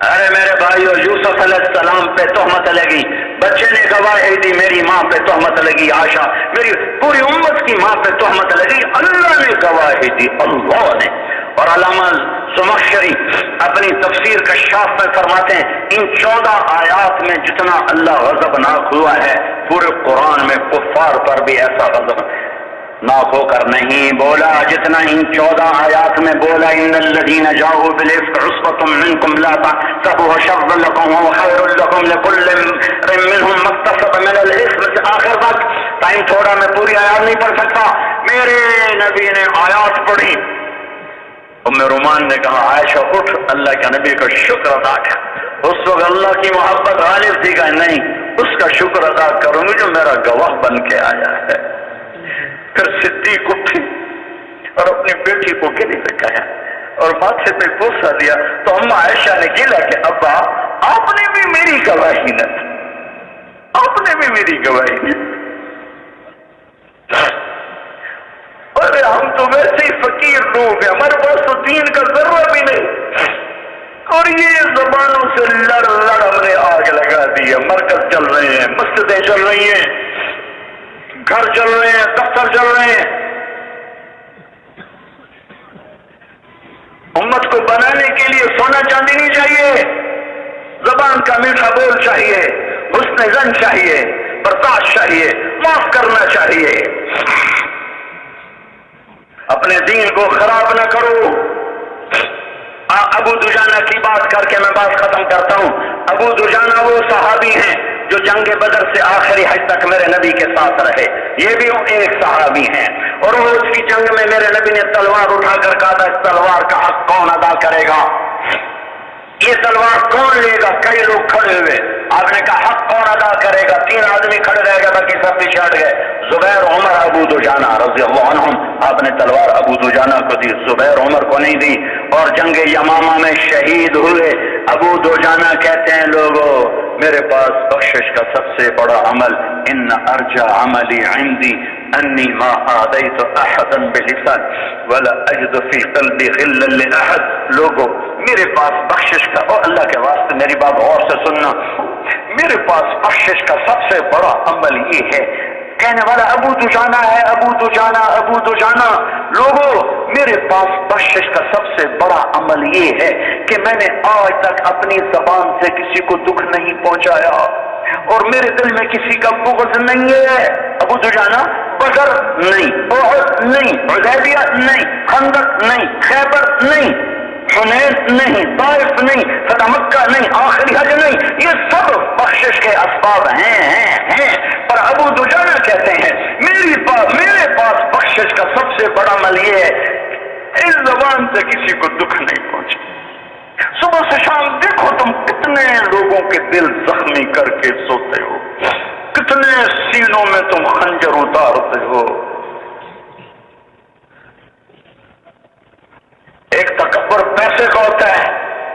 ارے میرے بھائیو یوسف علیہ السلام پہ تہمت لگی، بچے نے گواہی دی، میری ماں پہ تہمت لگی، عائشہ میری پوری امت کی ماں پہ تہمت لگی، اللہ نے گواہی دی، اللہ نے۔ اور علامہ زمخشری اپنی تفسیر کشاف میں فرماتے ہیں ان 14 آیات میں جتنا اللہ غضبناک ہوا ہے پورے قرآن میں کفار پر بھی ایسا غضب ناک ہو کر نہیں بولا جتنا ان 14 آیات میں بولا۔ ان الذین جاؤوا بالافک عصبۃ منکم لا تحسبوه شرا لکم وهو خیر لکم لکل امرئ منهم ما اکتسب من الاثم، آخر تک ٹائم تھوڑا میں پوری آیات نہیں پڑھ سکتا، میرے نبی نے آیات پڑھی، ام رومان نے کہا عائشہ اٹھ اللہ کے نبی کا شکر ادا کر، اس وقت اللہ کی محبت غالب تھی کہ نہیں اس کا شکر ادا کروں گی جو میرا گواہ بن کے آیا ہے۔ پھر صدیق اٹھی اور اپنی بیٹی کو گلے لگایا اور ماتھے پہ بوسہ دیا، تو اما عائشہ نے گلا کہ ابا آپ نے بھی میری گواہی نہ دی، آپ نے بھی میری گواہی دی، ارے ہم تو ویسے ہی فقیر لوگ ہیں، ہمارے پاس تو دین کا ذرہ بھی نہیں، اور یہ زبانوں سے لڑ ہم نے آگ لگا دی ہے۔ مرکز چل رہے ہیں، مسجدیں چل رہی ہیں، گھر چل رہے ہیں، دفتر چل رہے ہیں، امت کو بنانے کے لیے سونا چاندی نہیں چاہیے، زبان کا میٹھا بول چاہیے، حسن زن چاہیے، برداشت چاہیے، معاف کرنا چاہیے۔ اپنے دین کو خراب نہ کرو۔ ابو دجانہ کی بات کر کے میں بات ختم کرتا ہوں۔ ابو دجانہ وہ صحابی ہیں جو جنگ بدر سے آخری حج تک میرے نبی کے ساتھ رہے، یہ بھی ایک صحابی ہیں، اور وہ اس کی جنگ میں میرے نبی نے تلوار اٹھا کر کہا تھا اس تلوار کا حق کون ادا کرے گا، یہ تلوار کون لے گا؟ کئی لوگ کھڑے ہوئے، آپ نے کہا حق کون ادا کرے گا؟ 3 آدمی کھڑے رہ گئے، باقی سب پیچھے ہٹ گئے، زبیر عمر ابو دجانہ رضی اللہ عنہم، آپ نے تلوار ابو دجانہ کو دی، زبیر عمر کو نہیں دی، اور جنگ یمامہ میں شہید ہوئے۔ ابو دجانہ کہتے ہیں لوگوں میرے پاس بخشش کا سب سے بڑا عمل ان ارجع عملی عندی انی ما آذیت احدا بلسان ولا اجد فی قلبی غلا لاحد۔ لوگوں میرے پاس بخشش کا، اور اللہ کے واسطے میری بات غور سے سننا، میرے پاس بخشش کا سب سے بڑا عمل یہ ہے، کہنے والا ابو دجانہ ہے، ابو دجانہ ابو دجانہ، لوگوں میرے پاس بخشش کا سب سے بڑا عمل یہ ہے کہ میں نے آج تک اپنی زبان سے کسی کو دکھ نہیں پہنچایا اور میرے دل میں کسی کا بغض نہیں ہے۔ ابو دجانہ بدر نہیں، احد نہیں، حدیبیہ نہیں، خندق نہیں، خیبر نہیں، حنین نہیں، طائف نہیں، فتح مکہ نہیں، آخری حج نہیں، یہ سب بخشش کے اسباب ہیں۔ پر ابو دجانہ کہتے ہیں میرے پاس بخشش کا سب سے بڑا عمل یہ ہے اس زبان سے کسی کو دکھ نہیں پہنچا، صبح سے شام دیکھو تم کتنے لوگوں کے دل زخمی کر کے سوتے ہو، کتنے سینوں میں تم خنجر اتارتے ہو۔ ایک تکبر پیسے کا ہوتا ہے،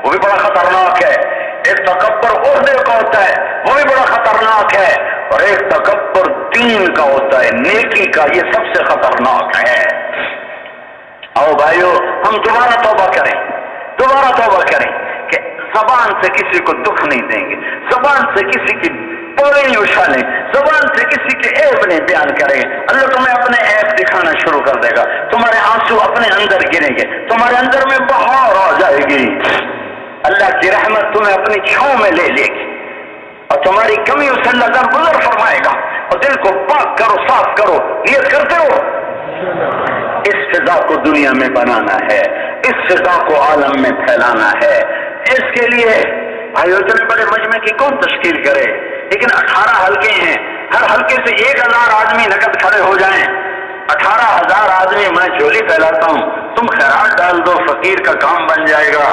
وہ بھی بڑا خطرناک ہے، ایک تکبر عہدے کا ہوتا ہے، وہ بھی بڑا خطرناک ہے، اور ایک تکبر دین کا ہوتا ہے، نیکی کا، یہ سب سے خطرناک ہے۔ آؤ بھائیو، ہم دوبارہ توبہ کریں کہ زبان سے کسی کو دکھ نہیں دیں گے، زبان سے کسی کی پورے نہیں اچھالیں، زبان سے کسی کے عیب نہیں بیان کریں گے۔ اللہ تمہیں اپنے عیب دکھانا شروع کر دے گا، تمہارے آنسو اپنے اندر گریں گے، تمہارے اندر میں بہار آ جائے گی، اللہ کی رحمت تمہیں اپنی چھاؤں میں لے لے گی، اور تمہاری کمیوں سے اللہ درگزر فرمائے گا۔ اور دل کو پاک کرو، صاف کرو، نیت کرتے ہو اس فضا کو دنیا میں بنانا ہے، اس فضا کو عالم میں پھیلانا ہے۔ اس کے لیے بھائی اتنے بڑے مجمع کی کون تشکیل کرے؟ لیکن 18 حلقے ہیں، ہر حلقے سے 1000 آدمی نقد کھڑے ہو جائیں، 18,000 آدمی، میں جھولی پھیلاتا ہوں، تم خیرات ڈال دو، فقیر کا کام بن جائے گا،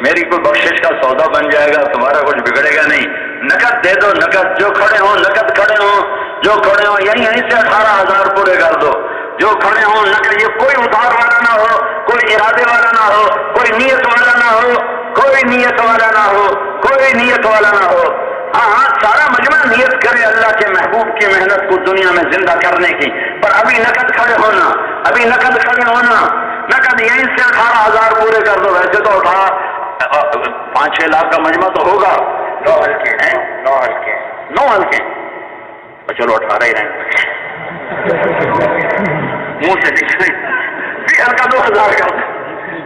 میری کوئی بخشش کا سودا بن جائے گا، تمہارا کچھ بگڑے گا نہیں، نقد دے دو، نقد، جو کھڑے ہوں نقد کھڑے ہوں، جو کھڑے ہوں یہیں سے 18,000 پورے کر دو، جو کھڑے ہوں نقد، یہ کوئی ادھار والا نہ ہو، کوئی ارادے والا نہ ہو، کوئی نیت والا نہ ہو، کوئی نیت والا نہ ہو، کوئی نیت والا نہ ہو، ہاں سارا مجمع نیت کرے اللہ کے محبوب کی محنت کو دنیا میں زندہ کرنے کی، پر ابھی نقد کھڑے ہونا، ابھی نقد کھڑے ہونا، نقد یہیں سے 18,000 پورے کر دو، ویسے تو 5-6 لاکھ کا مجمع تو ہوگا، 9 حلقے ہیں، 9 حلقے، چلو 18 ہی رہیں، منہ سے نکلے 20 حلقہ 2,000 کا،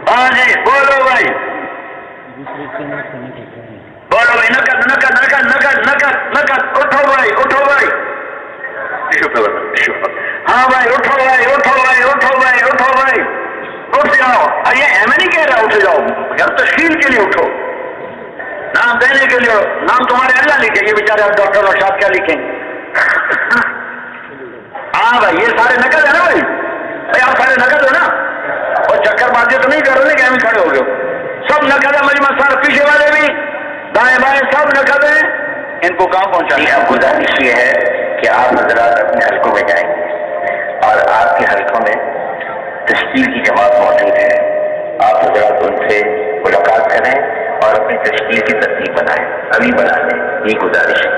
ہاں جی بولو بھائی، بولو بھائی، نقد نقد نقد نقد نقد نقد، اٹھو بھائی، اٹھو بھائی، ہاں بھائی اٹھو بھائی، اٹھو بھائی، اٹھو بھائی، اٹھو بھائی، اٹھ جاؤ، یہ میں نہیں کہہ رہا اٹھ جاؤ، یار تشکیل کے لیے اٹھو، نام دینے کے لیے، نام تمہارے اللہ لکھیں گے، بیچارے آپ ڈاکٹر ارشاد کیا لکھیں گے؟ ہاں بھائی یہ سارے نقد ہے نا بھائی آپ سارے نقد ہو نا، اور چکر بازی تو نہیں کر رہے کہ ہم کھڑے ہو گئے، سب نقد ہے مجمع، سارے پیچھے والے بھی دائیں بائیں سب نقد ہیں، ان کو کہاں پہنچانا؟ اب گزارش یہ ہے کہ آپ حضرات اپنے حلقوں میں جائیں اور آپ کے حلقوں میں تشکیل کی جماعت موجود ہے، آپ حضرات ان سے ملاقات کریں اور اپنی تشکیل کی ترتیب بنائیں، ابھی بنا لیں، یہ گزارش ہے۔